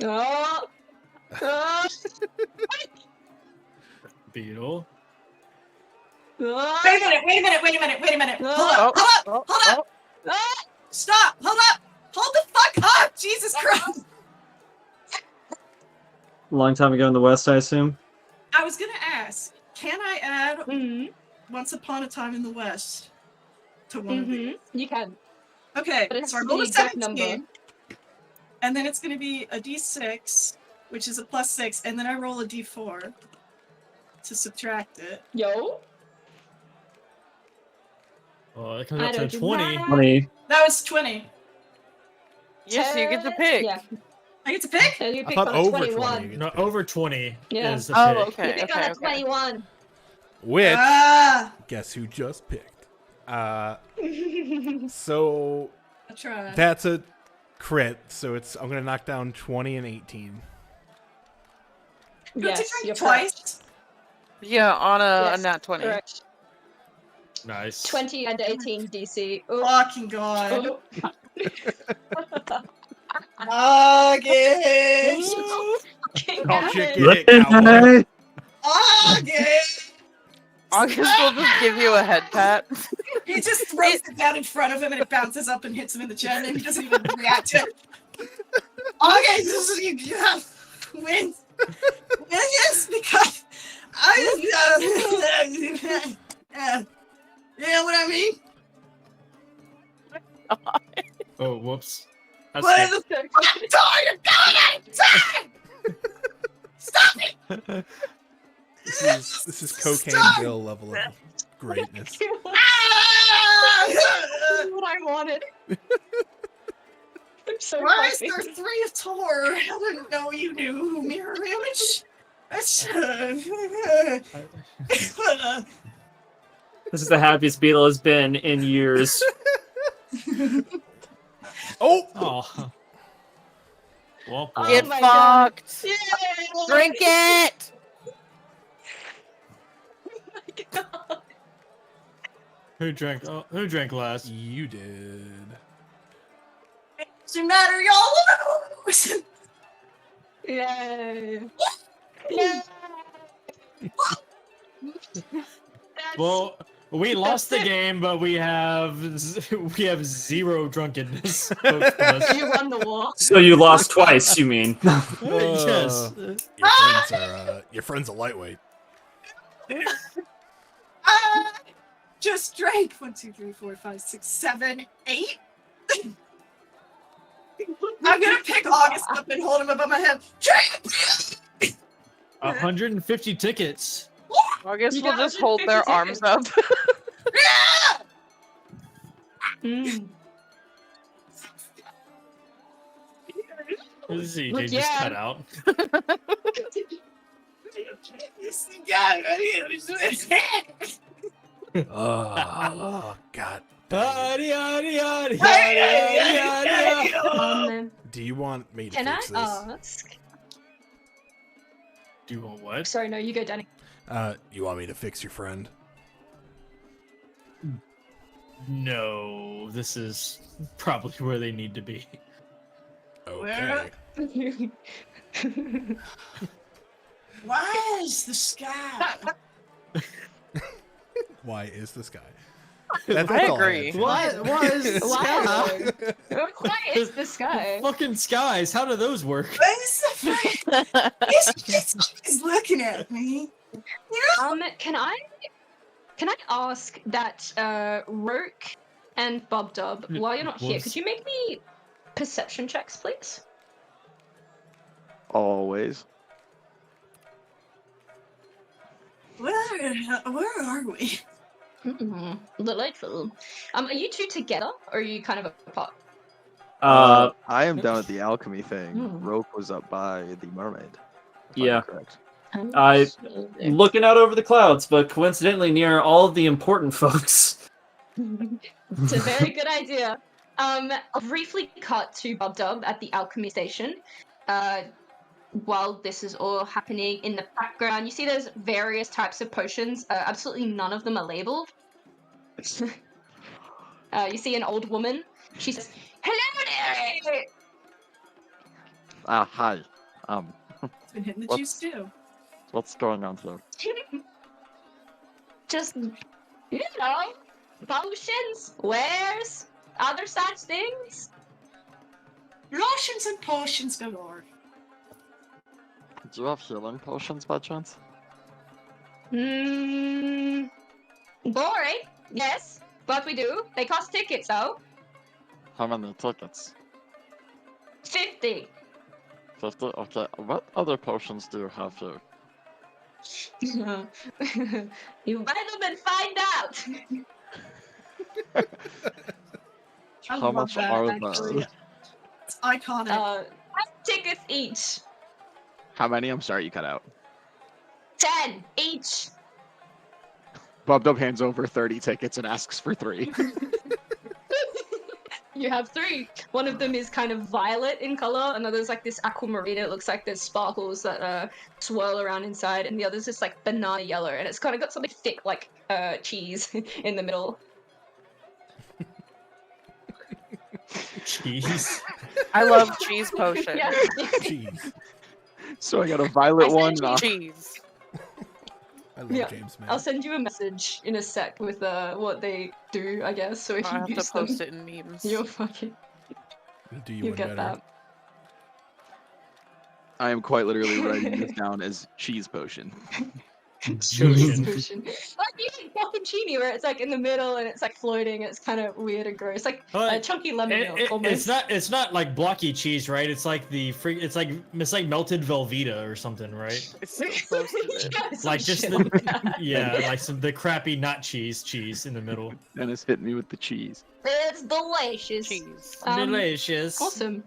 Oh. Oh.
Beetle.
Oh.
Wait a minute. Hold
Oh,
up.
oh,
Hold up.
Oh.
Stop. Hold up. Hold the fuck up. Jesus Christ.
Long time ago in the West, I assume.
I was going to ask, can I add
Mhm.
Once Upon a Time in the West to one of these?
Mhm. You can.
Okay,
But it has
so I
to be
roll
the
a
exact
17.
number.
And then it's going to be a d6, which is a +6, and then I roll a d4 to subtract it.
Yo.
Oh, that comes
I
out to
don't do
20.
that.
20.
That was 20.
yes, you get to pick.
Yeah.
I get to pick?
You
I
pick
thought
on a
over
21.
20.
No, over 20
Yeah.
is the
Oh,
pick.
You
okay.
pick on a 21.
Which,
Ah!
guess who just picked? So
I'll try.
that's a crit. So I'm gonna knock down 20 and 18.
You have to
Yes,
drink
you're
twice.
Yeah, on a
Yes,
nat 20.
correct.
Nice.
20 and 18 DC. Ooh.
Fucking god.
Ooh.
August!
Fucking
Oh shit!
Gavin.
Get hit, cowboy.
August!
August will just give you a head pat.
He just throws it down in front of him and it bounces up and hits him in the chin and he doesn't even react to it. August, this is you win. Yes, because you know what I mean?
Oh, whoops. That's
What
good.
is the fuck you're doing? Stop it!
This is cocaine
Stop!
Bill level of greatness.
Ah!
What I wanted. I'm so
Why is
happy.
there 3 of Tor? I didn't know you knew mirror image. That's
This is the happiest Beetle has been in years.
Oh!
Oh. Well,
Oh
Get
my God.
fucked.
Yay!
Drink it.
who drank? Oh, who drank last?
You did.
doesn't matter, y'all lose.
Yay! Yay!
Well, we lost the game, but we have zero drunkenness. Both of us.
You won the war.
So you lost twice, you mean?
Yes.
Your friend's a lightweight.
Just drank 1, 2, 3, 4, 5, 6, 7, 8. I'm gonna pick August up and hold him above my head. Drink!
150 tickets.
August
You
will
got
just hold their
150
arms up.
Mm.
ZJ
Look,
just
yeah.
cut out.
Oh, God.
Yadi, yadi, yadi, yadi, yadi, yadi.
Do you want me to
Can I
fix this?
ask?
Do you want what?
Sorry, no, you go, Danny.
You want me to fix your friend?
No, this is probably where they need to be.
Okay.
Why is the sky?
Why is this guy?
I agree.
What is
Why? Why is this guy?
Fucking skies, how do those work?
What is the He's looking at me.
Can I ask that Roke and Bob Dub, while you're not here, could you make me perception checks, please?
Always.
Where are we?
Delightful. Are you two together, or are you kind of apart?
I am down at the alchemy thing.
Hmm.
Rope was up by the mermaid. if I'm
Yeah.
correct.
Looking out over the clouds, but coincidentally near all of the important folks.
It's a very good idea. I'll briefly cut to Bob Dub at the alchemy station. While this is all happening in the background, you see there's various types of potions. Absolutely none of them are labeled. You see an old woman. She says, "Hello there!"
Hi.
Been hitting the
What?
juice too.
What's going on here?
Just, potions, wares, other such things.
Lotions and potions galore.
Do you have healing potions by chance?
Boring. Yes, but we do. They cost tickets, though.
How many tickets?
50.
50? Okay, what other potions do you have here?
You buy them and find out.
I
How
love
much
that,
are
actually.
those?
It's iconic.
5 tickets each.
How many? I'm sorry, you cut out.
10 each.
Bubdub hands over 30 tickets and asks for 3.
You have 3. One of them is kind of violet in color, another's like this aquamarine. It looks like there's sparkles that swirl around inside, and the other's just like banana yellow, and it's kind of got something thick like cheese in the middle.
Cheese.
I love cheese potion.
Yeah.
Jeez.
So I got a violet
I
one.
sent you-
Cheese.
I love
Yeah,
James, man.
I'll send you a message in a sec with what they do, I guess, so if
I
you
have to
use them,
post it in memes.
you're fucking,
Do you
you
one
get
better.
that.
I am quite literally writing this down as cheese potion.
Cheese potion. Like even cappuccino, where it's like in the middle and it's like floating. It's kind of weird and gross, like a
But
chunky lemon milk almost.
it's not like blocky cheese, right? It's like it's like melted Velveeta or something, right?
It's so close to it.
Yeah, some
Like just
shit
the
like that.
yeah, like the crappy not cheese in the middle.
Dennis hit me with the cheese.
It's delicious.
Cheese.
Delicious.
Awesome.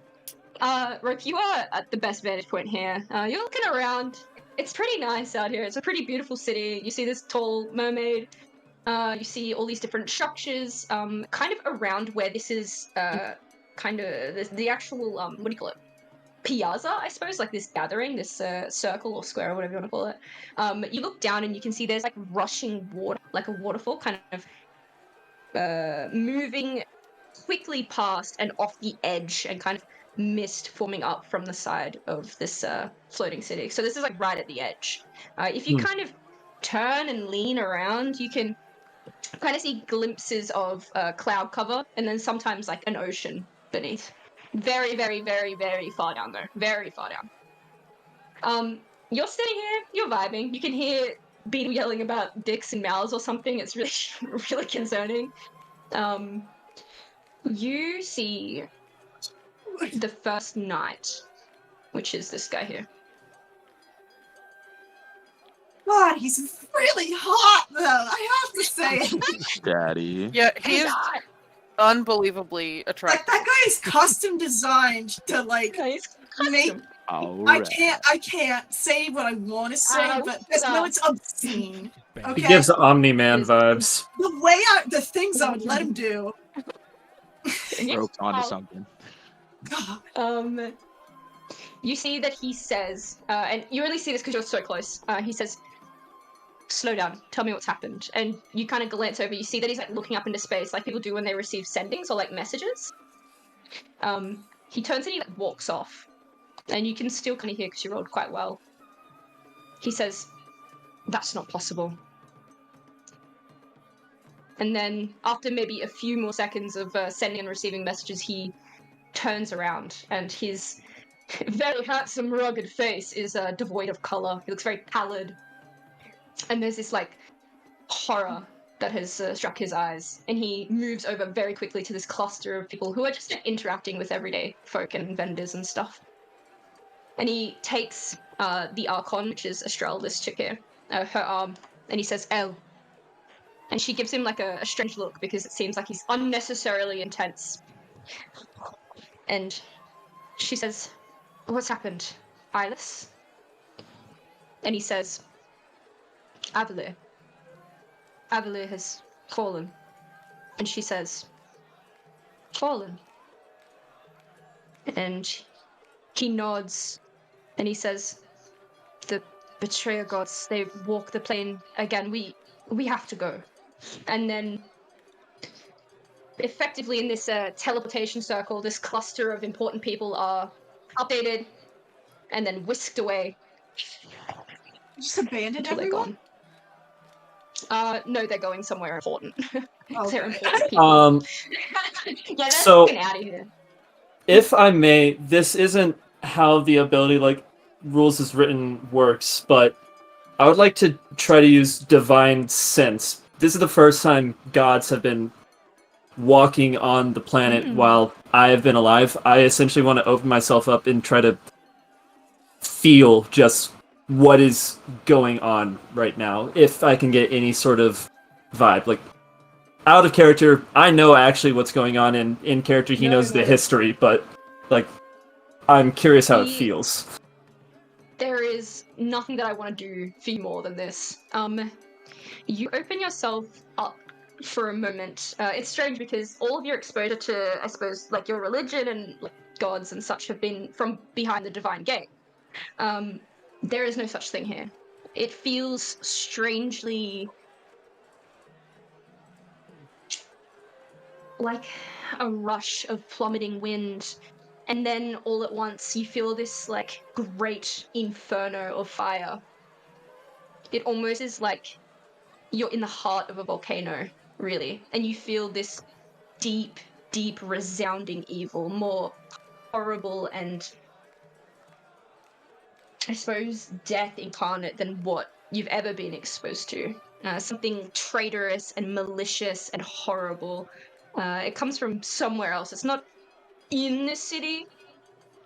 Rook, you are at the best vantage point here. You're looking around. It's pretty nice out here. It's a pretty beautiful city. You see this tall mermaid. You see all these different structures. Kind of around where this is. Kind of the actual what do you call it? Piazza, I suppose, like this gathering, this circle or square or whatever you want to call it. You look down and you can see there's like rushing water, like a waterfall, kind of moving quickly past and off the edge, and kind of mist forming up from the side of this floating city. So this is like right at the edge. If you kind of turn and lean around, you can kind of see glimpses of cloud cover, and then sometimes like an ocean beneath. Very, very, very, very far down though. Very far down. You're sitting here, you're vibing. You can hear Beetle yelling about dicks and mouths or something. It's really, really concerning. You see the first knight, which is this guy here.
God, he's really hot though. I have to say,
Daddy.
Yeah, he
He's
is
hot.
unbelievably
like
attractive.
that guy is custom designed to like
Yeah, he's
make.
custom.
I can't say what I want to say, but I know it's obscene.
Bang.
He
Okay.
gives Omni-Man vibes.
The things I would let him do.
Roped onto
Oh.
something.
God.
You see that he says, and you only see this because you're so close. He says, "Slow down. Tell me what's happened." And you kind of glance over. You see that he's like looking up into space, like people do when they receive sendings or like messages. He turns and he like walks off, and you can still kind of hear because you rolled quite well. He says, "That's not possible." And then, after maybe a few more seconds of sending and receiving messages, he turns around, and his very handsome, rugged face is devoid of color. He looks very pallid. And there's this, like, horror that has struck his eyes. And he moves over very quickly to this cluster of people who are just interacting with everyday folk and vendors and stuff. And he takes the Archon, which is Estrelle, this chick here, her arm, and he says, "Elle." And she gives him like a strange look because it seems like he's unnecessarily intense. And she says, "What's happened, Eyeless?" And he says, "Avalier. Avalier has fallen." And she says, "Fallen?" And he nods and he says, "The betrayer gods, they walk the plane again. We have to go." And then, effectively in this teleportation circle, this cluster of important people are updated and then whisked away
Just abandoned
until they're
everyone.
gone. No, they're going somewhere important.
Oh,
They're
okay.
important people. Yeah, they're
so-
fucking out of here.
If I may, this isn't how the ability like rules is written works, but I would like to try to use divine sense. This is the first time gods have been walking on the planet while I have been alive. I essentially want to open myself up and try to feel just what is going on right now, if I can get any sort of vibe. Like, out of character, I know actually what's going on, and in character, he knows the history, but, like, I'm curious how it
The-
feels.
There is nothing that I want to do for you more than this. You open yourself up for a moment. It's strange because all of your exposure to, I suppose, like your religion and like, gods and such have been from behind the divine gate. There is no such thing here. It feels strangely like a rush of plummeting wind, and then all at once you feel this like great inferno of fire. It almost is like you're in the heart of a volcano, really, and you feel this deep, deep, resounding evil, more horrible and, I suppose, death incarnate than what you've ever been exposed to. Something traitorous and malicious and horrible. It comes from somewhere else. It's not in the city,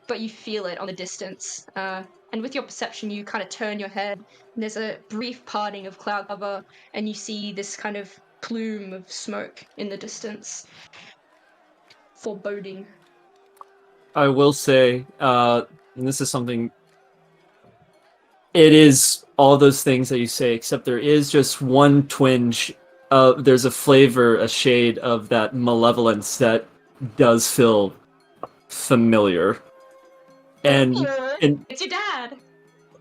but you feel it on the distance. And with your perception, you kind of turn your head, and there's a brief parting of cloud cover, and you see this kind of plume of smoke in the distance. Foreboding.
I will say, and this is something. It is all those things that you say, except there is just one twinge. There's a flavor, a shade of that malevolence that does feel familiar. And
It's your dad.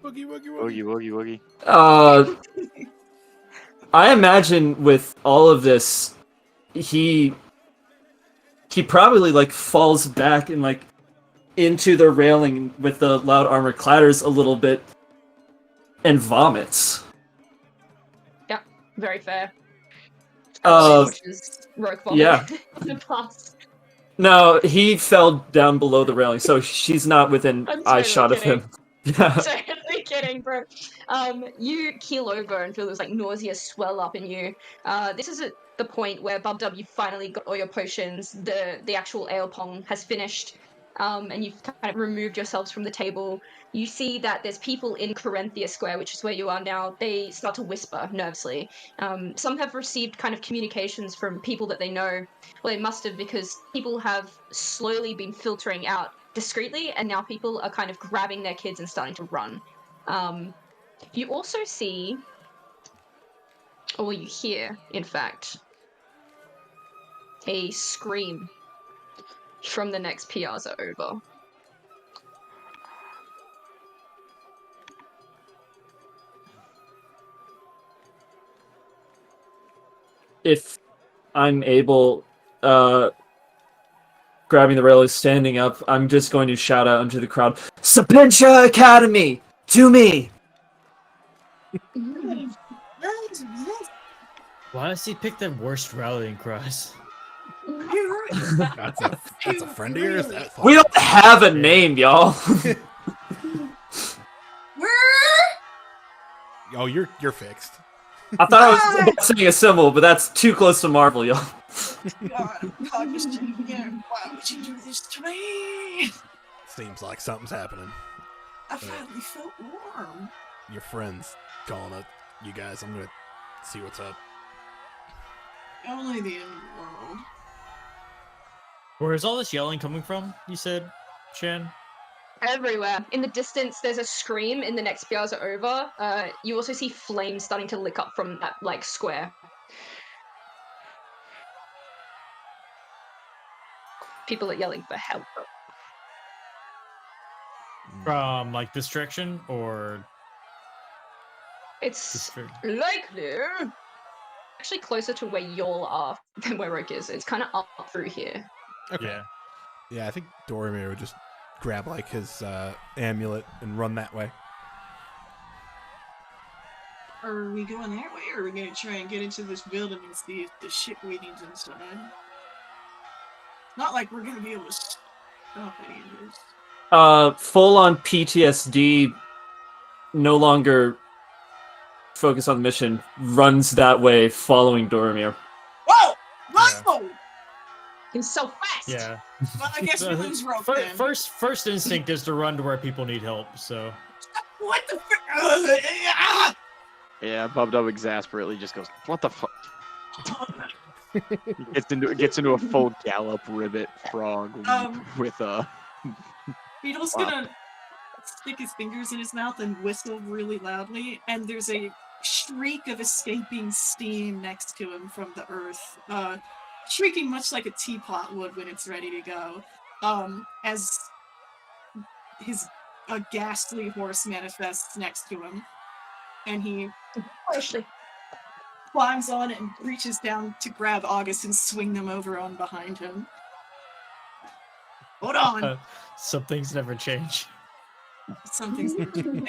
Woogie, woogie,
Woogie,
woogie.
woogie, woogie.
I imagine with all of this, he probably like falls back and like into the railing with the loud armor clatters a little bit and vomits.
Yeah, very fair.
Uh,
Watches Rogue vomit
yeah.
in the past.
No, he fell down below the railing, so she's not within
I'm
eye
totally
shot of him. Yeah.
Totally kidding, bro. You keel over and feel this like nausea swell up in you. This is at the point where Bub Dub, you finally got all your potions. The actual ale pong has finished. And you've kind of removed yourselves from the table. You see that there's people in Corinthia Square, which is where you are now. They start to whisper nervously. Some have received kind of communications from people that they know. Well, they must have, because people have slowly been filtering out discreetly, and now people are kind of grabbing their kids and starting to run. You also see, or you hear, in fact, a scream from the next piazza over.
If I'm able, grabbing the rail is standing up, I'm just going to shout out into the crowd, Sapincha Academy! To me!
Why does he pick the worst rallying cries?
That's a friend of yours? That
We don't have a name, y'all!
Oh, you're fixed.
I thought I was saying a symbol, but that's too close to Marvel, y'all.
God, why would you do this to me?
Seems like something's happening.
I finally felt warm.
Your friend's calling it. You guys, I'm gonna see what's up.
Only the end of the world.
Where is all this yelling coming from, you said, Shan?
Everywhere. In the distance, there's a scream in the next piazza over. You also see flames starting to lick up from that, like, square. People are yelling for help.
From, like, distraction, or...
It's likely actually closer to where y'all are than where Roke is. It's kind of up through here.
Okay.
Yeah.
Yeah, I think Doromir would just grab like his amulet and run that way.
Are we going that way, or are we gonna try and get into this building and see if the shit waiting's inside? Not like we're gonna be able to stop any of this.
Full on PTSD, no longer focus on the mission, runs that way following Doromir.
Whoa! Whoa!
He's so fast!
Yeah.
Well, I guess we lose Roke then.
First instinct is to run to where people need help, so...
What the frick?
Yeah, Bub Dub exasperately just goes, "What the fuck?" Gets into a full gallop ribbit frog with
Beetle's gonna stick his fingers in his mouth and whistle really loudly, and there's a shriek of escaping steam next to him from the earth, shrieking much like a teapot would when it's ready to go, as a ghastly horse manifests next to him, and he climbs on it and reaches down to grab August and swing them over on behind him. Hold on.
Some things never change.
Something's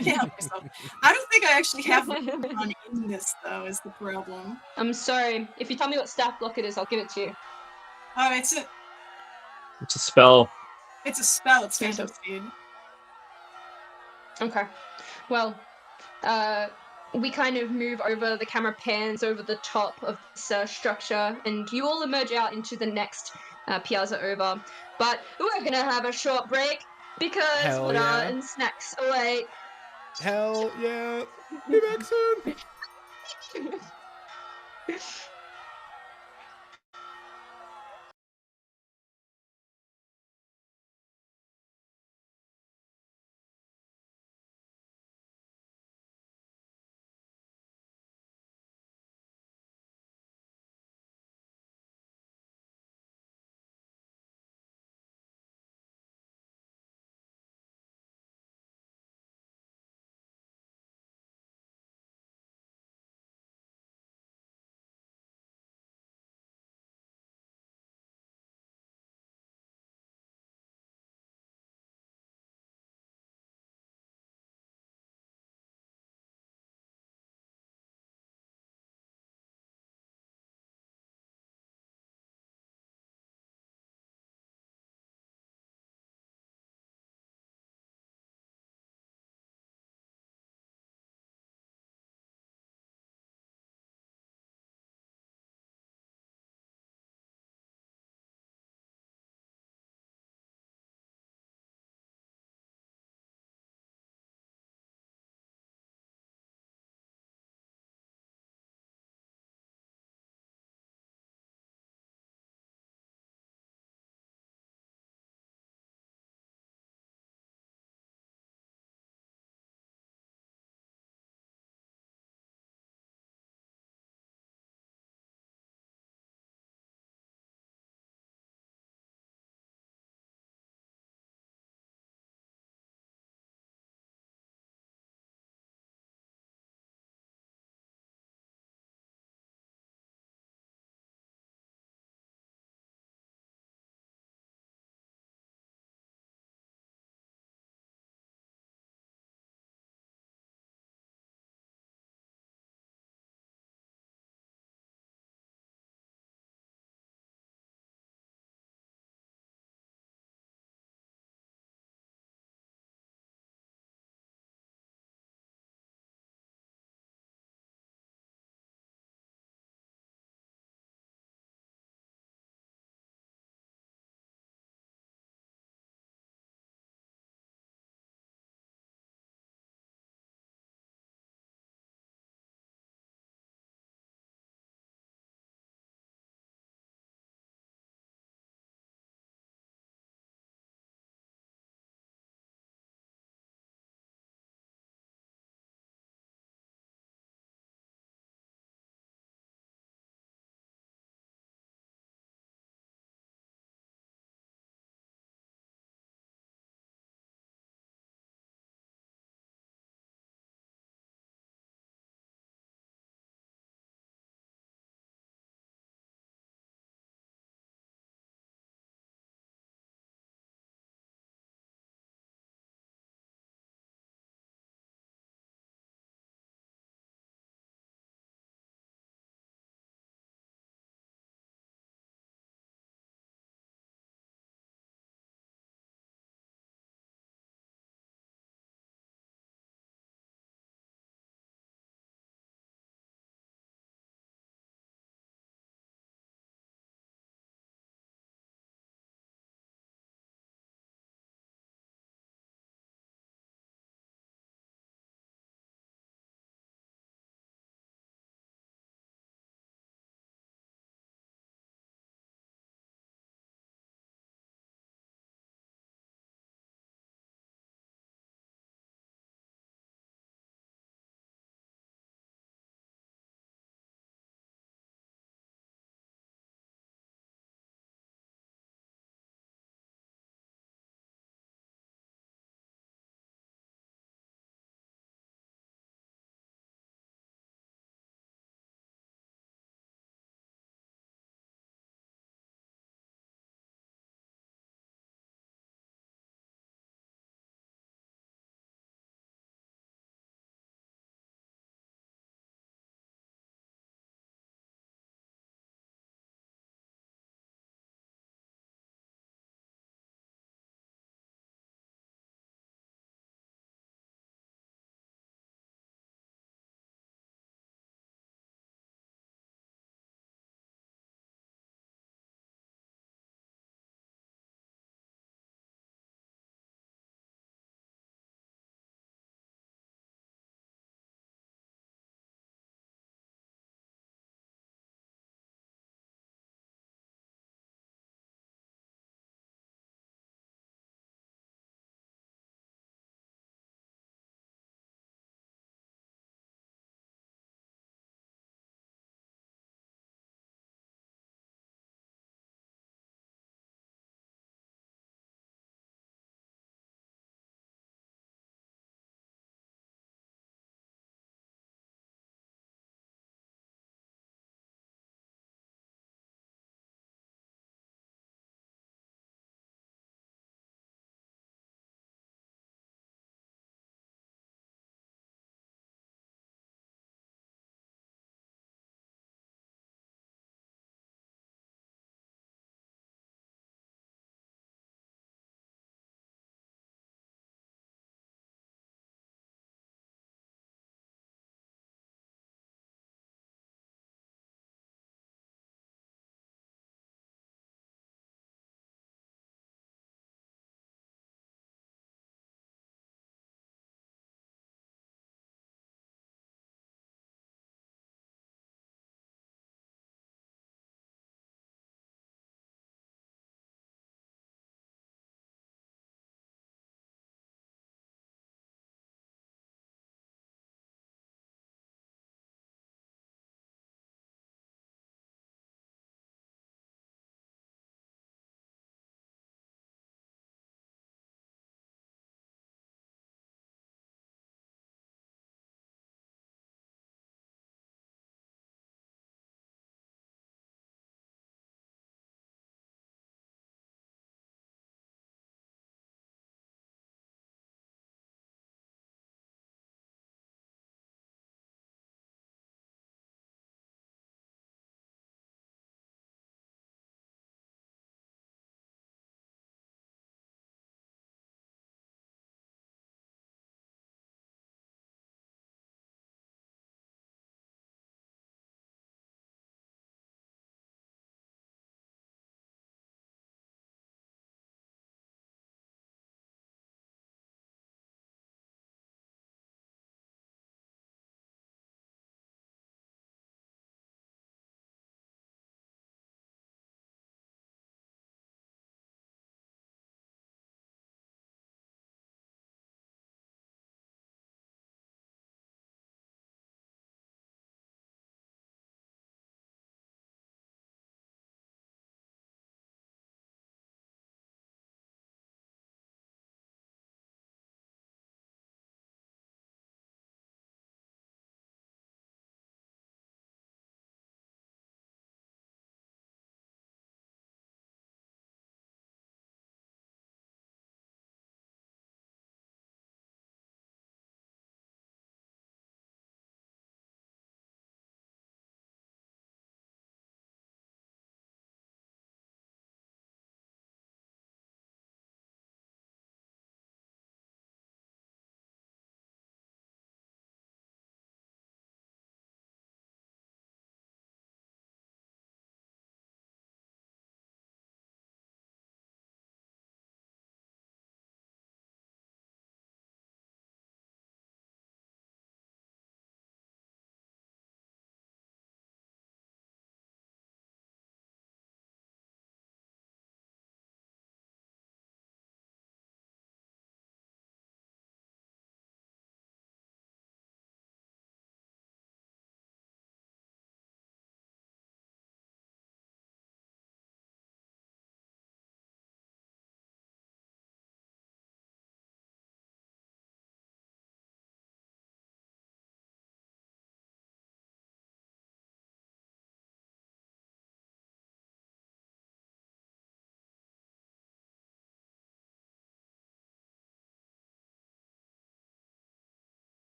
yeah, myself. I don't think I actually have one in this though, is the problem.
I'm sorry. If you tell me what staff block it is, I'll give it to you.
It's
It's a spell.
a spell, it's Phantom Speed.
Okay. Well, we kind of move over, the camera pans over the top of this structure, and you all emerge out into the next piazza over. But we're gonna have a short break because
Hell yeah.
and snacks away.
Hell yeah. Be back soon.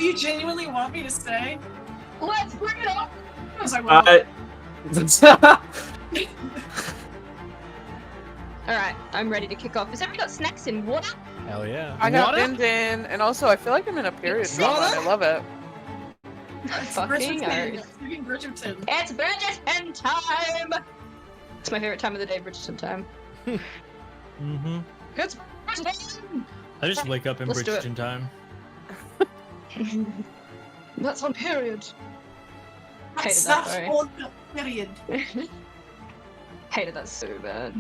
you genuinely want me to stay?
Let's bring it up!
Because I will.
Alright, I'm ready to kick off. Has everybody got snacks and water?
Hell yeah.
I got
Water?
binned in, and also I feel like I'm in a period drama, and I love it.
It's
Fucking
Bridgerton.
hard.
It's freaking Bridgerton.
It's Bridgerton time! It's my favorite time of the day, Bridgerton time.
Mm-hmm.
It's Bridgerton!
I just wake up in
Let's do it.
Bridgerton time.
That's on period.
That's
that,
not
sorry.
old period.
Hated that so bad.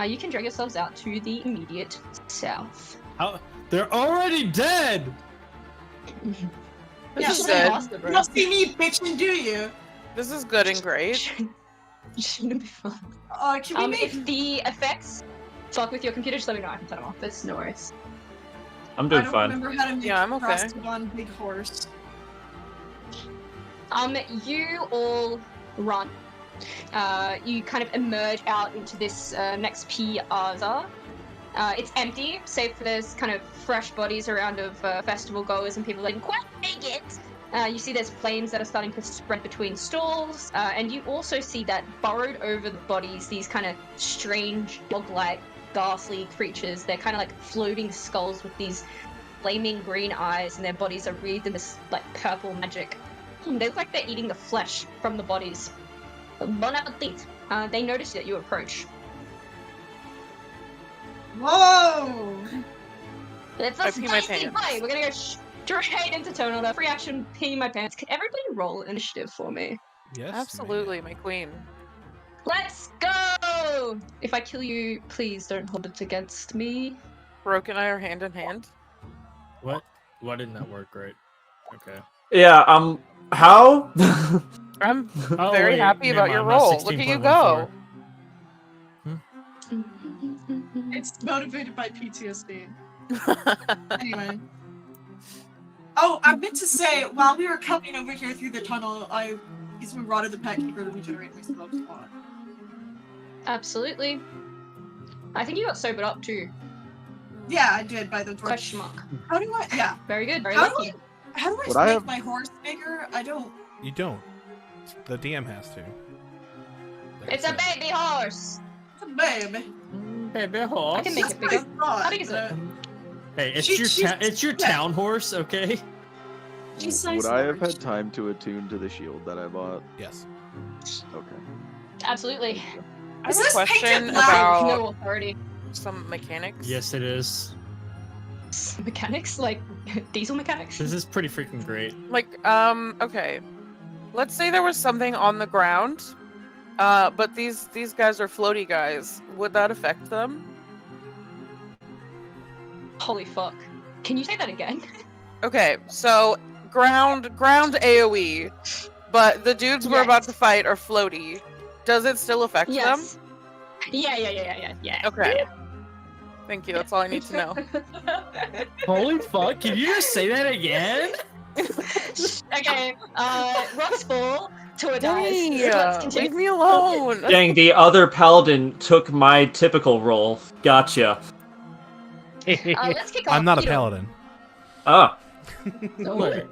You can drag yourselves out to the immediate south.
How? They're already dead!
This is
Yeah,
good.
You don't see me bitching, do you?
This is good and great.
Shouldn't be fun.
Can we make...
If the effects fuck with your computer, just let me know. I can turn them off. It's no worries.
I'm
I
doing
don't
fine.
remember how to make
Yeah, I'm okay.
frosted on big horse.
You all run. You kind of emerge out into this next piazza. It's empty, save for there's kind of fresh bodies around of festival goers and people that didn't quite make it. You see there's flames that are starting to spread between stalls, and you also see that burrowed over the bodies, these kind of strange, dog-like, ghastly creatures. They're kind of like floating skulls with these flaming green eyes, and their bodies are wreathed in this like purple magic. They look like they're eating the flesh from the bodies. Bon appetit. They notice that you approach.
Whoa!
It's
I
a
pee my
spicy
pants.
fight. We're gonna go straight into turn order. Free action, pee my pants. Can everybody roll initiative for me?
Yes.
Absolutely, my queen.
Let's go! If I kill you, please don't hold it against me.
Brooke and I are hand in hand.
What? Why didn't that work right? Okay.
Yeah, how?
I'm
Oh,
very
wait,
happy
never
about your
mind,
roll.
mine's
Look at you
16.14.
go.
It's motivated by PTSD. Anyway. Oh, I meant to say, while we were coming over here through the tunnel, I used my Rod of the Pet Keeper to regenerate my spell slot.
Absolutely. I think you got sobered up too.
Yeah, I did by the door.
Question mark.
How do I? Yeah.
Very good. Very
How do
lucky.
How do
Would
I
I
make
have-
my horse bigger? I don't.
You don't. The DM has to. Like I
It's a
said.
baby horse.
It's a babe.
Baby horse.
I can make
That's
it
what I
bigger.
thought,
How big is it?
but
Hey, it's
She-
it's your
yeah.
town horse, okay?
she's
Would
size
I have
large.
had time to attune to the shield that I bought?
Yes.
Okay.
Absolutely.
I
Is
have a
this
question
painted black?
about
No authority.
some mechanics.
Yes, it is.
Mechanics? Like diesel mechanics?
This is pretty freaking great.
Like, okay. Let's say there was something on the ground, but these guys are floaty guys. Would that affect them?
Holy fuck. Can you say that again?
Okay, so ground AoE, but the dudes we're about to fight are floaty. Does it still affect them?
Yes. Yeah.
Okay. Thank you. That's all I need to know.
Holy fuck, can you just say that again?
Okay, rocks fall to a dice.
Hey,
Let's
leave
continue.
me alone.
Dang, the other paladin took my typical role. Gotcha.
Let's kick off.
I'm not a
Beetle.
paladin.
Ah.
No.
Wait.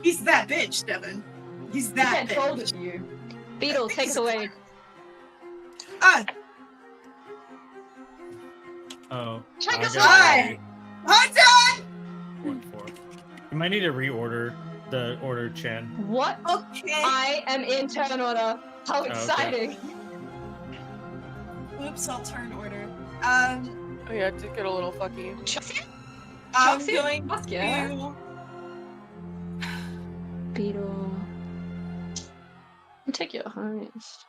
He's that bitch, Devin. He's
I
that
told
bitch.
it to you. Beetle, take it away.
Ah,
Oh.
Check
I
us
got
out! hot dog!
1-4. You might need to reorder the order, Chan.
What?
Okay.
I am in turn order. How
okay.
exciting!
Oops, I'll turn order.
Oh yeah, it did get a little fucky.
I'm
Chelsea?
going
Fuck yeah.
to.
Beetle. I'll take your highest.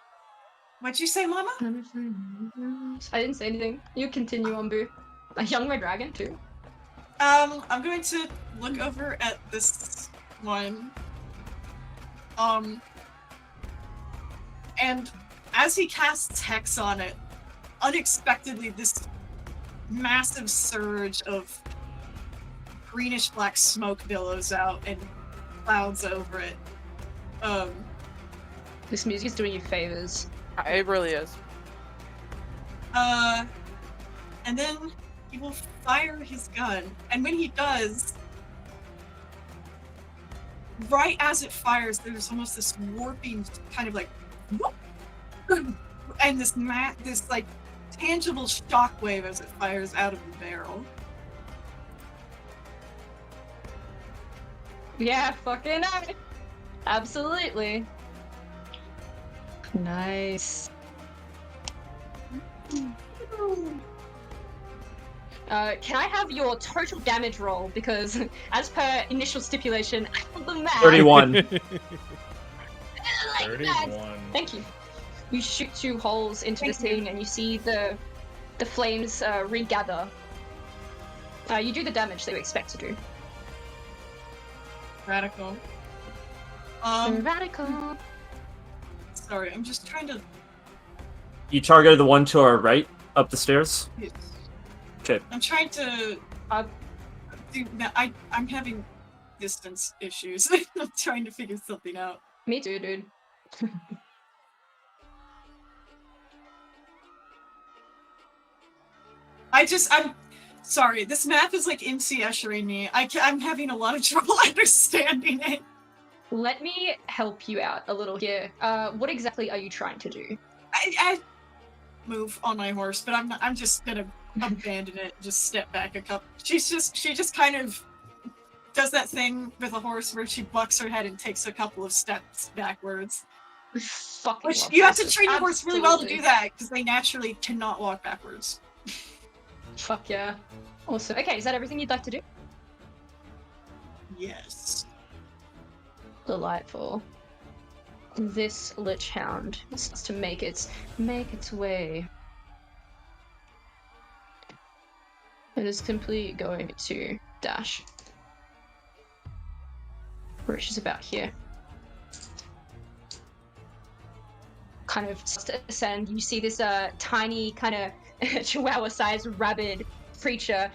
What'd you say, Mama?
I didn't say anything. You continue on, Boo. A young red dragon too.
I'm going to look over at this one. And as he casts Hex on it, unexpectedly this massive surge of greenish black smoke billows out and clouds over it.
This music is doing you favors.
It really is.
And then he will fire his gun, and when he does, right as it fires, there's almost this warping kind of like, whoop, and this like tangible shockwave as it fires out of the barrel.
Yeah, fucking nice. Absolutely. Nice. Can I have your total damage roll? Because as per initial stipulation, I have the math.
31.
31.
Thank you. You shoot 2 holes into this thing, and you see the flames regather. You do the damage that you expect to do.
Radical.
Radical.
Sorry, I'm just trying to.
You targeted the one to our right, up the stairs? Okay.
I'm trying to. I'm having distance issues. I'm trying to figure something out.
Me too, dude.
I'm sorry. This math is like MC Eschering me. I'm having a lot of trouble understanding it.
Let me help you out a little here. What exactly are you trying to do?
I move on my horse, but I'm just gonna abandon it. Just step back a couple. She just kind of does that thing with a horse where she bucks her head and takes a couple of steps backwards.
Fucking
Which
love
you have
this.
to train your horse really well to do
Absolutely.
that because they naturally cannot walk backwards.
Fuck yeah. Awesome. Okay, is that everything you'd like to do?
Yes.
Delightful. This Lich Hound starts to make its way. It is completely going to dash. Which is about here. Kind of starts to ascend. You see this tiny kind of chihuahua-sized rabid creature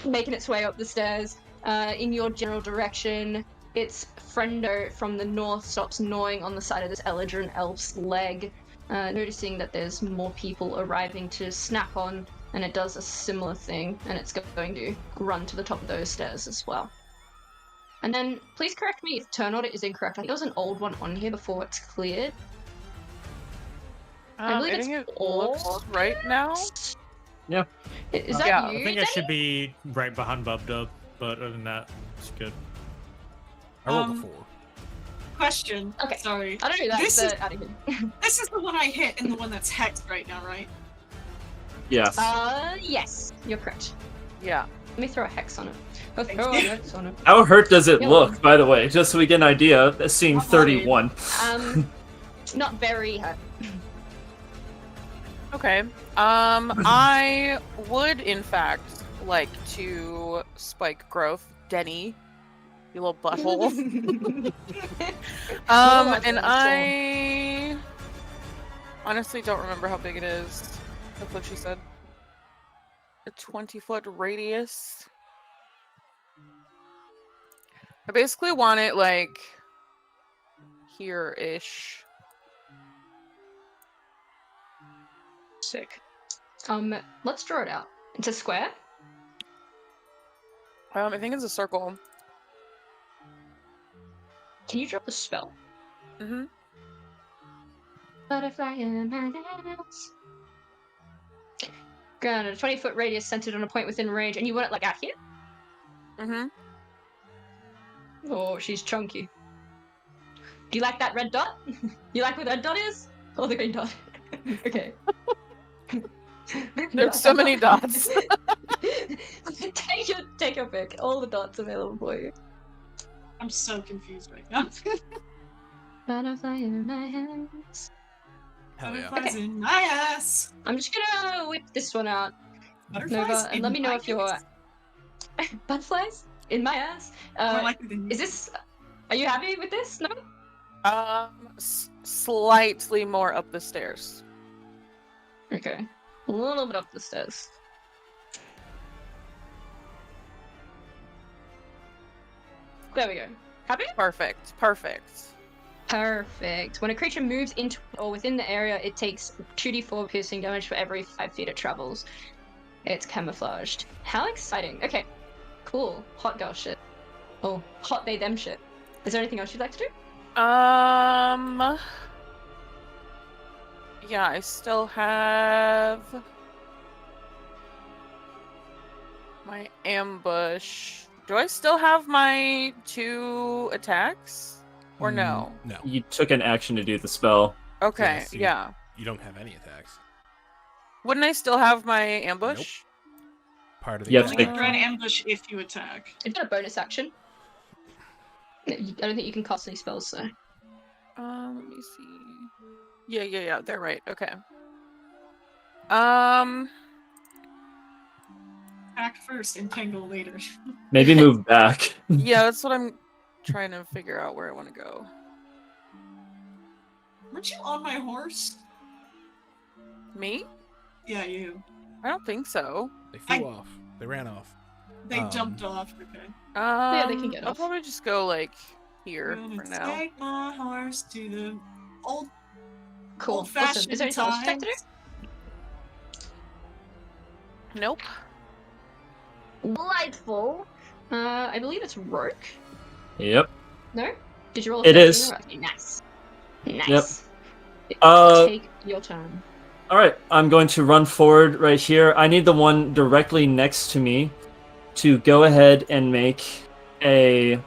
making its way up the stairs in your general direction. Its friendo from the north stops gnawing on the side of this Eladrin elf's leg, noticing that there's more people arriving to snap on, and it does a similar thing, and it's going to run to the top of those stairs as well. And then, please correct me if turn order is incorrect. I think there was an old one on here before it's cleared. I believe
think
it's
it looks right now.
Yeah.
Is that
Yeah,
you,
I think I
Denny?
should be right behind Bubdub, but other than that, it's good.
I rolled a 4.
Question.
Okay.
Sorry.
I don't know that,
This
but
is-
out of here.
This is the one I hit and the one that's hexed right now, right?
Yes.
Yes, you're correct.
Yeah.
Let me throw a hex on it. I'll
Thank
throw a
you.
hex on it.
How hurt does it
Yeah.
look, by the way? Just so we get an idea, seeing
Not
31.
Not very hurt.
Okay. I would in fact like to spike growth, Denny. You little butthole. And I honestly don't remember how big it is. That's what she said. A 20-foot radius. I basically want it like here-ish.
Sick. Let's draw it out. It's a square.
I think it's a circle.
Can you drop the spell?
Mm-hmm.
Butterfly in my house. Granted, a 20-foot radius centered on a point within range, and you want it like out here?
Mm-hmm.
Oh, she's chunky. Do you like that red dot? You like where that dot is? Or the green dot? Okay.
There's so many dots.
Take your pick. All the dots available for you.
I'm so confused right now.
Butterfly in my hands.
Hell yeah.
Butterflies in my ass.
I'm just gonna whip this one out,
Butterflies
Nova, and
in
let me know
my
if you're
ass.
butterflies in my ass.
More likely than
Is this? Are you happy with this? No.
Slightly more up the stairs.
Okay. A little bit up the stairs. There we go. Happy?
Perfect. Perfect.
Perfect. When a creature moves into or within the area, it takes 2d4 piercing damage for every 5 feet it travels. It's camouflaged. How exciting. Okay. Cool. Hot girl shit. Oh, hot they them shit. Is there anything else you'd like to do?
Yeah, I still have my ambush. Do I still have my 2 attacks? Or no?
No.
You took an action to do the spell.
Okay,
Yes,
yeah.
You don't have any attacks.
Wouldn't I still have my ambush?
Part of the
You
You
have
only
to
get threat ambush if you attack.
It's not a bonus action. I don't think you can cast any spells, so.
Let me see. Yeah, they're right. Okay.
Attack first, entangle later.
Maybe move back.
Yeah, that's what I'm trying to figure out where I want to go.
Weren't you on my horse?
Me?
Yeah, you.
I don't think so.
They flew off. They ran off.
They jumped off. Okay.
Yeah, they can get
I'll
off.
probably just go like here
I'm
for
gonna
now.
take my horse to the
Cool.
old-fashioned
Awesome. Is there anything else you'd like to do?
Nope.
Delightful. I believe it's Roke.
Yep.
No? Did you roll a
It
13
is.
or okay, nice. Nice.
Yep.
Take your turn.
All right, I'm going to run forward right here. I need the one directly next to me to go ahead and make a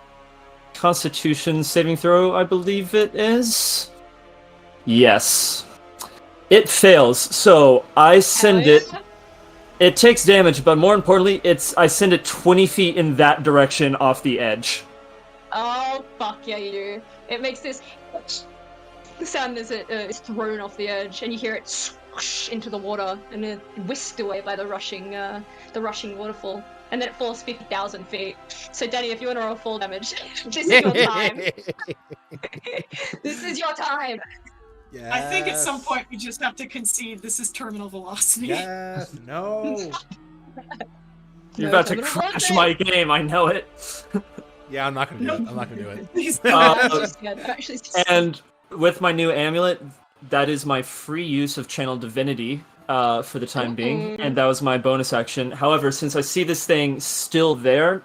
Constitution saving throw, I believe it is. Yes. It fails, so I send
Hell
it.
yeah.
It takes damage, but more importantly, I send it 20 feet in that direction off the edge.
Oh, fuck yeah, you do. It makes this sound as it is thrown off the edge, and you hear it swoosh into the water, and then whisked away by the rushing waterfall. And then it falls 50,000 feet. So, Danny, if you want to roll full damage, this is your time. This is your time.
Yes.
I think at some point we just have to concede this is terminal velocity.
Yes. No.
You're
No
about to
terminal
crash
velocity.
my game, I know it.
Yeah, I'm not gonna do it. I'm not gonna do it.
He's
I'm
Uh,
actually scared. I'm actually scared.
And with my new amulet, that is my free use of Channel Divinity for the time being, and that was my bonus action. However, since I see this thing still there,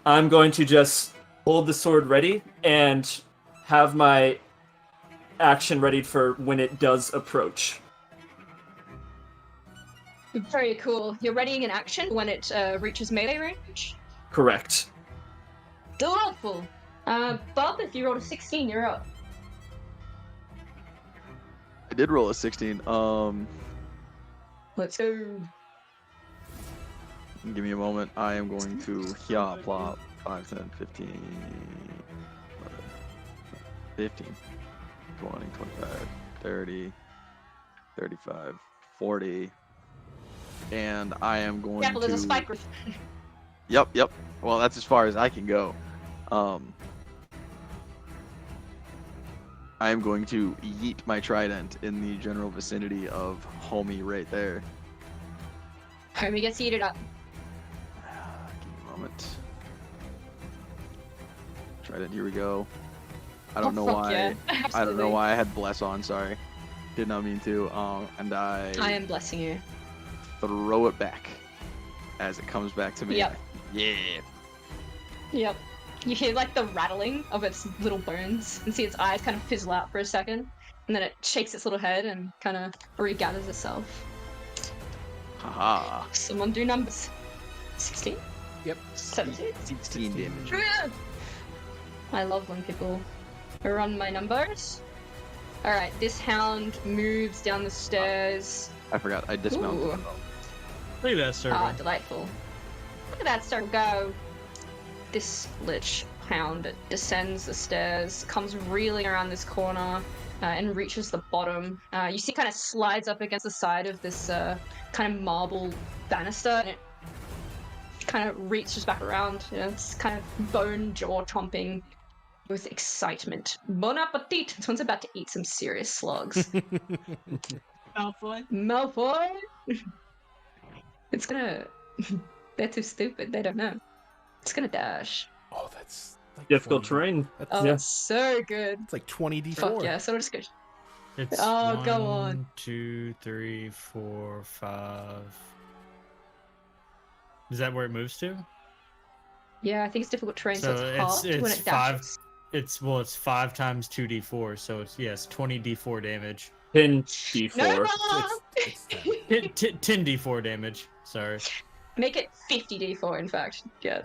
I'm going to just hold the sword ready and have my action ready for when it does approach.
Very cool. You're readying an action when it reaches melee range.
Correct.
Delightful. Bob, if you rolled a 16, you're up.
I did roll a 16.
Let's go.
Give me a moment. I am going to plop 5, 10, 15, 15, 20, 25, 30, 35, 40. And I am going
Yeah, well, there's a
to...
spike.
Yep. Well, that's as far as I can go. I am going to yeet my trident in the general vicinity of homie right there.
Homie gets eaten up.
Give me a moment. Trident, here we go. I don't know
fuck
why.
yeah.
I don't
Absolutely.
know why I had bless on. Sorry, did not mean to. And
I am blessing you.
throw it back as it comes back to me.
Yep.
Yeah.
Yep. You hear like the rattling of its little bones and see its eyes kind of fizzle out for a second, and then it shakes its little head and kind of regathers itself.
Haha.
Someone do numbers. 16?
Yep.
17?
16 damage.
I love when people run my numbers. Alright, this hound moves down the stairs.
I forgot. I dismounted.
Ooh.
Look at that circle.
Ah, delightful. Look at that circle go. This lich hound descends the stairs, comes reeling around this corner, and reaches the bottom. You see, it kind of slides up against the side of this kind of marble banister, and it kind of reaches back around. You know, it's kind of bone jaw chomping with excitement. Bon appetit! This one's about to eat some serious slugs.
Malfoy.
Malfoy! It's gonna. They're too stupid. They don't know. It's gonna dash.
Oh, that's like
Difficult
20.
terrain.
That's,
Oh,
Yeah.
it's so good.
that's like 20d4.
Fuck yeah, so just go.
It's
Oh, go on.
1, 2, 3, 4, 5. Is that where it moves to?
Yeah, I think it's difficult terrain, so,
So
it's hard when
it's
it dashes.
It's 5 times 2d4, so it's 20d4 damage.
10d4.
No,
It's 10.
10d4 damage. Sorry.
make it 50d4. In fact, yeah.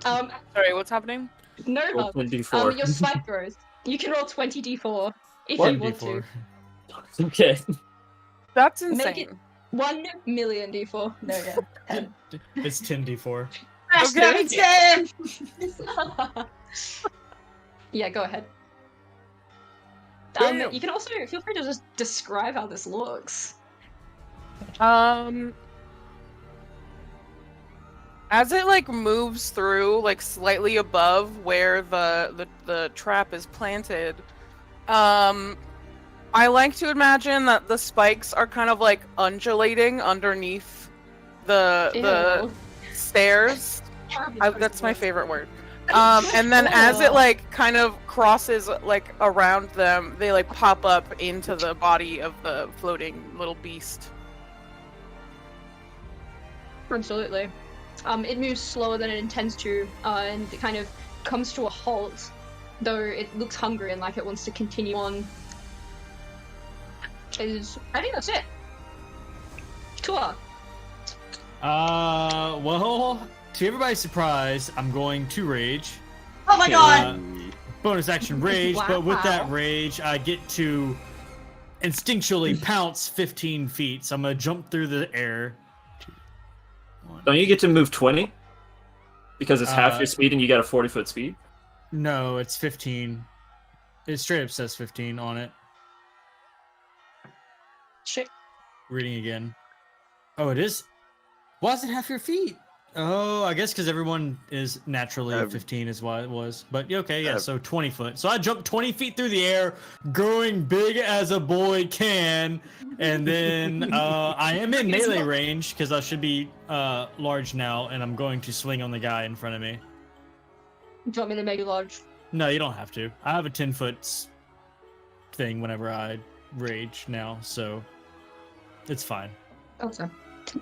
Sorry, what's happening?
No,
Roll 10d4.
your spike growth. You can roll 20d4 if
What?
you want to.
Okay.
That's
Make
insane.
1 million d4. No, yeah. 10.
It's 10d4.
Okay.
Yeah, go ahead.
Damn.
You can also feel free to just describe how this looks.
As it like moves through, like slightly above where the trap is planted, I like to imagine that the spikes are kind of like undulating underneath the stairs. That's my favorite word. And then as it like kind of crosses like around them, they like pop up into the body of the floating little beast.
Absolutely. It moves slower than it intends to, and it kind of comes to a halt, though it looks hungry and like it wants to continue on. I think that's it. Tua.
Well, to everybody's surprise, I'm going to rage.
Oh my god!
Bonus action rage, but with that
Wow.
rage, I get to instinctually pounce 15 feet. So I'm gonna jump through the air.
Don't you get to move 20? Because it's half your speed and you got a 40-foot speed?
No, it's 15. It straight up says 15 on it.
Shit.
Reading again. Oh, it is? Why is it half your feet? Oh, I guess because everyone is naturally 15 is why it was. But yeah, okay, yeah, so 20 foot. So I jumped 20 feet through the air, growing big as a boy can, and then I am in melee range because I should be large now, and I'm going to swing on the guy in front of me.
Do you want me to make you large?
No, you don't have to. I have a 10-foot thing whenever I rage now, so it's fine.
Okay.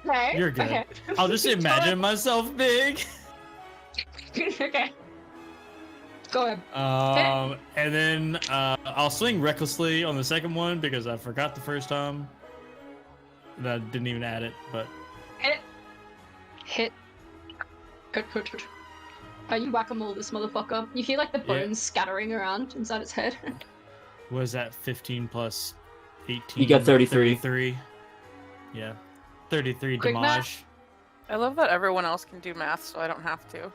Okay.
You're good.
Okay.
I'll just imagine myself big.
Okay. Go ahead.
And then I'll swing recklessly on the second one because I forgot the first time. And I didn't even add it, but
Hit. Good. You whack-a-mole this motherfucker. You hear like the bones scattering around inside its head.
was that 15 plus 18?
You got 33.
33. Yeah. 33
Quick
damage.
math.
I love that everyone else can do math, so I don't have to.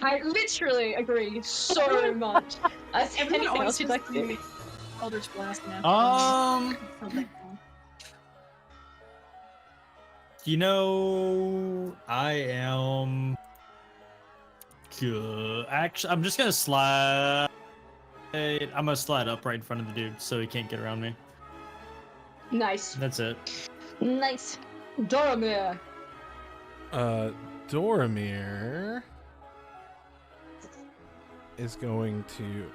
I literally agree so much.
Everyone
Anything
always
else you'd like to do?
Eldritch Blast now.
You know, I am good. Actually, I'm just gonna slide. I'm gonna slide up right in front of the dude so he can't get around me.
Nice.
That's it.
Nice. Doromir.
Doromir is going to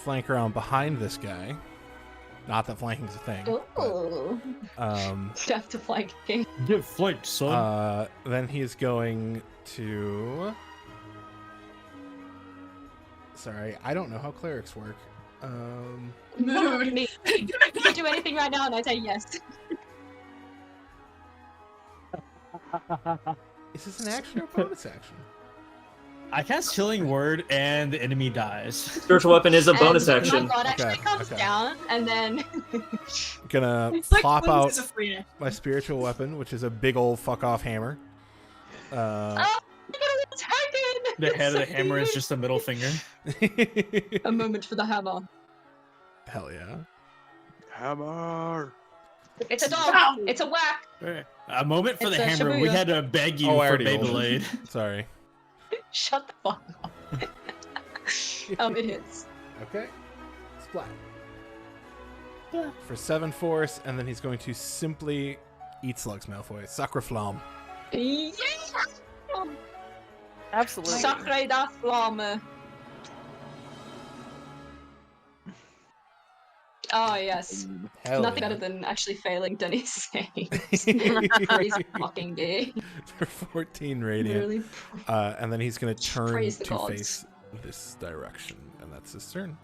flank around behind this guy. Not that flanking's a thing.
Oh. Death to flanking.
Get flanked, son.
Then he's going to. Sorry, I don't know how clerics work.
Mood. Me. You can do anything right now, and I say yes.
Is this an action or bonus action?
I cast Chilling Word and the enemy dies.
Spiritual weapon is a bonus
And
action.
my god actually
Okay,
comes
okay.
down, and then
Gonna
It's like
pop
Wings
out
is a free act.
my spiritual weapon, which is a big old fuck off hammer.
oh, look at it attacking!
The head of the hammer is just a middle finger.
A moment for the hammer.
Hell yeah.
Hammer.
It's a dog.
Ow!
It's a whack.
A moment for
It's
the
a
hammer. We
Shibuya.
had to beg you
Oh, I
for
already rolled.
Beyblade.
Sorry.
Shut the fuck up. It hits.
Okay. Splat. For 7 force, and then he's going to simply eat slugs, Malfoy. Sacre flamme.
Yeah!
Absolutely.
Sacre da flamme. Oh yes.
Hell
Nothing
yeah.
better than actually failing Denny's saves. Crazy fucking day.
For 14 radiant.
Literally.
And then he's going to turn
Praise the
to
gods.
face this direction, and that's his turn.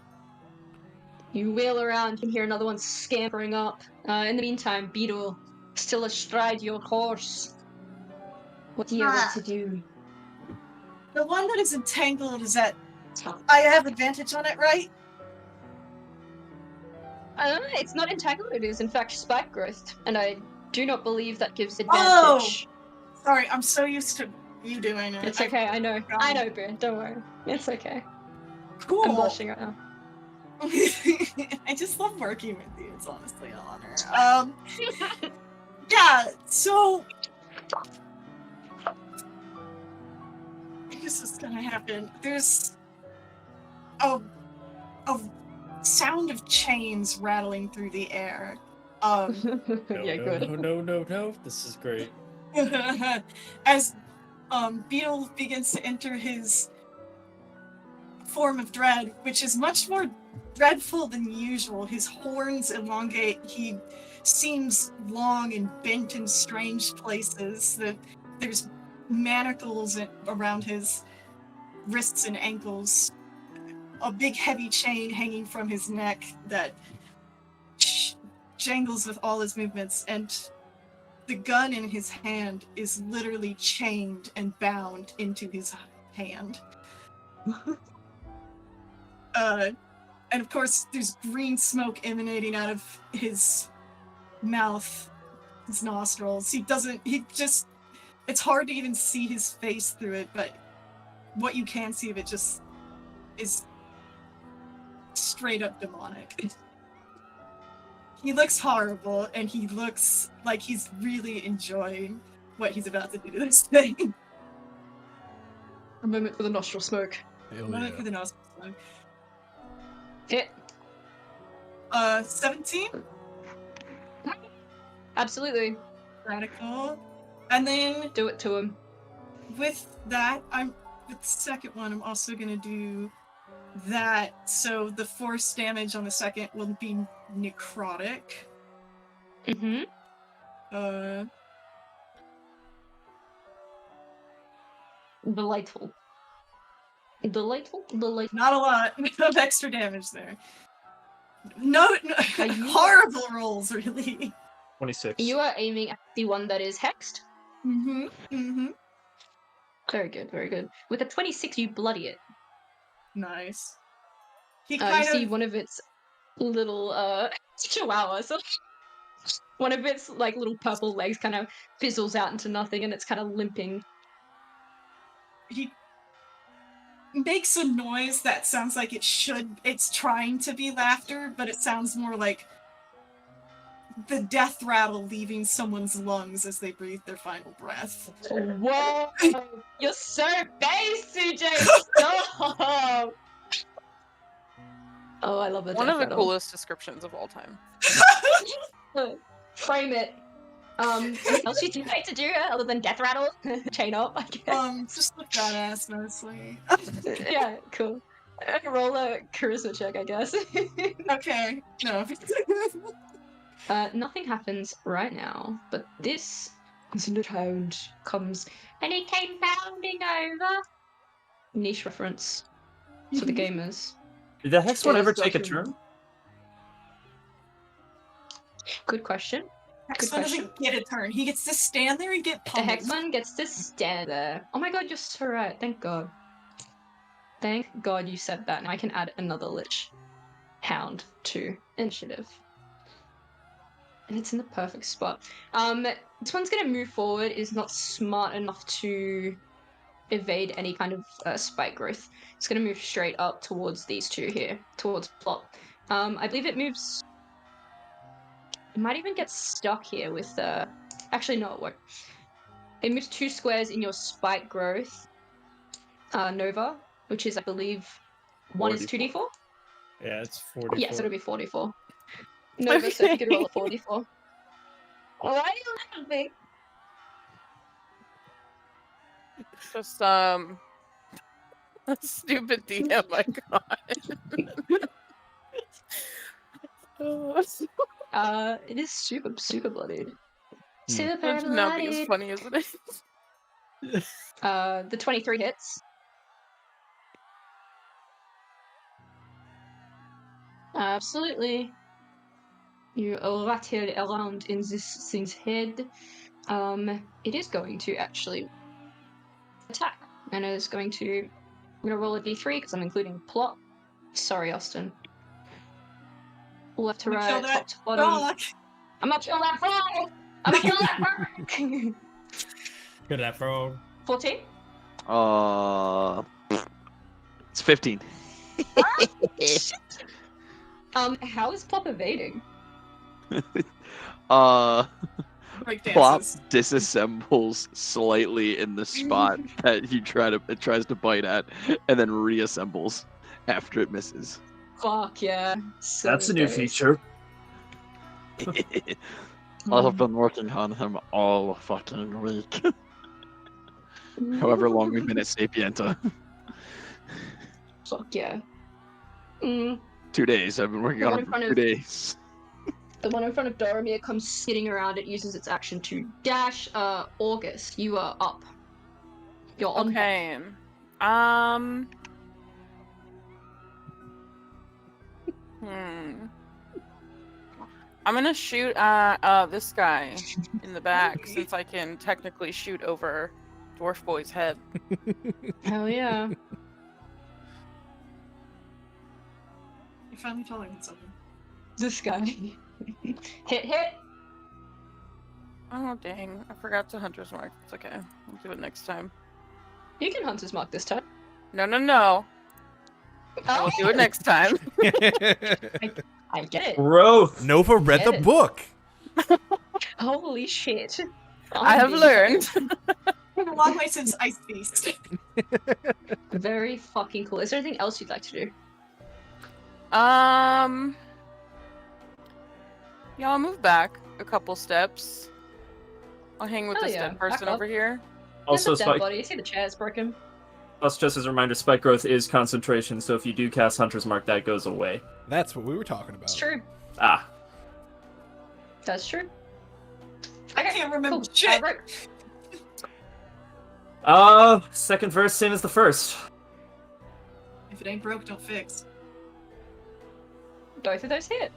You wheel around and hear another one scampering up. In the meantime, Beetle, still astride your horse. What do you want to do?
The one that is entangled is that I have advantage on it, right?
It's not entangled, it is in fact spike growth, and I do not believe that gives
Oh!
advantage.
Sorry, I'm so used to you doing it.
It's okay, I know, Bear, don't worry. It's okay.
Cool.
I'm blushing right now.
I just love working with you. It's honestly an honor. Yeah. So this is gonna happen. There's a sound of chains rattling through the air.
No,
Good.
No. This is great.
As Beetle begins to enter his form of dread, which is much more dreadful than usual. His horns elongate. He seems long and bent in strange places. There's manacles around his wrists and ankles. A big heavy chain hanging from his neck that jangles with all his movements, and the gun in his hand is literally chained and bound into his hand. And of course, there's green smoke emanating out of his mouth, his nostrils. It's hard to even see his face through it, but what you can see of it just is straight up demonic. He looks horrible, and he looks like he's really enjoying what he's about to do to this thing.
A moment for the nostril smoke.
Hell
A moment
yeah.
for the nostril smoke.
Hit.
17?
Absolutely.
Radical. And then
Do it to him.
with that, with the second one, I'm also gonna do that. So the force damage on the second will be necrotic.
Mm-hmm. Delightful.
Not a lot of extra damage there. No horrible rolls, really.
26.
You are aiming at the one that is hexed.
Mm-hmm.
Very good. With a 26, you bloody it.
Nice. He
You see one of its little chihuahuas. One of its like little purple legs kind of fizzles out into nothing, and it's kind of limping.
He makes a noise that sounds like it's trying to be laughter, but it sounds more like the death rattle leaving someone's lungs as they breathe their final breath.
Whoa! You're so base, CJ! Stop! Oh, I love the
One
death
of the
rattle.
coolest descriptions of all time.
Frame it. Anything else you'd like to do other than death rattle? Chain up, I guess.
Just look badass mostly.
Yeah, cool. Roll a charisma check, I guess.
Okay, no.
Nothing happens right now, but this sound comes, and he came bounding over. Niche reference for the gamers.
Did the Hex one
It
ever
is
take a
Joshua.
turn?
Good question.
Hexman doesn't get a turn. He gets to stand there and get
The
pummeled.
Hexman gets to stand there. Oh my god, you're so right. Thank god. Thank god you said that. Now I can add another Lich Hound to initiative. And it's in the perfect spot. This one's gonna move forward. Is not smart enough to evade any kind of spike growth. It's gonna move straight up towards these two here, towards Plot. I believe it moves. It might even get stuck here with actually no, it won't. It moves 2 squares in your spike growth Nova, which is I believe one is 2d4.
Yeah, it's 44.
Yeah, so it'll be 44. Nova, so if you could roll a 44. Why are you laughing?
Just a stupid DM I got.
It is super bloodied.
That should not be as funny as it is.
The 23 hits. Absolutely. You rattle around in this thing's head. It is going to actually attack, and it is going to. I'm gonna roll a d3 because I'm including plot. Sorry, Austin. Left to right, top to bottom.
Dog.
I'm not kill that frog! I'm gonna kill that frog!
Good at that frog.
14?
It's 15.
How is Plop evading?
Break
Plop
dances.
disassembles slightly in the spot that it tries to bite at, and then reassembles after it misses.
Fuck yeah. So
That's a new
nice.
feature.
I've been working on him all fucking week.
However long we've been at Sapienta.
Fuck yeah. Mm.
2 days. I've been working
The
on
one
him
in
for
front
2
of-
days.
The one in front of Doromir comes skidding around. It uses its action to dash. August, you are up. You're on.
Okay. I'm gonna shoot at this guy in the back since I can technically shoot over Dwarf Boy's head.
Hell yeah.
You finally tolerated something.
This guy. Hit.
Oh dang! I forgot to Hunter's Mark. It's okay. I'll do it next time.
You can Hunter's Mark this time.
No. I will do it next time.
I get it.
Growth.
Nova read the
Get it.
book.
Holy shit.
I have learned.
Been a long way since Ice Beast.
Very fucking cool. Is there anything else you'd like to do?
Yeah, I'll move back a couple steps. I'll hang with
Oh,
this
yeah.
dead person
Back up.
over here.
Also,
There's a dead
Spike.
body. You see the chair's broken.
Plus, just as a reminder, Spike Growth is concentration, so if you do cast Hunter's Mark, that goes away.
That's what we were talking about.
It's true.
Ah.
That's true.
I can't remember
Cool.
shit.
Right.
Second verse, same as the first.
If it ain't broke, don't fix.
Both of those hit.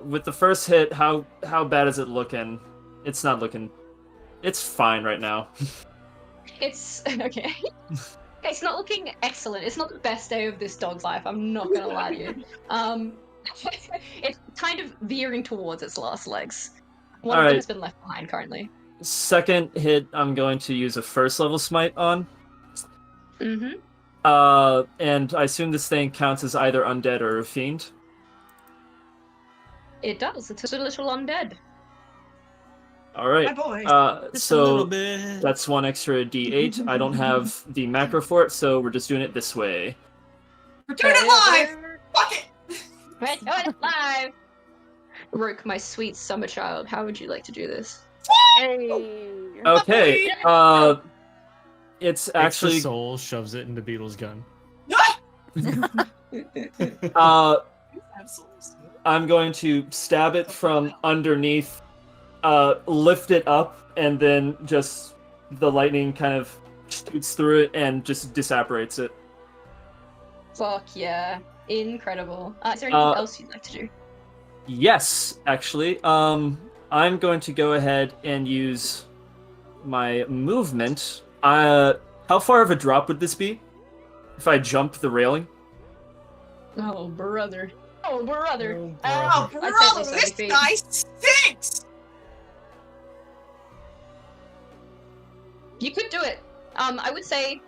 With the first hit, how bad is it looking? It's not looking. It's fine right now.
It's okay. It's not looking excellent. It's not the best day of this dog's life. I'm not gonna lie to you. It's kind of veering towards its last legs. One of them
Alright.
has been left behind currently.
Second hit, I'm going to use a first level smite on.
Mm-hmm.
And I assume this thing counts as either undead or a fiend.
It does. It's a little undead.
All right.
My boy.
Just a little
So
bit.
that's one extra D8. I don't have the macro for it, so we're just doing it this way.
We're doing it live! Fuck it!
We're doing it live! Rook, my sweet summer child, how would you like to do this?
Hey.
Okay. It's
Takes the
actually
soul, shoves it into Beetle's gun.
Absolutely.
I'm going to stab it from underneath, lift it up, and then just the lightning kind of shoots through it and just disapparates it.
Fuck yeah. Incredible. Is there anything else you'd like to do?
Yes, actually. I'm going to go ahead and use my movement. How far of a drop would this be? If I jump the railing?
Oh, brother. Oh, brother.
Oh,
I'd say
brother,
at least
this
30 feet.
guy stinks!
You could do it. I would say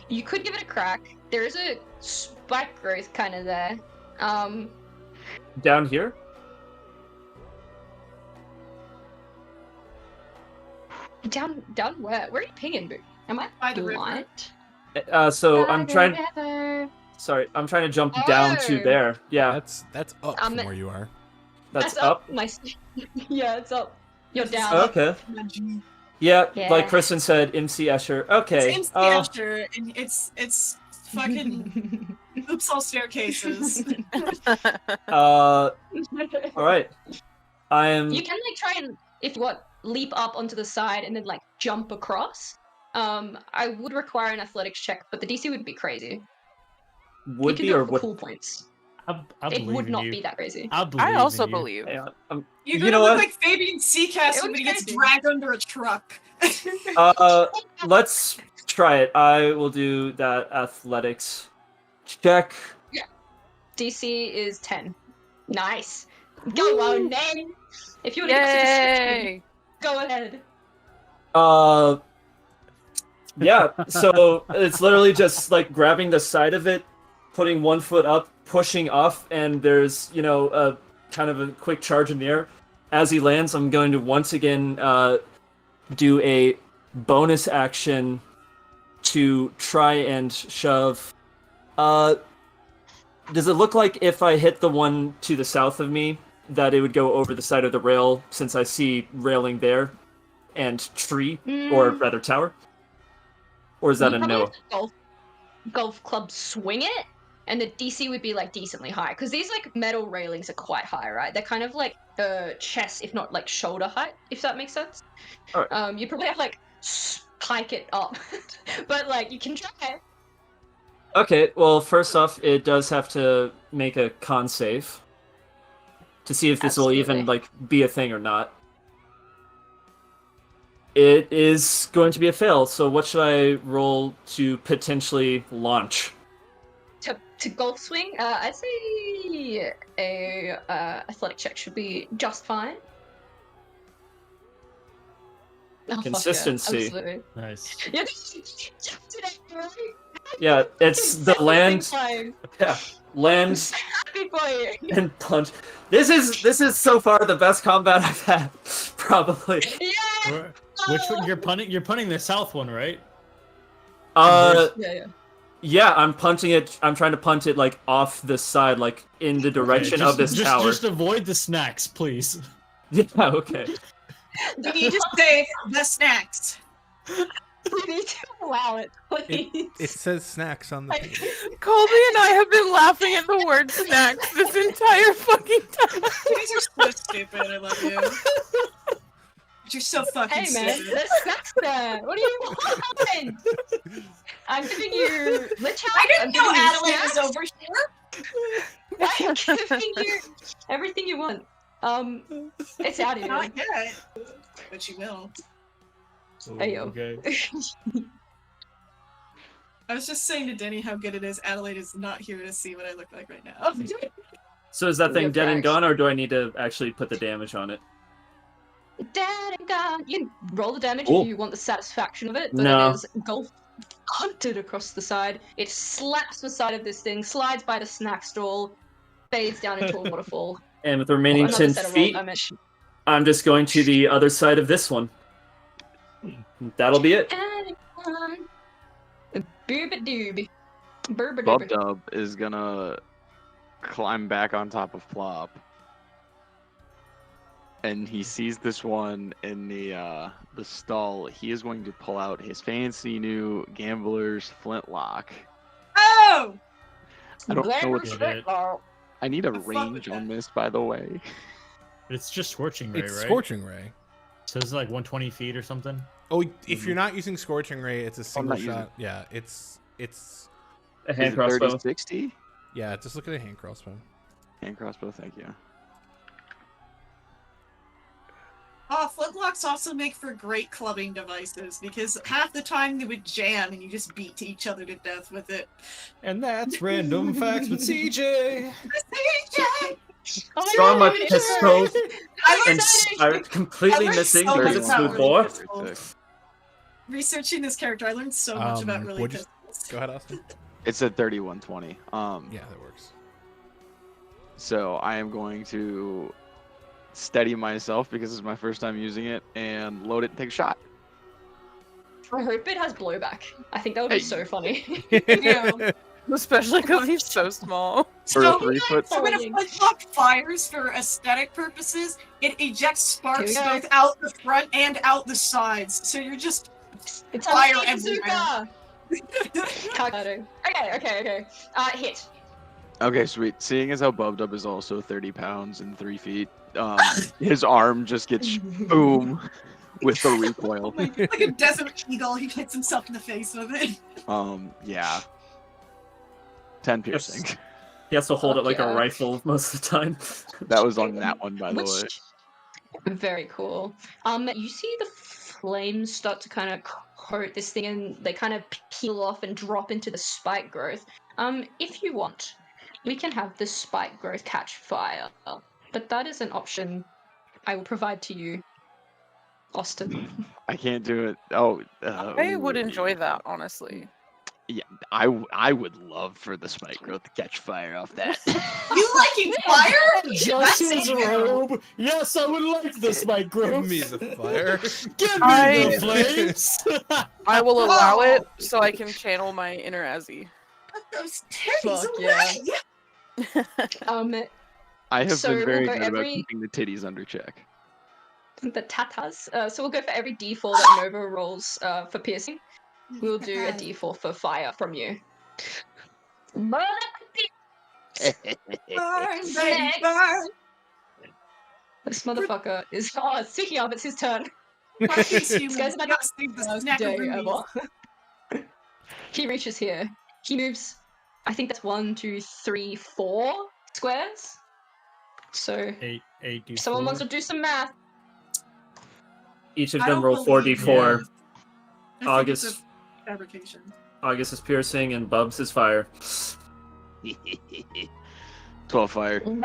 you could give it a crack. There is a spike growth kind of there.
Down here?
Down where? Where are you pinging, boo? Am I
By the river.
blind?
So I'm trying.
River.
Sorry, I'm trying to jump down to
Oh.
there. Yeah,
That's up
I'm-
from where you are.
that's up.
My... yeah, it's up. You're down.
Okay. Yeah, like
Yeah.
Kristen said, MC Escher. Okay.
It's MC Escher, and it's fucking oops all staircases.
All right. I am.
You can like try and, if you want, leap up onto the side and then like jump across. I would require an athletics check, but the DC would be crazy.
Would
you can
be
do
or
it for
would?
cool points.
I
It
believe
would
in
not
you.
be that crazy.
I believe
I also
in you.
believe.
Hang on,
You're
you
gonna
know
look
what?
like Fabian Seacastle
It
when he
would
gets
be.
dragged under a truck.
Let's try it. I will do that athletics check.
DC is 10. Nice. Go on, then. If you want to give us a description,
Yay!
go ahead.
Yeah, so it's literally just like grabbing the side of it, putting one foot up, pushing off, and there's, a kind of a quick charge in the air. As he lands, I'm going to once again do a bonus action to try and shove. Does it look like if I hit the one to the south of me, that it would go over the side of the rail, since I see railing there and tree, or rather tower? Or is that a no?
Golf club swing it, and the DC would be like decently high, because these like metal railings are quite high, right? They're kind of like chest, if not like shoulder height, if that makes sense.
All right.
You probably have to like spike it up, but like you can try.
Okay, well, first off, it does have to make a con save to see if this will even like be a thing or not. It is going to be a fail, so what should I roll to potentially launch?
To golf swing, I'd say a athletic check should be just fine. Oh,
Consistency.
fuck yeah,
Nice.
Yeah, it's the land. Yeah, land and punch. This is so far the best combat I've had, probably.
Yeah.
Which one you're punting? You're punting the south one, right?
Yeah, I'm punching it. I'm trying to punt it like off this side, like in the direction of this tower.
Just avoid the snacks, please.
Yeah. Okay.
You need to say the snacks.
We need to allow it, please.
It says snacks on the page.
Colby and I have been laughing at the word snacks this entire fucking time.
These are so stupid. I love you. You're so fucking
Hey man,
stupid.
the snacks there. What do you want? I'm giving you Lich House.
I didn't know Adelaide was over here.
I'm giving you everything you want. It's out here.
Not yet, but you will.
Hey yo.
Okay.
I was just saying to Denny how good it is. Adelaide is not here to see what I look like right now.
So is that thing
You're
dead and
correct.
gone, or do I need to actually put the damage on it?
Dead and gone. You can roll the damage
Cool.
if you want the satisfaction of it, but
No.
it is golf hunted across the side. It slaps the side of this thing, slides by the snack stall, fades down into a waterfall.
And with the remaining
Another
10
set of roll
feet,
damage.
I'm just going to the other side of this one. That'll be it.
Booba-dooby.
Bob Dub is gonna climb back on top of Plop. And he sees this one in the stall. He is going to pull out his fancy new gambler's flintlock.
Oh!
I don't know what
Get it.
I need a
The fuck
range
was
on
that?
this, by the way.
It's just scorching ray,
It's
right?
Scorching Ray.
So it's like 120 feet or something.
Oh, if you're not using Scorching Ray, it's a single
not using-
shot. Yeah, it's
A hand
Is it
crossbow.
30-60?
yeah. Just look at a hand crossbow.
Hand crossbow, thank you.
Flintlocks also make for great clubbing devices because half the time they would jam and you just beat each other to death with it.
And that's random facts with CJ.
Draw my pistol
I
and
learned
start completely
I learned
missing
so
because
much
it's
about
smooth
really
bore.
pistol. Researching this character, I learned so much about really
what'd you-
pistols.
Go ahead, Austin.
It's a 3120.
Yeah, that works.
So I am going to steady myself because this is my first time using it and load it and take a shot.
I hope it has blowback. I think that would be
Hey.
so funny.
Yeah.
Especially because he's so small.
For a
So,
3 foot.
so when a flintlock fires for aesthetic purposes, it ejects sparks
Here we go.
both out the front and out the sides. So you're just
It's
Fire
a
everywhere.
Calculating. Okay. Hit.
Okay, sweet. Seeing as how Bubdub is also 30 pounds and 3 feet, his arm just gets boom with the recoil.
like a desert eagle. He hits himself in the face with it.
Yeah. 10 piercing.
He has to hold it
Fuck
like a
yeah.
rifle most of the time.
That was on that one, by the way.
Very cool. You see the flames start to kind of coat this thing, and they kind of peel off and drop into the spike growth. If you want, we can have the spike growth catch fire, but that is an option I will provide to you, Austin.
I can't do it. Oh,
I would enjoy that, honestly.
Yeah, I would love for the spike growth to catch fire off that.
You liking fire?
Justin's robe. Yes, I would like this, my
Give
growth.
me the fire.
Give me
I-
the flames.
I will allow it so I can channel my inner Azzy.
Those titties
Fuck yeah.
away!
I have
So
been very
we'll go
good about
every-
keeping the titties under check.
The tatas. So we'll go for every d4 that Nova rolls for piercing. We'll do a d4 for fire from you.
Burn, baby,
Next.
burn.
This motherfucker is. Oh, speaking of, it's his turn.
Fuck these humans.
This guy's about
You gotta save this
Worst
snack
day
of rubies.
ever. He reaches here. He moves. I think that's 1, 2, 3, 4 squares. So,
8,
if someone wants to do some math.
Each of
I
them
don't
roll
believe
4d4.
I think it's
August.
a fabrication.
August is piercing and Bubs is fire.
12 fire.
Burn!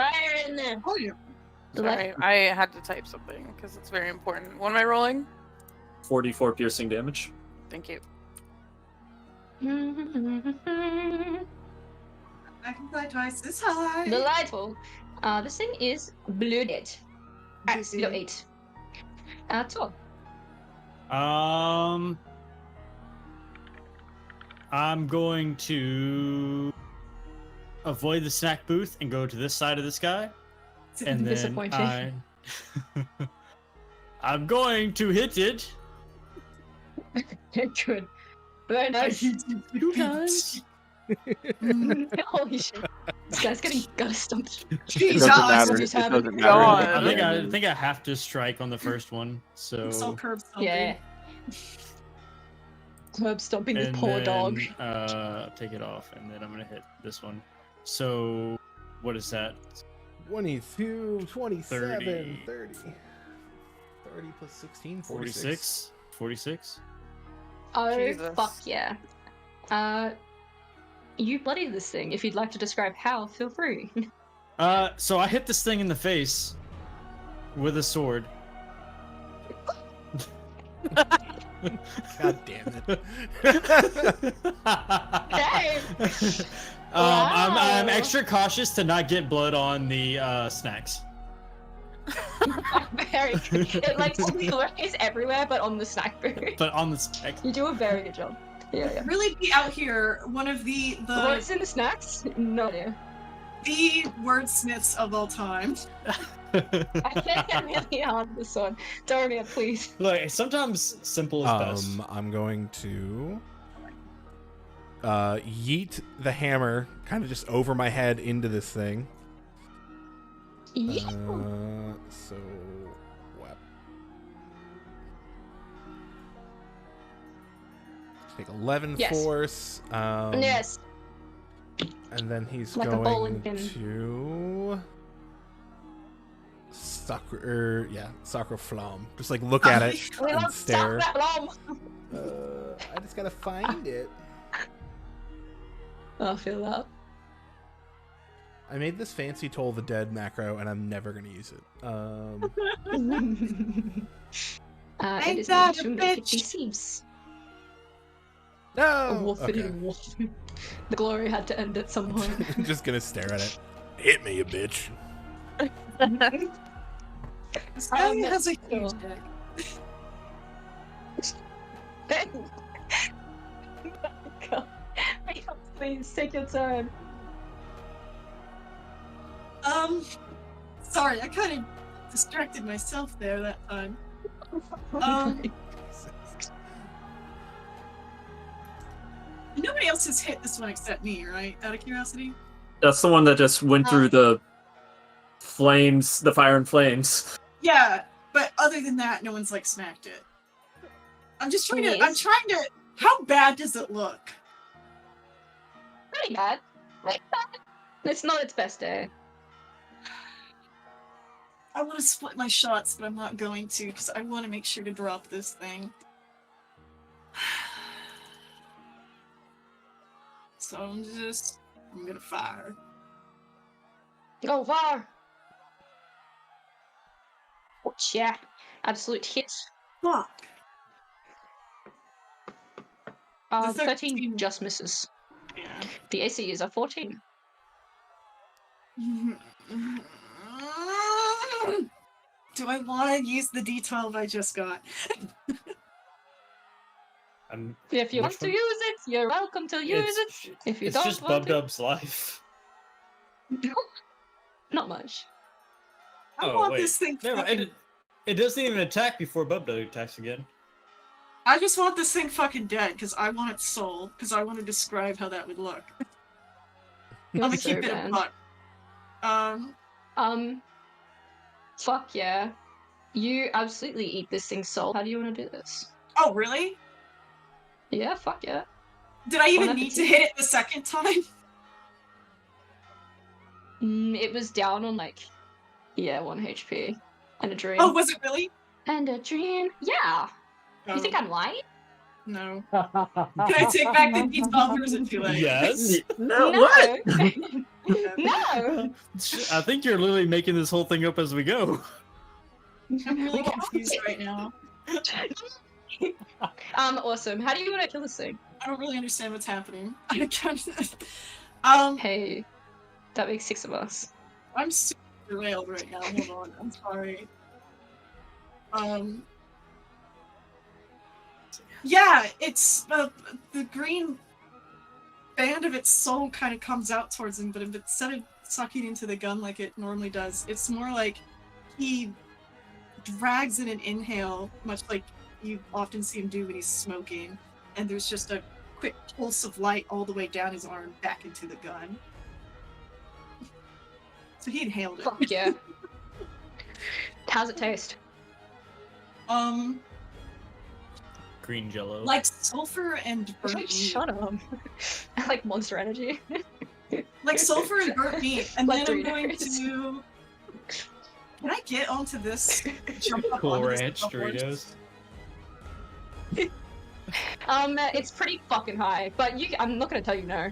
Oh, yeah.
Sorry, I had to type something because it's very important. What am I rolling?
4d4 piercing damage.
Thank you.
I can fly twice this high.
Delightful. This thing is blooded.
I see.
Below 8. Tor.
I'm going to avoid the snack booth and go to this side of this guy, and then
Disappointing.
I'm going to hit it.
Good. Very nice.
You guys.
Holy shit. This guy's getting ghost.
It
Jesus.
doesn't matter.
what
It
just
doesn't
happened?
matter.
God.
I think I have to strike on the first one. So
So curb stomping.
Yeah. Curb stomping this
and
poor
then,
dog.
Take it off, and then I'm gonna hit this one. So what is that?
22, 27,
30.
30. 30 plus 16,
46. 46.
Oh,
Jesus.
fuck yeah. You bloody this thing. If you'd like to describe how, feel free.
So I hit this thing in the face with a sword.
God damn it.
Hey!
I'm
Wow.
extra cautious to not get blood on the snacks.
Very good. It like is everywhere, but on the snack booth.
But on the snack.
You do a very good job. Yeah.
Really be out here one of the
What's in the snacks? No idea.
the wordsmiths of all time.
I think I'm really hard on this one. Dormia, please.
Look, sometimes simple is best.
I'm going to yeet the hammer kind of just over my head into this thing. So what? Take 11
Yes.
force.
Yes.
And then he's
Like a bowling
going
pin.
to sacre flamme. Just like look at it
We
and
love
stare.
that long.
I just gotta find it.
I feel that.
I made this fancy Toll the Dead macro, and I'm never gonna use it.
It is
that a
mentioned
bitch?
50 seems.
No. Okay.
The glory had to end at some point.
I'm just gonna stare at it. Hit me, you bitch.
This guy has a
sure.
huge dick.
God. Please take your turn.
Sorry, I kind of distracted myself there that time. Nobody else has hit this one except me, right? Out of curiosity.
That's the one that just went through the flames, the fire and flames.
Yeah, but other than that, no one's like smacked it. I'm just trying to. I'm
Yes.
trying to. How bad does it look?
Pretty bad. Like that. It's not its best day.
I want to split my shots, but I'm not going to because I want to make sure to drop this thing. So I'm gonna fire.
Go far! Oh, yeah. Absolute hit.
Fuck. The
13 just misses.
Yeah.
The AC is a 14.
Do I want to use the D12 I just got?
If you want to use it, you're welcome to use it. If you don't
just
want
Bubdub's life.
Not much.
I want this thing fucking...
It doesn't even attack before Bubdub attacks again.
I just want this thing fucking dead, because I want its soul, because I want to describe how that would look. I'm gonna keep it a buck.
Fuck yeah. You absolutely eat this thing's soul. How do you want to do this?
Oh, really?
Yeah, fuck yeah.
Did I even need to hit it the second time?
It was down on, like, 1 HP. And a dream.
Oh, was it really?
And a dream. Yeah.
Oh.
You think I'm lying?
No. Can I take back the D12 or is it too late?
Yes.
No.
What?
No.
I think you're literally making this whole thing up as we go.
I'm really confused right now.
Awesome. How do you want to kill this thing?
I don't really understand what's happening. I can't...
Hey, that makes 6 of us.
I'm super derailed right now. Hold on. I'm sorry. Yeah, it's the green band of its soul kind of comes out towards him, but instead of sucking into the gun like it normally does, it's more like he drags in an inhale, much like you often see him do when he's smoking, and there's just a quick pulse of light all the way down his arm back into the gun. So he inhaled it.
Fuck yeah. How's it taste?
Green jello.
Like sulfur and burnt meat.
Shut up. I like Monster Energy.
Like sulfur and burnt meat. And
Like
then I'm going
Doritos.
to... Can I get onto this? Jump up
Cool
onto this
Ranch
horse?
Doritos.
It's pretty fucking high, but I'm not gonna tell you no.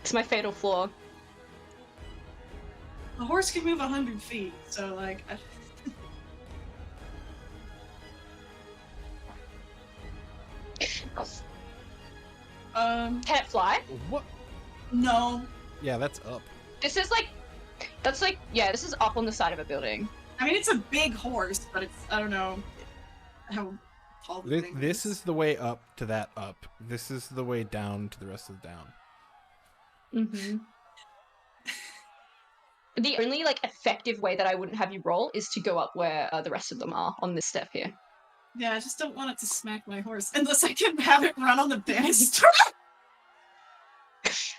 It's my fatal flaw.
The horse can move 100 feet, so like...
Can it fly?
What?
No.
Yeah, that's up.
This is like, this is up on the side of a building.
I mean, it's a big horse, but it's, I don't know how tall the thing
This is the way up to that up. This is the way down to the rest of the down.
Mm-hmm. The only, like, effective way that I wouldn't have you roll is to go up where the rest of them are on this step here.
Yeah, I just don't want it to smack my horse. Unless I can have it run on the banister.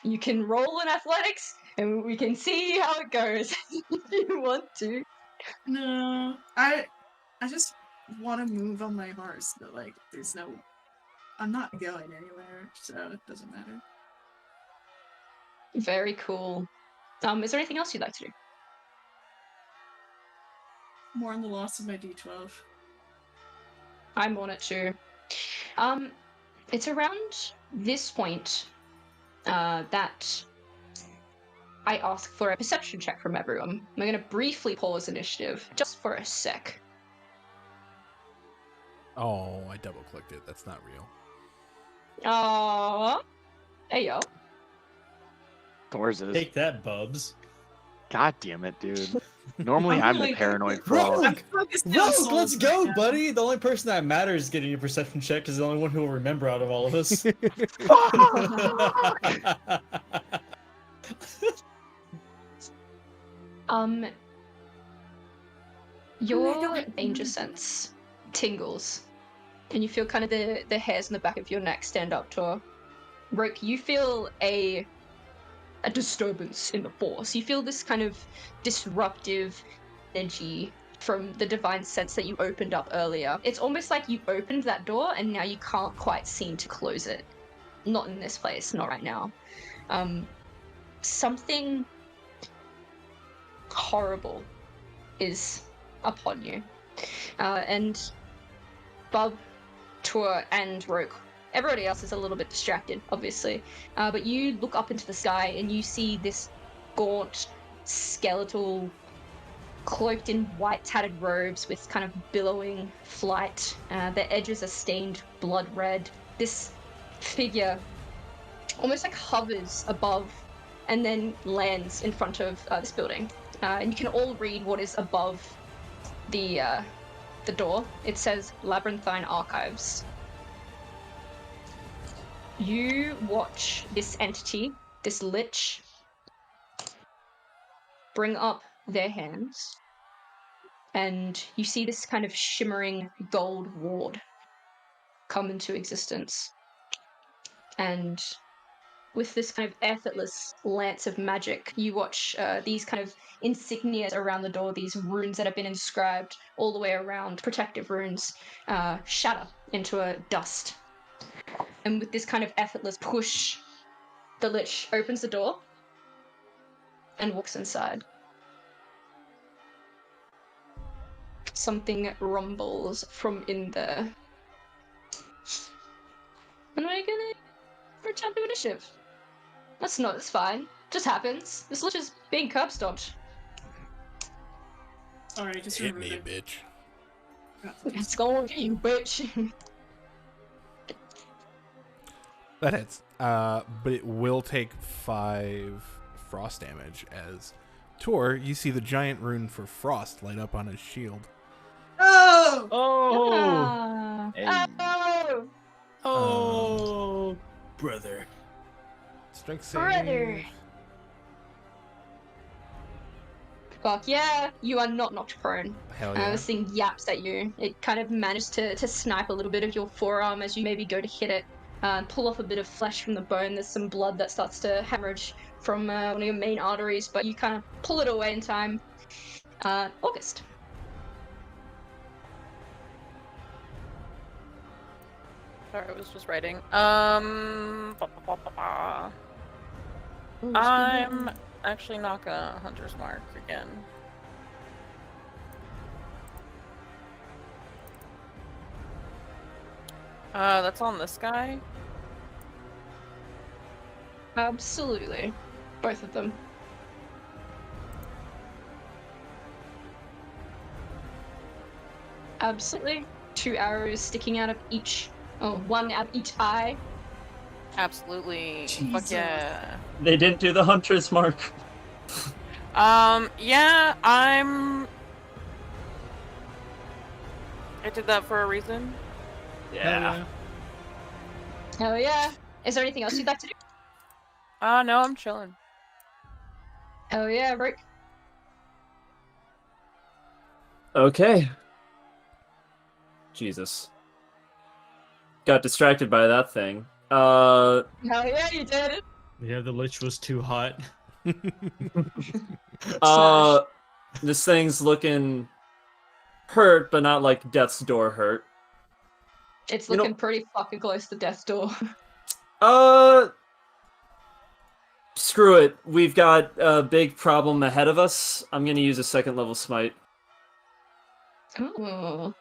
You can roll in athletics, and we can see how it goes if you want to.
No. I just want to move on my horse, but, like, there's no... I'm not going anywhere, so it doesn't matter.
Very cool. Is there anything else you'd like to do?
More on the loss of my D12.
I'm on it too. It's around this point that I ask for a perception check from everyone. I'm going to briefly pause initiative, just for a sec.
Oh, I double clicked it. That's not real.
Hey yo.
Doors is.
Take that, Bubs.
God damn it, dude. Normally I'm the paranoid
Rogue!
frog.
Rogue, let's go, buddy! The only person that matters getting a perception check is the only one who will remember out of all of us.
Your danger sense tingles, and you feel kind of the hairs on the back of your neck stand up to Roke. You feel a disturbance in the force. You feel this kind of disruptive energy from the divine sense that you opened up earlier. It's almost like you opened that door and now you can't quite seem to close it. Not in this place, not right now. Something horrible is upon you. And Bob, Tor, and Roke, everybody else is a little bit distracted, obviously. But you look up into the sky and you see this gaunt, skeletal, cloaked in white tattered robes with kind of billowing flight. The edges are stained blood red. This figure almost like hovers above and then lands in front of this building. And you can all read what is above the door. It says Labyrinthine Archives. You watch this entity, this lich, bring up their hands, and you see this kind of shimmering gold ward come into existence. And with this kind of effortless lance of magic, you watch these kind of insignias around the door, these runes that have been inscribed all the way around, protective runes, shatter into a dust. And with this kind of effortless push, the lich opens the door and walks inside. Something rumbles from in there. And we're gonna return to initiative. That's fine. Just happens. This lich is being curb stomped.
Sorry, just
Hit me,
remembered.
bitch.
It's going to you, bitch.
That hits. But it will take 5 frost damage as Tor, you see the giant rune for frost light up on his shield.
Oh!
Oh,
Hey.
oh, brother.
Strength save.
Brother. Fuck yeah, you are not knocked prone.
Hell yeah.
This thing yaps at you. It kind of managed to snipe a little bit of your forearm as you maybe go to hit it. Pull off a bit of flesh from the bone. There's some blood that starts to hemorrhage from one of your main arteries, but you kind of pull it away in time. August.
Sorry, I was just writing. I'm actually not gonna Hunter's Mark again. That's on this guy.
Absolutely. Both of them. Absolutely. 2 arrows sticking out of each. Oh, 1 out of each eye.
Absolutely. Fuck
Jesus.
yeah.
They didn't do the hunter's mark.
Yeah, I did that for a reason.
Yeah.
Oh yeah. Is there anything else you'd like to do?
No, I'm chilling.
Oh yeah, Rick.
Okay. Jesus. Got distracted by that thing.
Oh yeah, you did it.
Yeah, the lich was too hot.
This thing's looking hurt, but not like death's door hurt.
It's
You know-
looking pretty fucking close to death's door.
Screw it. We've got a big problem ahead of us. I'm gonna use a 2nd level smite.
Oh.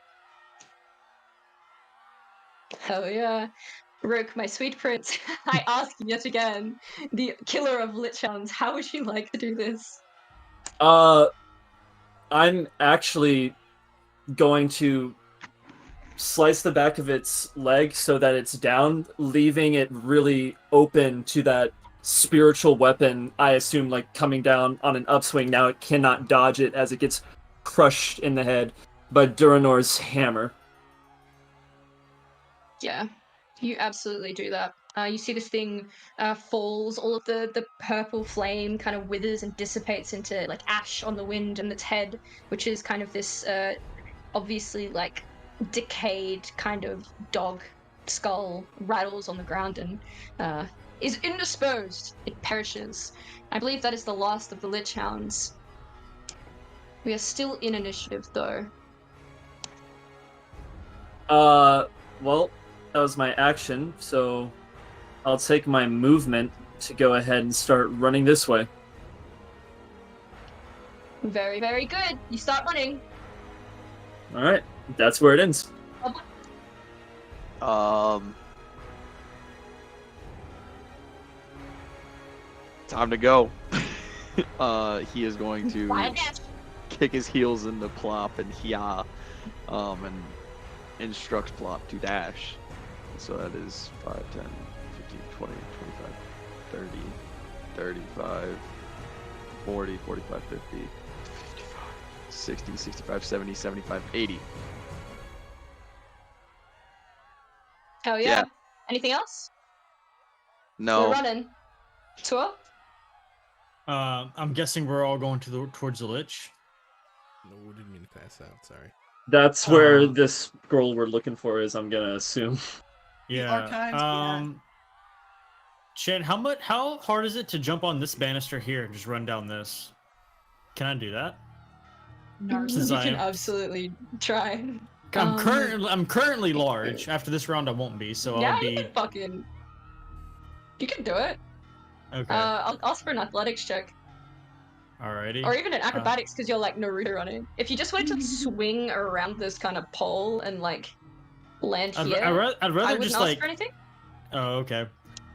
Hell yeah. Rook, my sweet prince, I ask you yet again, the killer of lich hounds, how would you like to do this?
I'm actually going to slice the back of its leg so that it's down, leaving it really open to that spiritual weapon, I assume, like coming down on an upswing. Now it cannot dodge it as it gets crushed in the head by Duranor's hammer.
Yeah, you absolutely do that. You see this thing falls, all of the purple flame kind of withers and dissipates into like ash on the wind, and its head, which is kind of this obviously like decayed kind of dog skull, rattles on the ground and is indisposed. It perishes. I believe that is the last of the lich hounds. We are still in initiative though.
Well, that was my action, so I'll take my movement to go ahead and start running this way.
Very, very good. You start running.
All right, that's where it ends.
Time to go. He is going to kick his heels into Plop and and instructs Plop to dash. So that is 5, 10, 15, 20, 25, 30, 35, 40, 45, 50, 55, 60, 65, 70, 75, 80.
Hell yeah.
Yeah.
Anything else?
No.
We're running. Tour?
I'm guessing we're all going towards the Lich.
No, we didn't mean to pass out. Sorry.
That's where this scroll we're looking for is, I'm gonna assume.
Yeah.
Archives,
Shan, how hard is it to jump on this banister here and just run down this? Can I do that? Since
You
I
can
am-
absolutely try.
I'm currently large. After this round, I won't be. So
Yeah,
I'll be.
You can do it.
Okay.
I'll ask for an athletics check.
Alrighty.
Or even an acrobatics, because you're like Naruto running. If you just wanted to swing around this kind of pole and like land here,
I'd rather
I wouldn't
just
ask
like.
for anything.
Oh, okay.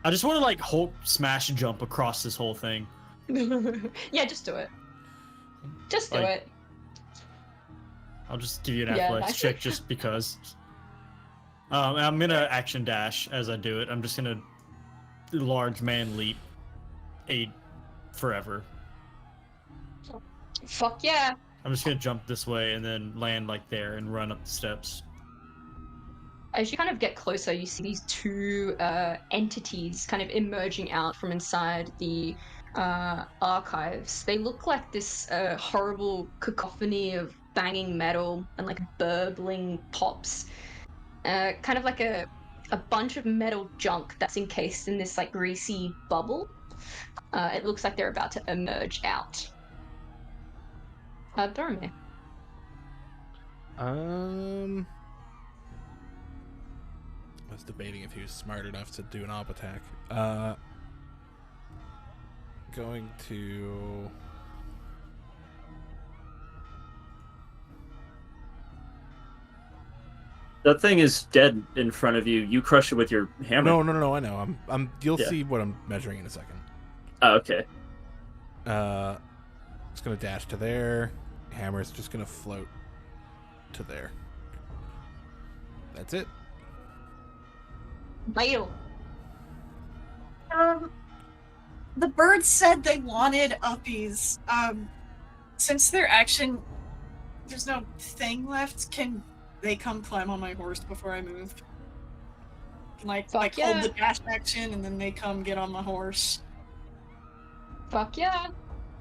I just want to like Hulk smash jump across this whole thing.
Yeah, just do it. Just do
Like-
it.
I'll just give you an
Yeah,
athletics
nice.
check just because. I'm gonna action dash as I do it. I'm just gonna large man leap, 8 forever.
Fuck yeah.
I'm just gonna jump this way and then land like there and run up the steps.
As you kind of get closer, you see these two entities kind of emerging out from inside the archives. They look like this horrible cacophony of banging metal and like burbling pops. Kind of like a bunch of metal junk that's encased in this like greasy bubble. It looks like they're about to emerge out. Dorme.
I was debating if he was smart enough to do an op attack. Going to.
That thing is dead in front of you. You crush it with your hammer.
No. I know. You'll
Yeah.
see what I'm measuring in a second.
Oh, okay.
It's gonna dash to there. Hammer's just gonna float to there. That's it.
Mail.
The birds said they wanted uppies. Since their action, there's no thing left. Can they come climb on my horse before I move? Can like
yeah.
hold the dash action and then they come get on my horse.
Fuck yeah.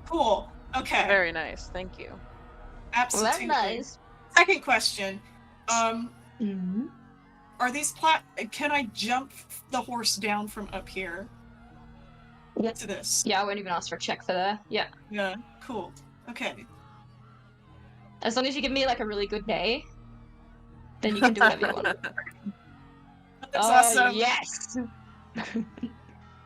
Cool. Okay.
Very nice. Thank you.
Absolutely.
Well, that's nice.
Second question.
Mm-hmm.
Are these can I jump the horse down from up here?
Yep.
To this?
Yeah, I won't even ask for a check for that. Yeah.
Yeah. Cool. Okay.
As long as you give me like a really good day, then you can do whatever you want.
That's awesome.
Yes.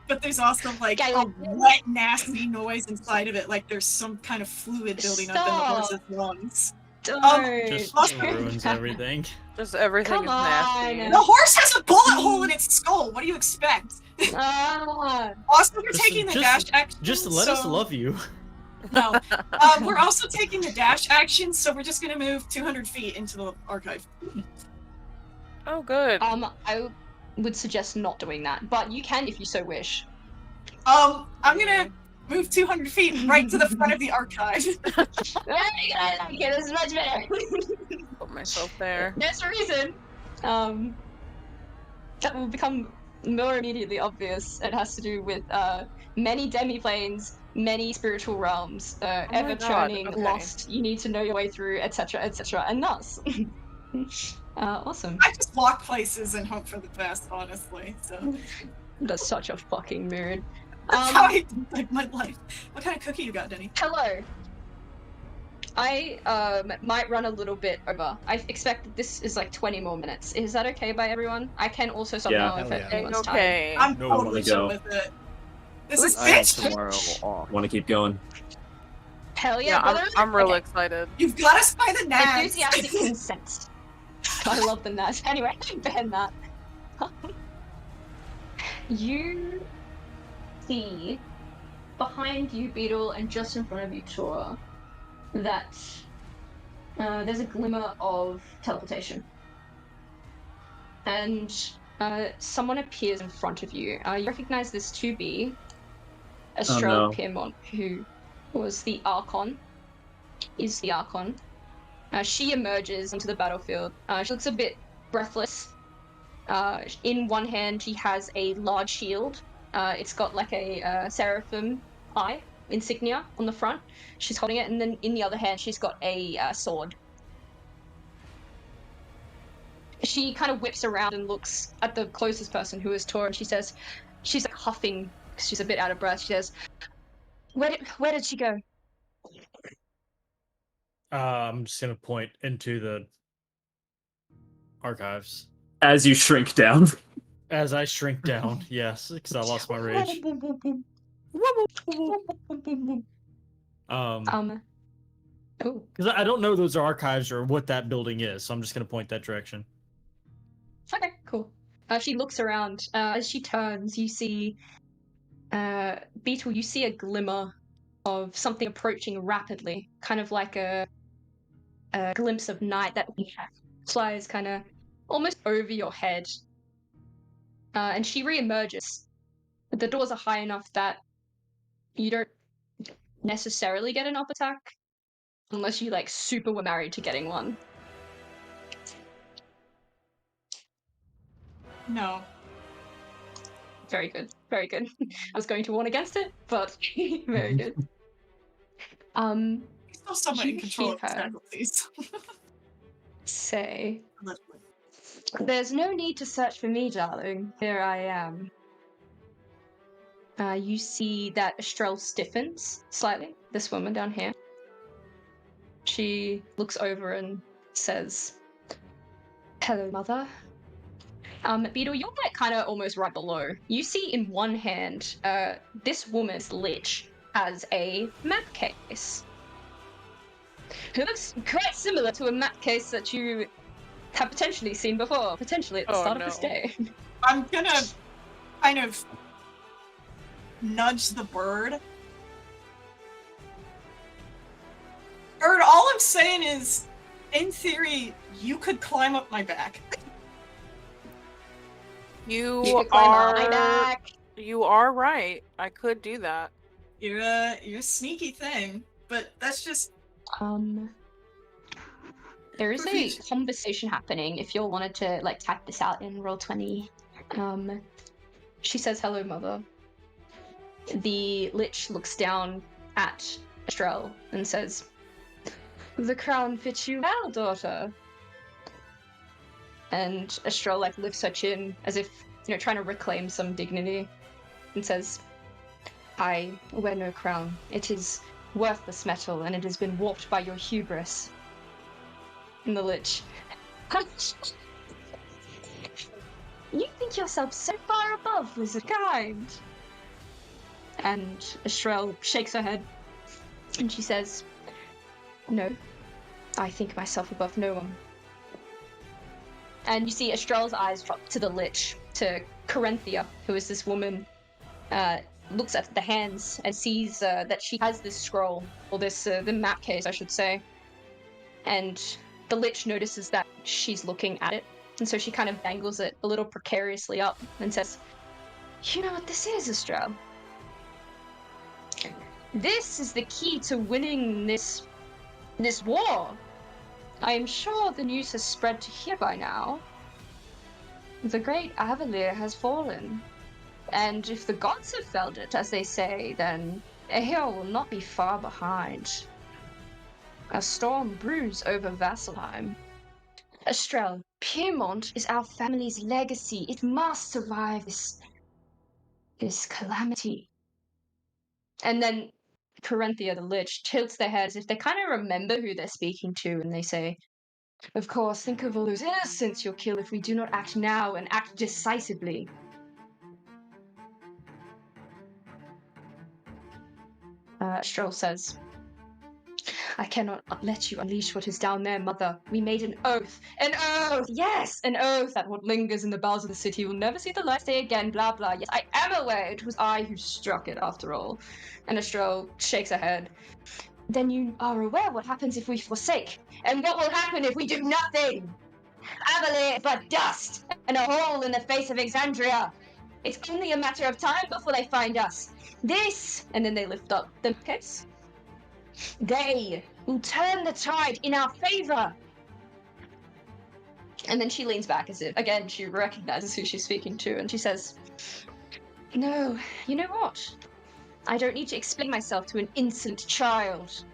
But there's also like
Okay,
a wet, nasty noise inside of it, like there's some kind of fluid building up in the horse's lungs.
Just
Awesome.
ruins everything.
Just everything
Come
is nasty.
on.
The horse has a bullet hole in its skull. What do you expect?
Ah.
Also, we're taking the dash action.
Just let us love you.
No. We're also taking the dash action, so we're just gonna move 200 feet into the archive.
Oh, good.
I would suggest not doing that, but you can if you so wish.
I'm gonna move 200 feet right to the front of the archive.
Okay, this is much better.
Put myself there.
There's a reason. That will become more immediately obvious. It has to do with many demiplanes, many spiritual realms, ever churning,
okay.
lost. You need to know your way through, etc., etc., and thus. Awesome.
I just walk places and hope for the best, honestly. So
That's such a fucking mood.
that's how I like my life. What kind of cookie you got, Denny?
Hello. I might run a little bit over. I expect that this is like 20 more minutes. Is that okay by everyone? I can also somehow
Yeah.
affect
Hell yeah.
anyone's time.
Okay.
I'm
No,
totally
wanna go.
chill with it. This is
I have
bitch.
tomorrow off.
Want to keep going?
Hell yeah,
Yeah,
brother.
I'm real
Okay.
excited.
You've got us by the nads.
Enthusiastic consent. I love the nads. Anyway, ban that. You see behind you, Beetle, and just in front of you, Tora, that there's a glimmer of teleportation. And someone appears in front of you. You recognize this to be Estrella
no.
Piermont, who was the Archon, is the Archon. She emerges into the battlefield. She looks a bit breathless. In one hand, she has a large shield. It's got like a seraphim eye insignia on the front. She's holding it, and then in the other hand, she's got a sword. She kind of whips around and looks at the closest person, who is Tor, and she says, she's like huffing because she's a bit out of breath. She says, "Where did she go?"
I'm just gonna point into the archives
As you shrink down.
as I shrink down. Yes, because I lost my rage.
Oh,
Because I don't know those archives or what that building is, so I'm just gonna point that direction.
okay, cool. She looks around. As she turns, you see, Beetle, you see a glimmer of something approaching rapidly, kind of like a glimpse of night that flies kind of almost over your head. And she reemerges. The doors are high enough that you don't necessarily get an up attack unless you like super were married to getting one.
No.
Very good, very good. I was going to warn against it, but very good.
He's still somewhat
You
in control of his
hear her
faculties.
say,
Allegedly.
"There's no need to search for me, darling. Here I am." You see that Estrelle stiffens slightly, this woman down here. She looks over and says, "Hello, mother." Beetle, you're like kind of almost right below. You see in one hand, this woman's lich has a map case. It looks quite similar to a map case that you have potentially seen before, potentially at the start of this day.
I'm gonna kind of nudge the bird. Bird, all I'm saying is, in theory, you could climb up my back.
You
could climb on my
are
back.
You are right. I could do that.
You're a sneaky thing, but that's just
there is a conversation happening. If you all wanted to like type this out in Roll20, she says, "Hello, mother." The lich looks down at Estrelle and says, "The crown fits you well, daughter." And Estrelle like lifts her chin as if, trying to reclaim some dignity, and says, "I wear no crown. It is worthless metal, and it has been warped by your hubris." And the lich, "You think yourself so far above, wizard kind." And Estrelle shakes her head, and she says, "No, I think myself above no one." And you see Estrelle's eyes drop to the lich, to Corinthia, who is this woman, looks at the hands and sees that she has this scroll, or this, the map case, I should say. And the lich notices that she's looking at it, and so she kind of dangles it a little precariously up and says, "You know what this is, Estrelle? This is the key to winning this war. I am sure the news has spread to here by now. The great Avalier has fallen, and if the gods have felt it, as they say, then Aeor will not be far behind. A storm brews over Vasselheim. Estrelle, Piermont is our family's legacy. It must survive this calamity." And then Corinthia, the lich, tilts their heads as if they kind of remember who they're speaking to, and they say, "Of course, think of all those innocents you'll kill if we do not act now and act decisively." Estrelle says, I cannot let you unleash what is down there, mother. We made an oath. An oath! Yes! An oath that what lingers in the bowels of the city will never see the light of day again, blah blah. Yes, I am aware. It was I who struck it, after all. And Estrelle shakes her head. Then you are aware what happens if we forsake. And what will happen if we do nothing? Abilene but dust, and a hole in the face of Exandria. It's only a matter of time before they find us. This, and then they lift up the case. They will turn the tide in our favor. And then she leans back as if, again, she recognizes who she's speaking to, and she says, no, you know what? I don't need to explain myself to an innocent child.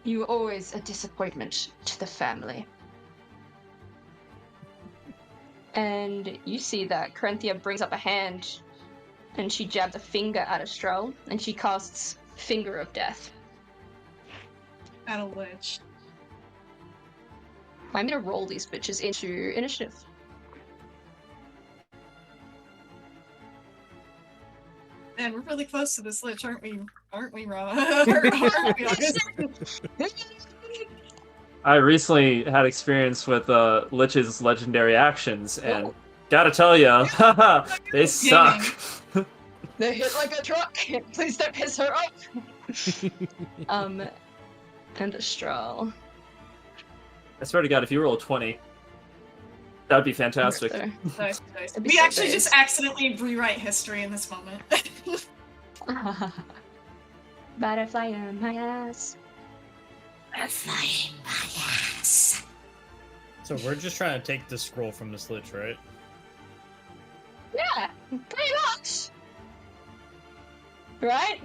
You were always a disappointment to the family. And you see that Corinthia brings up a hand, and she jabs a finger at Estrelle, and she casts Finger of Death.
At a witch.
I'm gonna roll these bitches into initiative.
Man, we're really close to this lich, aren't we? Aren't we, Rob? Aren't we, August?
I recently had experience with Lich's legendary actions, and gotta tell ya, they suck.
They hit like a truck. Please don't piss her off. And Estrelle.
I swear to God, if you roll a 20, that'd be fantastic.
Nice. We actually just accidentally rewrite history in this moment.
Butterfly in my ass.
Butterfly in my ass.
So we're just trying to take the scroll from this lich, right?
Yeah, pretty much. Right?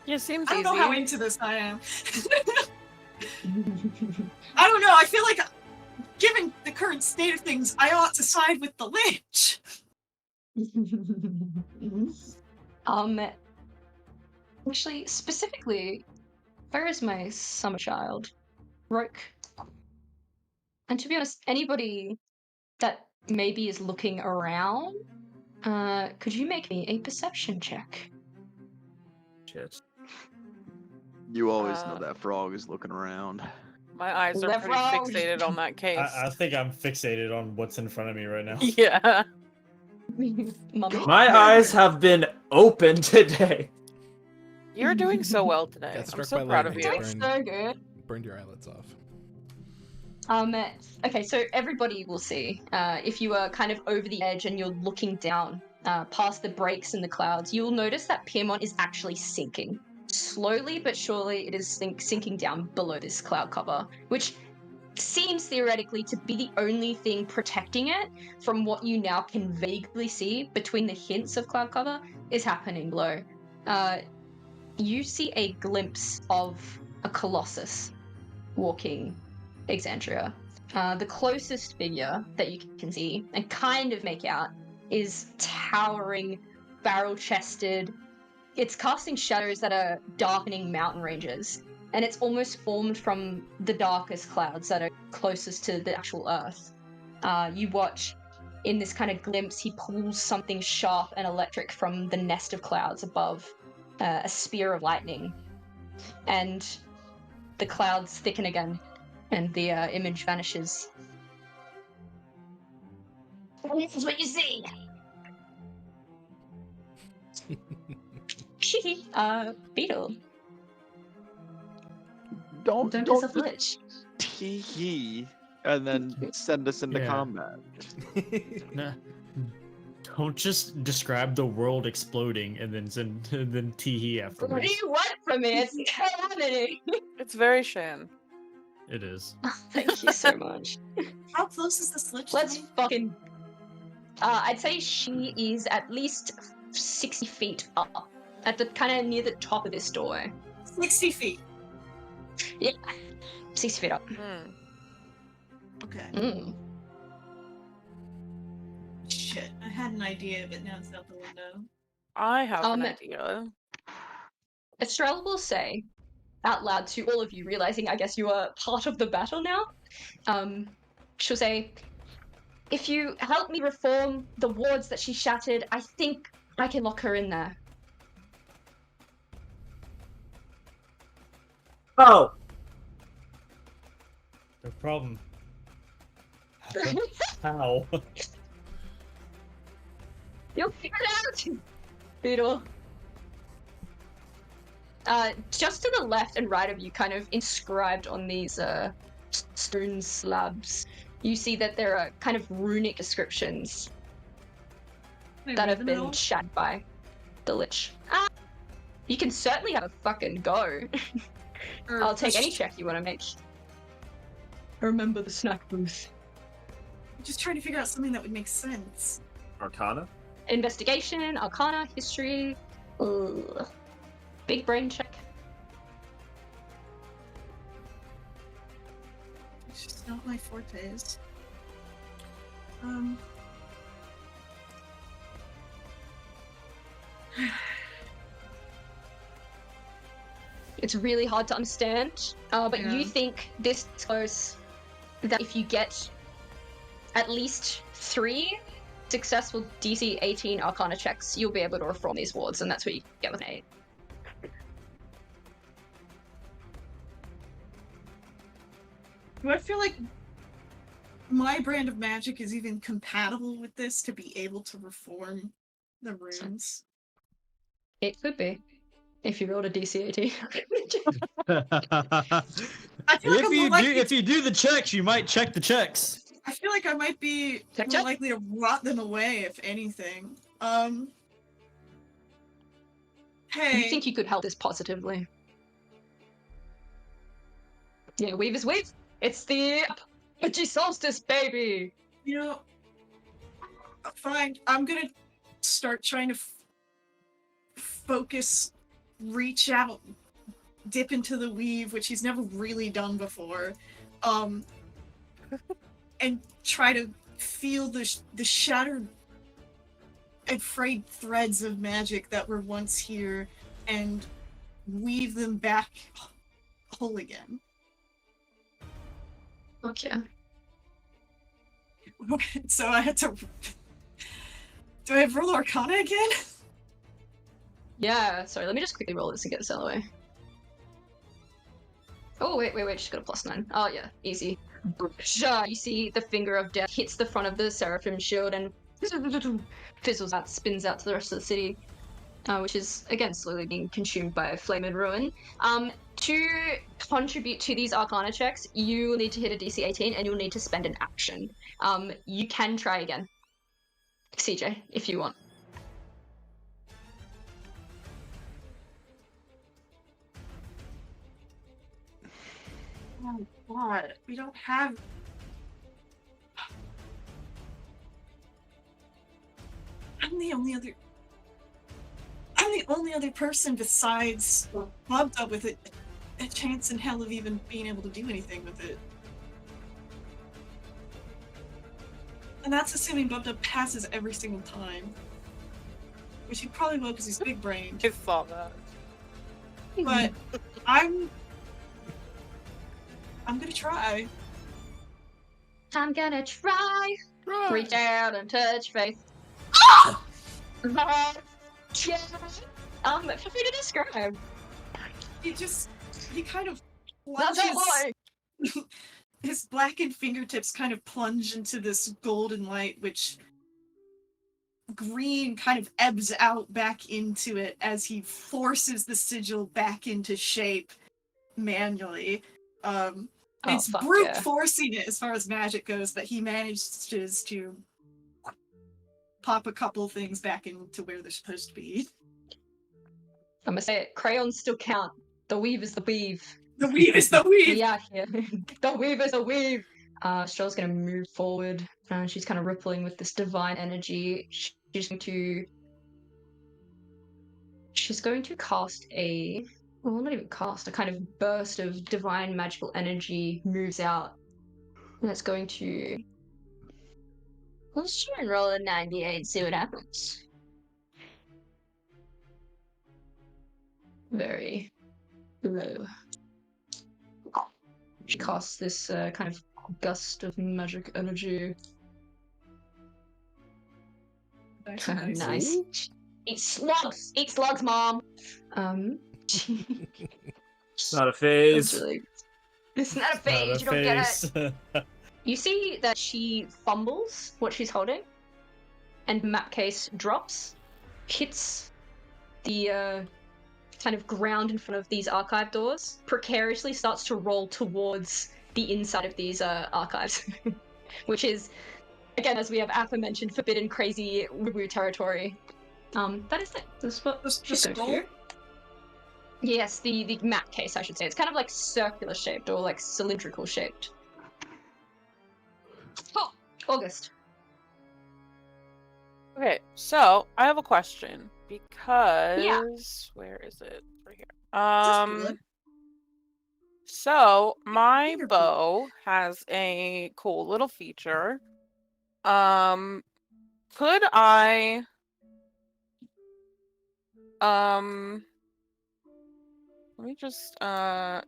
Yeah, seems
I don't
easy.
know how into this I am. I don't know. I feel like, given the current state of things, I ought to side with the lich.
Actually, specifically, where is my summer child? Roke. And to be honest, anybody that maybe is looking around, could you make me a perception check?
Shit.
You always know that frog is looking around.
My eyes are pretty fixated on that case.
I think I'm fixated on what's in front of me right now.
Yeah.
My eyes have been open today.
You're doing so well today.
Got
I'm
struck
so
by
proud of
lightning.
you.
So good.
Burned your eyelids off.
Okay, so everybody will see. If you are kind of over the edge and you're looking down past the breaks in the clouds, you'll notice that Piermont is actually sinking. Slowly but surely, it is sinking down below this cloud cover, which seems theoretically to be the only thing protecting it from what you now can vaguely see between the hints of cloud cover is happening below. You see a glimpse of a colossus walking Exandria. The closest figure that you can see and kind of make out is towering, barrel-chested. It's casting shadows that are darkening mountain ranges, and it's almost formed from the darkest clouds that are closest to the actual earth. You watch in this kind of glimpse, he pulls something sharp and electric from the nest of clouds above, a spear of lightning, and the clouds thicken again, and the image vanishes. And this is what you see! Beetle.
Don't
piss off the lich.
Tee and then send us into combat.
Nah. Don't just describe the world exploding and then tee afterwards.
What do you want from me? It's calamity.
It's very Shan.
It is.
Thank you so much.
How close is this lich?
Let's fucking. I'd say she is at least 60 feet up, at the kind of near the top of this doorway.
60 feet.
Yeah, 60 feet up.
Okay. Shit, I had an idea, but now it's out the window.
I have an idea.
Estrelle will say out loud to all of you, realizing I guess you are part of the battle now. She'll say, if you help me reform the wards that she shattered, I think I can lock her in there.
Oh!
No problem. How?
You'll figure it out, Beetle. Just to the left and right of you, kind of inscribed on these stone slabs, you see that there are kind of runic descriptions that have been shattered by the Lich. You can certainly have a fucking go. I'll take any check you want to make. Remember the snack booth.
I'm just trying to figure out something that would make sense.
Arcana?
Investigation, Arcana, History. Ugh. Big brain check.
It's just not my fortes.
It's really hard to understand, but you think this goes that if you get at least 3 successful DC 18 Arcana checks, you'll be able to reform these wards, and that's what you get with an 8.
Do I feel like my brand of magic is even compatible with this to be able to reform the runes?
It could be. If you rolled a DC 18.
If you do the checks, you might check the checks.
I feel like I might be more likely to rot them away, if anything. Hey.
You think you could help this positively? Yeah, weave is weave. It's the Apogee Solstice, baby!
You know, fine. I'm gonna start trying to focus, reach out, dip into the weave, which he's never really done before, and try to feel the shattered and frayed threads of magic that were once here and weave them back whole again.
Okay.
Okay, so I had to... Do I have roll Arcana again?
Yeah, sorry, let me just quickly roll this and get this out of the way. Oh, wait, she's got a +9. Oh, yeah, easy. You see the finger of death hits the front of the Seraphim shield and fizzles out, spins out to the rest of the city, which is, again, slowly being consumed by flame and ruin. To contribute to these Arcana checks, you need to hit a DC 18 and you'll need to spend an action. You can try again, CJ, if you want.
Oh god, we don't have... I'm the only other person besides Bobdub with a chance in hell of even being able to do anything with it. And that's assuming Bobdub passes every single time. Which he probably will because he's big brained.
I saw that.
But I'm gonna try.
I'm gonna try. Reach out and touch faith. Feel free to describe.
He kind of plunges. His blackened fingertips kind of plunge into this golden light, which green kind of ebbs out back into it as he forces the sigil back into shape manually. It's brute forcing it as far as magic goes, but he manages to pop a couple things back into where they're supposed to be.
I'm gonna say it. Crayons still count. The weave is the weave.
The weave is the weave!
Yeah, the weave is the weave! Strell's gonna move forward. She's kind of rippling with this divine energy. She's going to cast a... Well, not even cast. A kind of burst of divine magical energy moves out. And it's going to... Let's try and roll a 98, see what happens. Very low. She casts this kind of gust of magic energy. Nice. Eat slugs! Eat slugs, Mom!
It's not a phase.
It's not a phase. You don't get it. You see that she fumbles what she's holding, and the map case drops, hits the kind of ground in front of these archive doors, precariously starts to roll towards the inside of these archives, which is, again, as we have aforementioned, forbidden, crazy, woo-woo territory. That is it. That's what
The
she's going to
skull?
do. Yes, the map case, I should say. It's kind of like circular shaped or like cylindrical shaped. Oh, August.
Okay, so I have a question because where is it? Right here. So my bow has a cool little feature. Could I let me just DM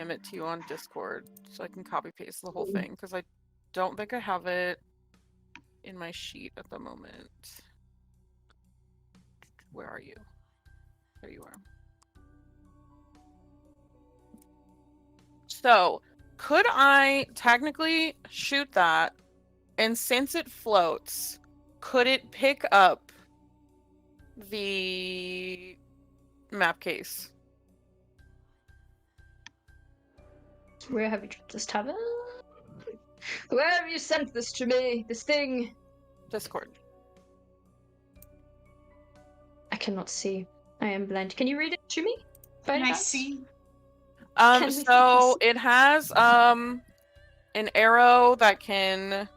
it to you on Discord so I can copy paste the whole thing because I don't think I have it in my sheet at the moment. Where are you? There you are. So, could I technically shoot that, and since it floats, could it pick up the map case?
Where have you dropped this tablet? Where have you sent this to me? This thing?
Discord.
I cannot see. I am blind. Can you read it to me?
Can I see?
So it has an arrow that can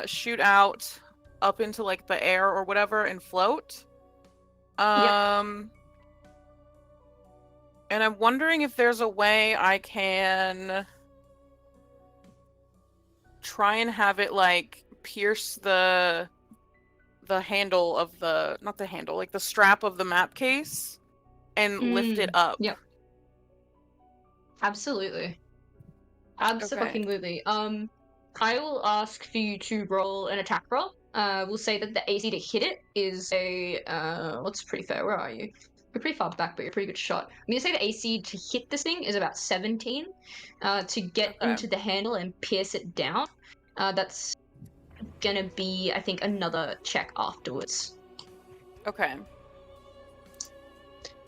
shoot out up into like the air or whatever and float. And I'm wondering if there's a way I can try and have it like pierce the handle of the, not the handle, like the strap of the map case and lift it up.
Yep. Absolutely. Absolutely. Okay. I will ask for you to roll an attack roll. We'll say that the AC to hit it is a what's pretty fair? Where are you? You're pretty far back, but you're a pretty good shot. I'm gonna say the AC to hit this thing is about 17. To get into the handle and pierce it down, that's gonna be, I think, another check afterwards.
Okay.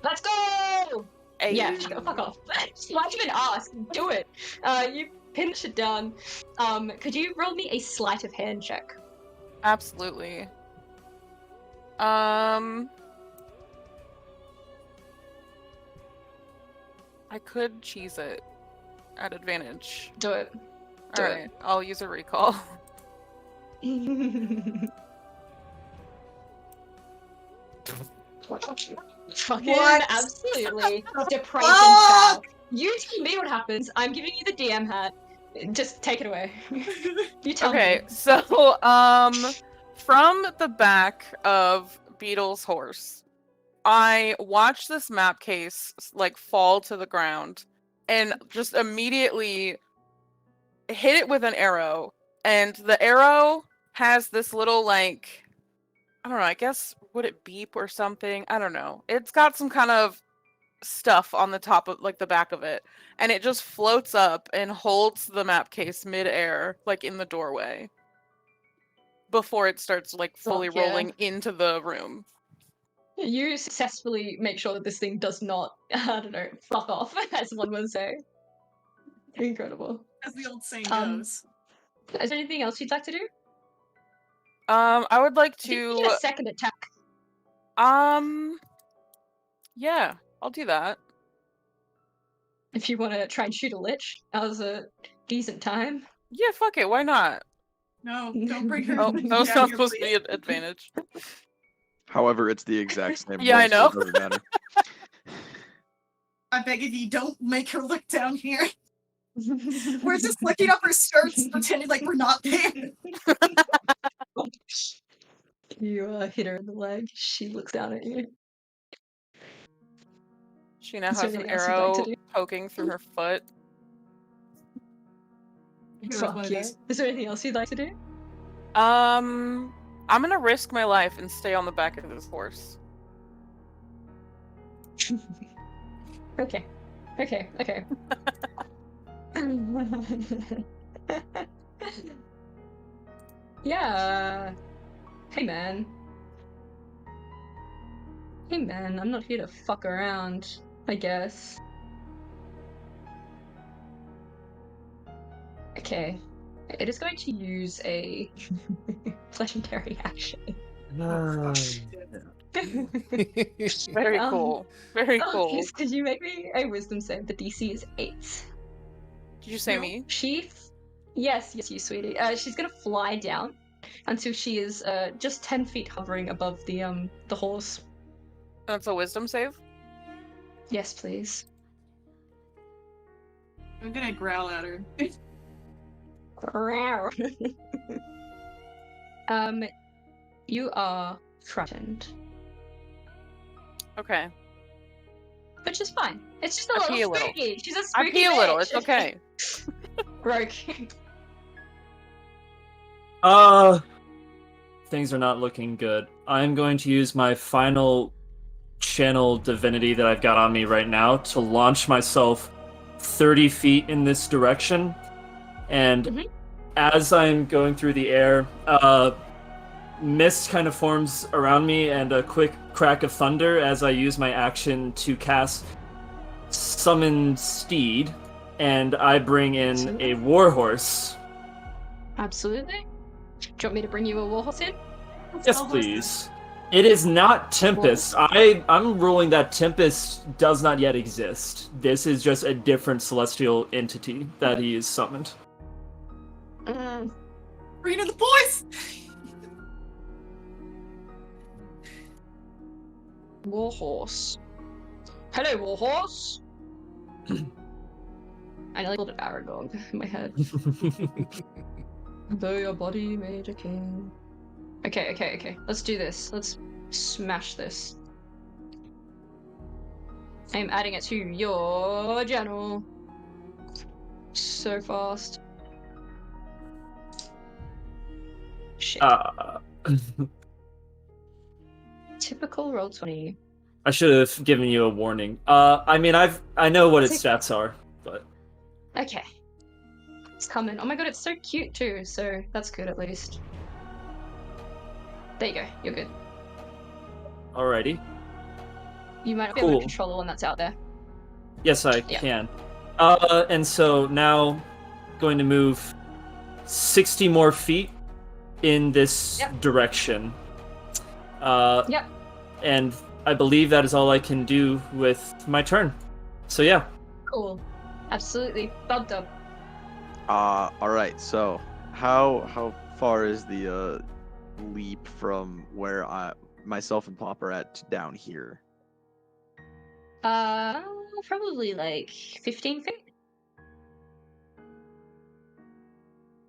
Let's go!
Hey.
Yeah, fuck off. Why'd you even ask? Do it. You pinch it down. Could you roll me a sleight of hand check?
Absolutely. I could cheese it at advantage.
Do it.
All right, I'll use a recall.
Fucking absolutely depraved and foul. You tell me what happens. I'm giving you the DM hat. Just take it away. You tell me.
Okay, so from the back of Beetle's horse, I watched this map case like fall to the ground and just immediately hit it with an arrow, and the arrow has this little like, I don't know, I guess, would it beep or something? I don't know. It's got some kind of stuff on the top of like the back of it, and it just floats up and holds the map case mid-air, like in the doorway, before it starts like fully rolling into the room.
You successfully make sure that this thing does not, I don't know, fuck off, as one would say. Incredible.
As the old saying goes.
Is there anything else you'd like to do?
I would like to
You get a second attack.
Yeah, I'll do that.
If you want to try and shoot a lich, that was a decent time.
Yeah, fuck it, why not?
No, don't bring her.
Oh, that was not supposed to be an advantage.
However, it's the exact same.
Yeah, I know.
So it doesn't matter.
I beg of you, don't make her look down here. We're just looking up her skirts, pretending like we're not there.
You hit her in the leg. She looks down at you.
She now has an arrow poking through her foot.
Fuck yeah. Is there anything else you'd like to do?
I'm gonna risk my life and stay on the back of this horse.
Okay. Okay. Okay. Yeah. Hey man. Hey man, I'm not here to fuck around, I guess. Okay. It is going to use a legendary action.
Very cool. Very
Oh,
cool.
please, could you make me a wisdom save? The DC is 8.
Did you say
No.
me?
Yes, you sweetie. She's gonna fly down until she is just 10 feet hovering above the horse.
That's a wisdom save?
Yes, please.
I'm gonna growl at her.
You are frightened,
Okay.
which is fine. It's just a
I pee
little
a little.
spooky. She's a
I
spooky
pee a little,
bitch.
it's okay.
Rogue.
Things are not looking good. I'm going to use my final channel divinity that I've got on me right now to launch myself 30 feet in this direction. And as I'm going through the air, mist kind of forms around me and a quick crack of thunder as I use my action to cast Summon Steed, and I bring in a warhorse.
Absolutely. Do you want me to bring you a warhorse in?
Yes, please. It is not Tempest. I'm ruling that Tempest does not yet exist. This is just a different celestial entity that he is summoned.
Bring in the boys!
Warhorse. Hello, warhorse. I nearly called it Aragog in my head. Though your body made a king. Okay. Let's do this. Let's smash this. I'm adding it to your channel. So fast. Shit. Typical roll 20.
I should have given you a warning. I mean, I know what its stats are, but
Okay. It's coming. Oh my god, it's so cute too, so that's good at least. There you go, you're good.
alrighty.
You might be able to control the one that's out there.
Yes, I can. And so now, going to move 60 more feet in this direction. And I believe that is all I can do with my turn. So yeah.
Cool. Absolutely. Bubbed up.
Alright, so how far is the leap from where myself and Plop are at to down here?
Probably like 15 feet.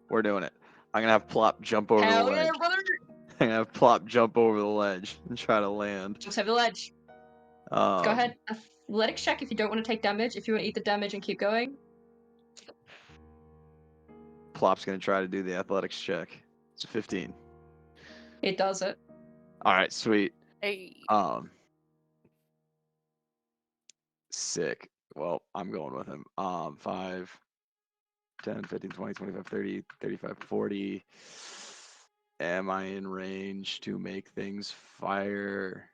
We're doing it. I'm gonna have Plop jump over the ledge.
Yeah, brother!
I'm gonna have Plop jump over the ledge and try to land.
Just have the ledge. Go ahead. Athletics check if you don't want to take damage. If you want to eat the damage and keep going.
Plop's gonna try to do the athletics check. It's a 15.
It does it.
Alright, sweet.
Hey.
Sick. Well, I'm going with him. 5, 10, 15, 20, 25, 30, 35, 40. Am I in range to make things fire?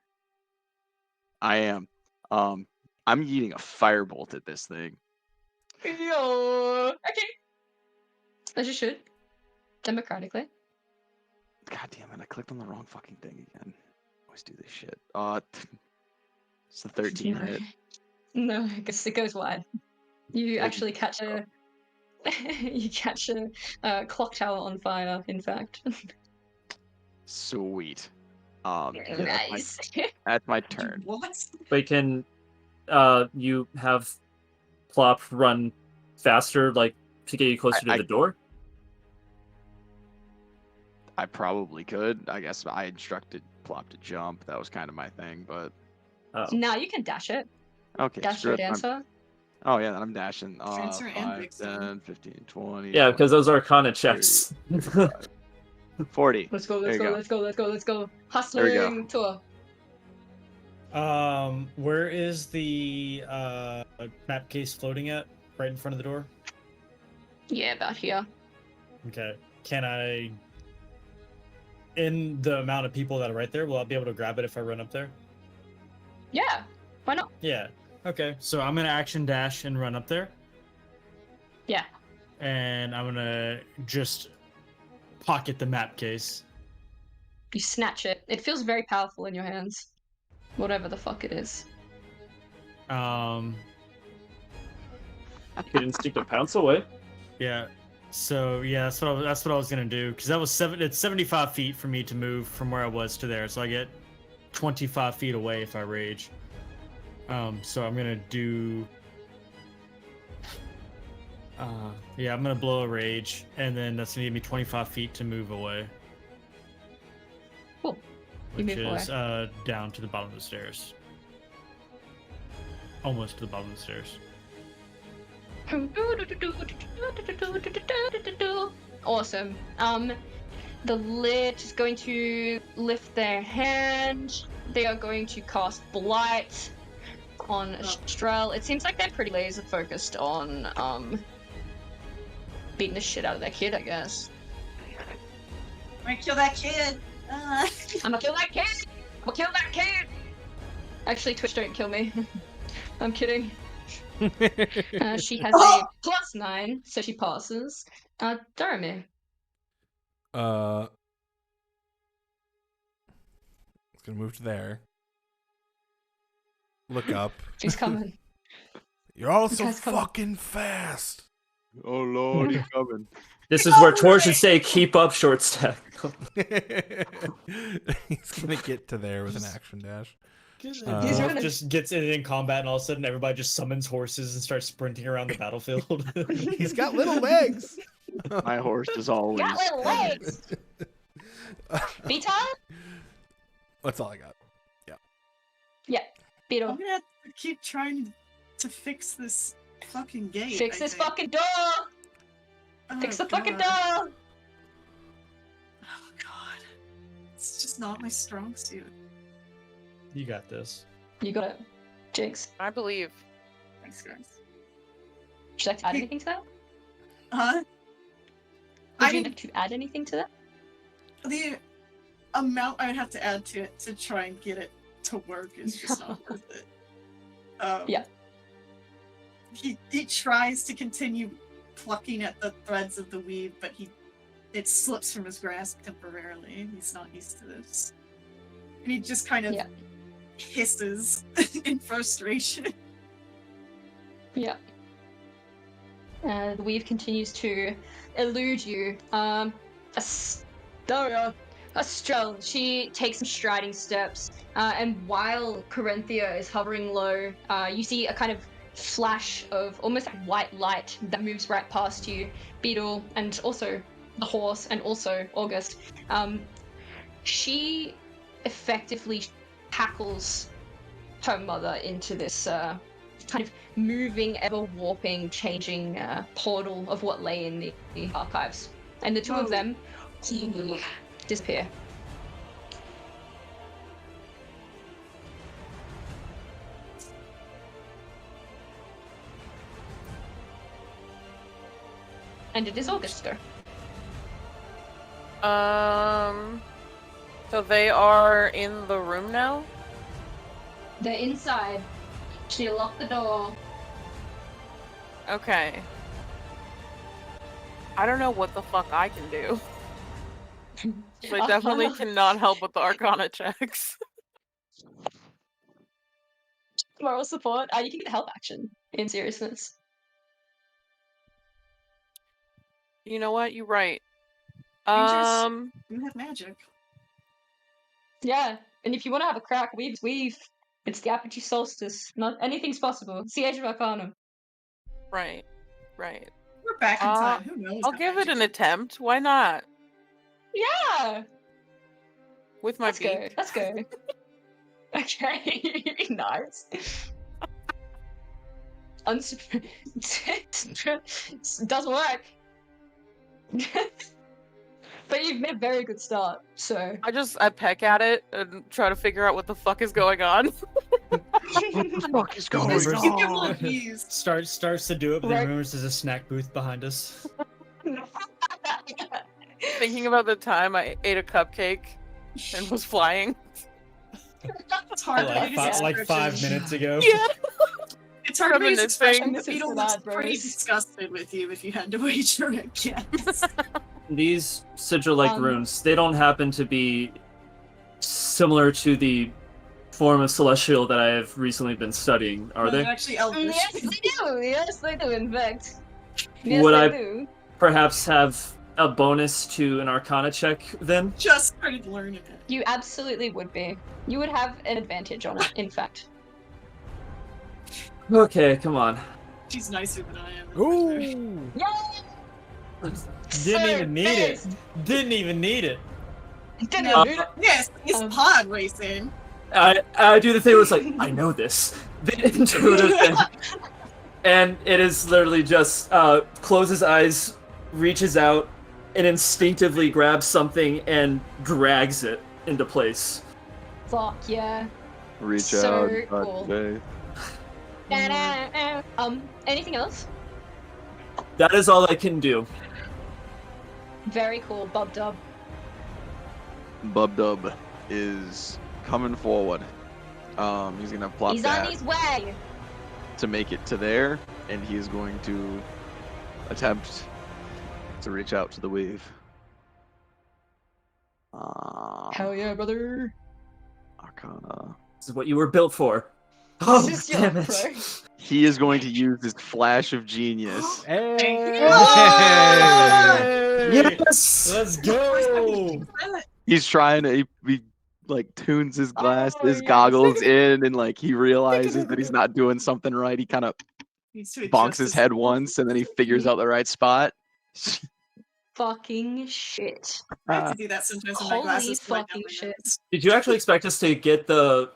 I am. I'm yeeting a firebolt at this thing.
Yo. Okay. As you should. Democratically.
God damn it, I clicked on the wrong fucking thing again. Always do this shit. It's a 13 hit.
No, I guess it goes wide. You actually catch a clock tower on fire, in fact.
Sweet.
Nice.
That's my turn.
What?
Wait, can you have Plop run faster, like to get you closer to the door?
I probably could. I guess I instructed Plop to jump. That was kind of my thing, but.
Now you can dash it.
Okay.
Dash your dancer.
Oh yeah, then I'm dashing.
Dancer and
5,
Vixen.
10, 15, 20.
Yeah, because those are Arcana checks.
40.
Let's go.
There you go.
Let's go. Hustling tour.
Where is the map case floating at? Right in front of the door?
Yeah, about here.
Okay. Can I... In the amount of people that are right there, will I be able to grab it if I run up there?
Yeah, why not?
Yeah. Okay, so I'm gonna action dash and run up there.
Yeah.
And I'm gonna just pocket the map case.
You snatch it. It feels very powerful in your hands. Whatever the fuck it is.
Could instinct to pounce away.
Yeah. So yeah, that's what I was gonna do, because that was it's 75 feet for me to move from where I was to there, so I get 25 feet away if I rage. So I'm gonna do. Yeah, I'm gonna blow a rage, and then that's gonna give me 25 feet to move away.
Cool. You
Which
move
is down to the bottom of the stairs. Almost to the bottom of the stairs.
Awesome. The lich is going to lift their hand. They are going to cast Blight on Estrel. It seems like they're pretty laser focused on beating the shit out of that kid, I guess.
I'm gonna kill that kid.
I'm gonna kill that kid! I'm gonna kill that kid! Actually, Twitch, don't kill me. I'm kidding. She has a +9, so she passes. Doromir.
It's gonna move to there. Look up.
She's coming.
You're all so
guy's coming.
fucking fast.
Oh lord, he's coming.
This is where Tor should say, "Keep up, short stack."
He's gonna get to there with an action dash.
Dwarf just gets in combat, and all of a sudden everybody just summons horses and starts sprinting around the battlefield.
He's got little legs.
My horse is always.
Got little legs! Beetle?
That's all I got.
Yeah, Beetle.
I'm gonna have to keep trying to fix this fucking gate.
Fix
I
this
think.
fucking door!
Oh,
Fix the fucking
God.
door!
Oh god. It's just not my strong suit.
You got this.
You got it. Jinx.
I believe.
Thanks, guys.
Would you like to add anything to that?
Huh?
Would you like to add anything to that?
The amount I would have to add to it to try and get it to work is just not worth it.
Yeah.
He tries to continue plucking at the threads of the weave, but it slips from his grasp temporarily. He's not used to this. And he just kind of hisses in frustration.
Yeah. The weave continues to elude you. Estrel, she takes some striding steps, and while Corinthia is hovering low, you see a kind of flash of almost like white light that moves right past you, Beetle, and also the horse, and also August. She effectively tackles her mother into this kind of moving, ever-warping, changing portal of what lay in the archives. And the two of them disappear. And it is August's go.
So they are in the room now?
They're inside. She locked the door.
Okay. I don't know what the fuck I can do. So I definitely cannot help with the Arcana checks.
Moral support. You can get help action, in seriousness.
You know what? You're right.
You have magic.
Yeah, and if you want to have a crack, weave. It's the apogee solstice. Not anything's possible. It's the age of Arcanum.
Right.
We're back in time. Who knows?
I'll give it an attempt. Why not?
Yeah.
With my beak.
Let's go. Okay. Nice. Doesn't work. But you've made a very good start, so.
I peck at it and try to figure out what the fuck is going on.
What the fuck is going
Remembers-
Keep your
on?
little keys.
Starts to do it, but
Right.
then remembers there's a snack booth behind us.
Thinking about the time I ate a cupcake and was flying.
It's hard to
like,
get a
like 5
description.
minutes ago.
Yeah.
It's hard to read his expression.
Reminiscing.
The beetle
This is
looks
bad,
pretty
bros.
disgusted with you if you had to wager a guess.
These sigil-like runes, they don't happen to be similar to the form of celestial that I have recently been studying, are
They're
they?
actually elvish.
Yes, they do. Yes, they do. In fact, yes,
Would
they
I-
do.
Perhaps have a bonus to an Arcana check then?
Just started learning it.
You absolutely would be. You would have an advantage on it. In fact.
Okay, come on.
She's nicer than I am.
Ooh.
Didn't even need it. Didn't even need it.
Didn't
Uh,
do it.
Yes, it's pod racing.
I do the thing where it's like, I know this. The intuitive thing. And it is literally just closes eyes, reaches out, and instinctively grabs something and drags it into place.
Fuck yeah.
Reach
So
out. touch
cool.
faith.
Anything else?
That is all I can do.
Very cool, Bob Dub.
Bub Dub is coming forward. He's gonna plop
He's
that
on his way.
to make it to there, and he is going to attempt to reach out to the weave.
Hell yeah, brother.
Arcana.
This is what you were built for. Oh,
This is your
damn it.
pro.
He is going to use his flash of genius.
Hey.
Yes!
Let's go.
He's trying to he like tunes his
Oh,
his
yes.
goggles in, and like he realizes that he's not doing something right. He kind of
Needs to
bonks
adjust
his head once, and then he figures out the right spot.
Fucking shit.
I have to do that sometimes when my
Holy
glasses slide down
fucking
my
shit.
nose.
Did you actually expect us to get the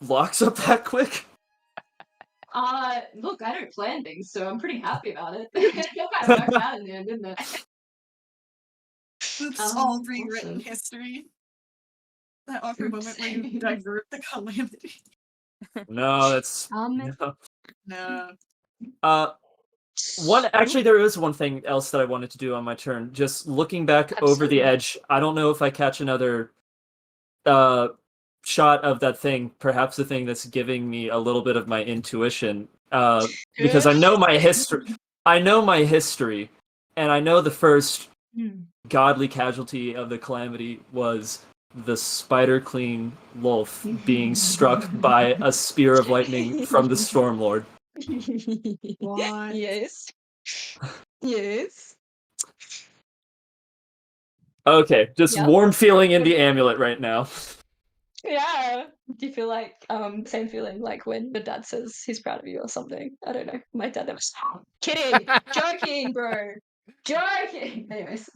locks up that quick?
Look, I don't plan things, so I'm pretty happy about it. It kind of worked out in the end, didn't it?
It's all rewritten
Awesome.
history. That awkward moment where
Oops.
you divert the calamity.
No, that's
Um,
no.
No.
Actually, there is one thing else that I wanted to do on my turn. Just looking back over the
Absolutely.
edge, I don't know if I catch another shot of that thing, perhaps the thing that's giving me a little bit of my intuition, because I know my history. I know my history, and I know the first godly casualty of the calamity was the spider clean wolf being struck by a spear of lightning from the Stormlord.
What?
Yes. Yes.
Okay, just
Yeah.
warm feeling in the amulet right now.
Yeah. Do you feel like same feeling like when your dad says he's proud of you or something? I don't know. My dad never. Kidding. Joking, bro. Joking. Anyways.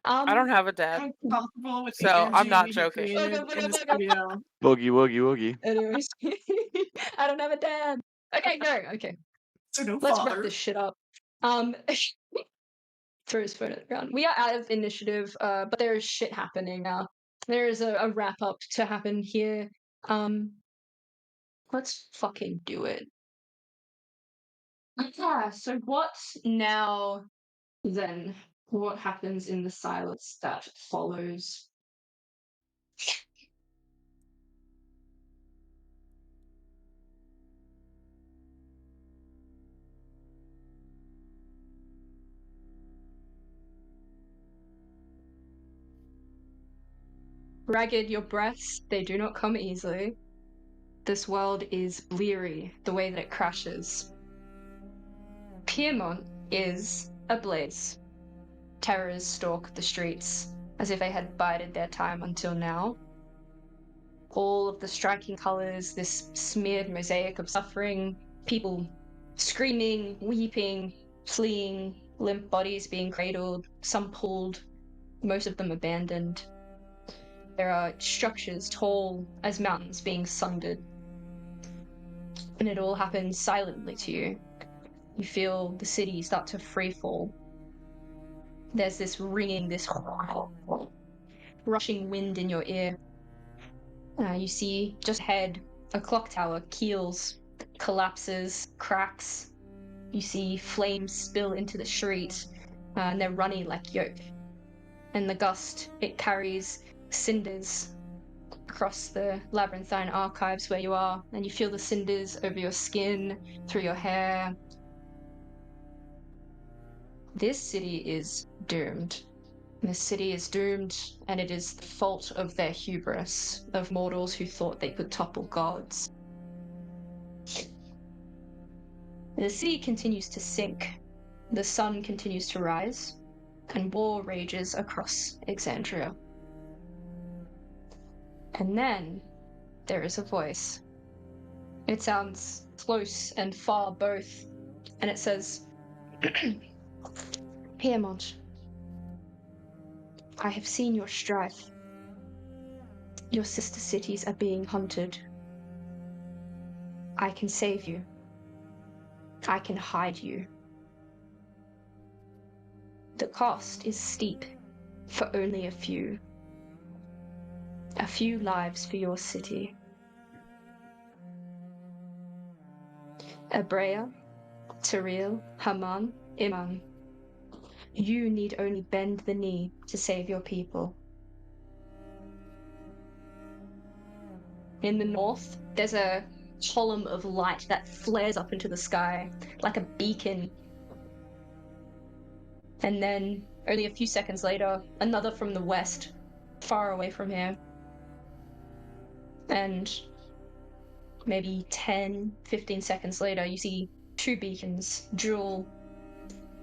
I don't have a dad.
I'm comfortable with the
So, I'm
energy
not
we
joking.
created in the studio.
Boogie woogie woogie.
Anyways. I don't have a dad. Okay, go. Okay.
So no
Let's
father.
wrap this shit up. Throw his phone at the ground. We are out of initiative, but there is shit happening now. There is a wrap up to happen here. Let's fucking do it. Yeah, so what now then? What happens in the silence that follows? Ragged your breaths, they do not come easily. This world is bleary, the way that it crashes. Piermont is ablaze. Terrors stalk the streets, as if they had bided their time until now. All of the striking colours, this smeared mosaic of suffering, people screaming, weeping, fleeing, limp bodies being cradled, some pulled, most of them abandoned. There are structures tall as mountains being sundered. And it all happens silently to you. You feel the city start to freefall. There's this ringing, this rushing wind in your ear. You see just ahead a clock tower keels, collapses, cracks. You see flames spill into the street, and they're runny like yolk. And the gust, it carries cinders across the labyrinthine archives where you are, and you feel the cinders over your skin, through your hair. This city is doomed. This city is doomed, and it is the fault of their hubris, of mortals who thought they could topple gods. The city continues to sink, the sun continues to rise, and war rages across Exandria. And then there is a voice. It sounds close and far both, and it says, Piedmont, I have seen your strife. Your sister cities are being hunted. I can save you. I can hide you. The cost is steep for only a few. A few lives for your city. Abrea, Tariel, Haman, Iman. You need only bend the knee to save your people. In the north, there's a column of light that flares up into the sky like a beacon. And then, only a few seconds later, another from the west, far away from here. And maybe 10, 15 seconds later, you see two beacons, dual,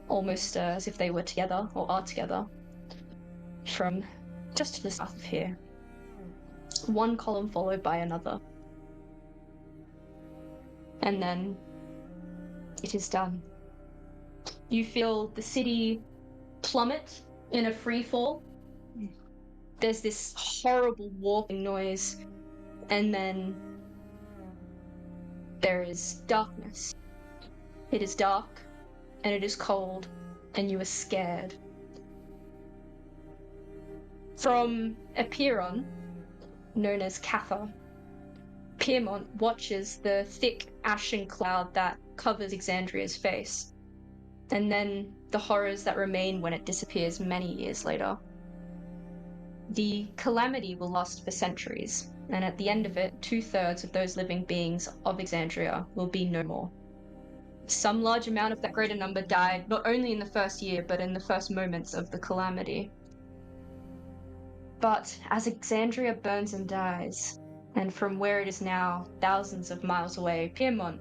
almost as if they were together, or are together, from just to the south of here. One column followed by another. And then it is done. You feel the city plummet in a free fall. There's this horrible warping noise, and then there is darkness. It is dark, and it is cold, and you are scared. From Epiron, known as Cather, Piedmont watches the thick ashen cloud that covers Exandria's face, and then the horrors that remain when it disappears many years later. The calamity will last for centuries, and at the end of it, 2/3 of those living beings of Exandria will be no more. Some large amount of that greater number died not only in the first year, but in the first moments of the calamity. But as Exandria burns and dies, and from where it is now, thousands of miles away, Piedmont,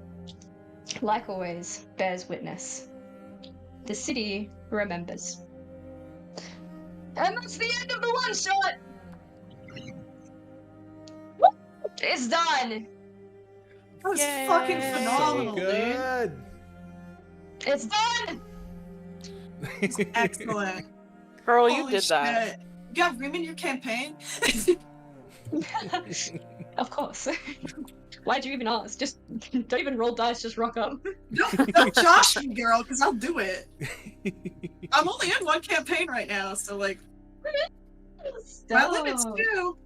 like always, bears witness. The city remembers. And that's the end of the one shot! It's done!
That was fucking phenomenal,
So good.
dude.
It's done!
It's excellent.
Girl, you
Holy
did that.
shit. You got room in your campaign?
Of course. Why'd you even ask? Just don't even roll dice, just rock up.
Don't josh me, girl, because I'll do it. I'm only in one campaign right now, so like my limits too.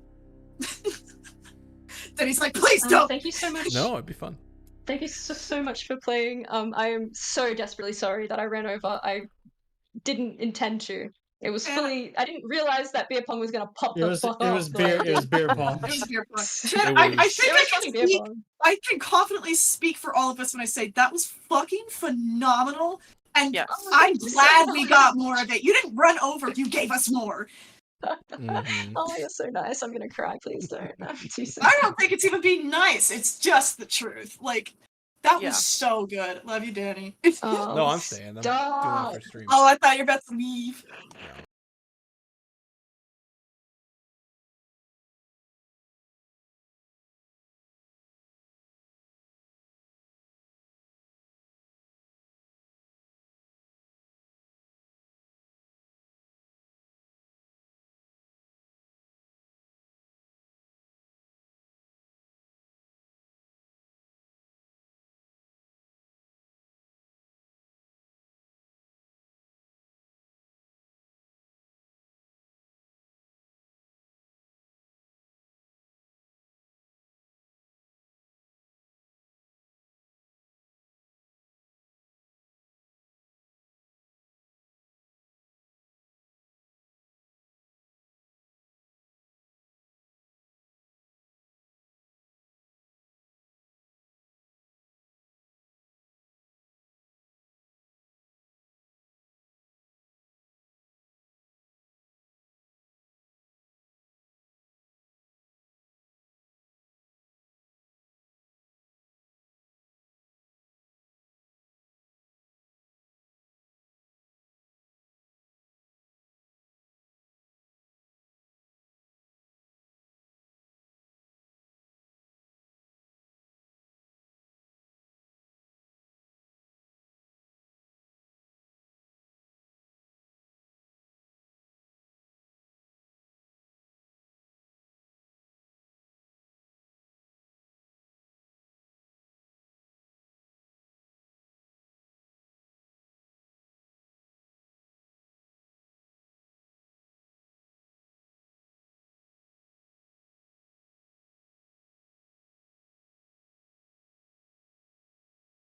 Then he's like, please don't.
Thank you so much.
No, it'd be fun.
Thank you so much for playing. I am so desperately sorry that I ran over. I didn't intend to. It was fully. I didn't realize that beer pong was gonna pop the fuck off.
It was beer pong.
It was beer pong.
It
I can confidently speak for all of us when I say that was fucking phenomenal, and
Yes.
I'm glad we got more of it. You didn't run over; you gave us more.
Mhm.
Oh, you're so nice. I'm gonna cry. Please don't. Too soon.
I don't think it's even being nice. It's just the truth. Like that
Yeah.
was so good. Love you, Danny.
No, I'm staying. I'm doing it for stream.
Oh, I thought you were about to leave.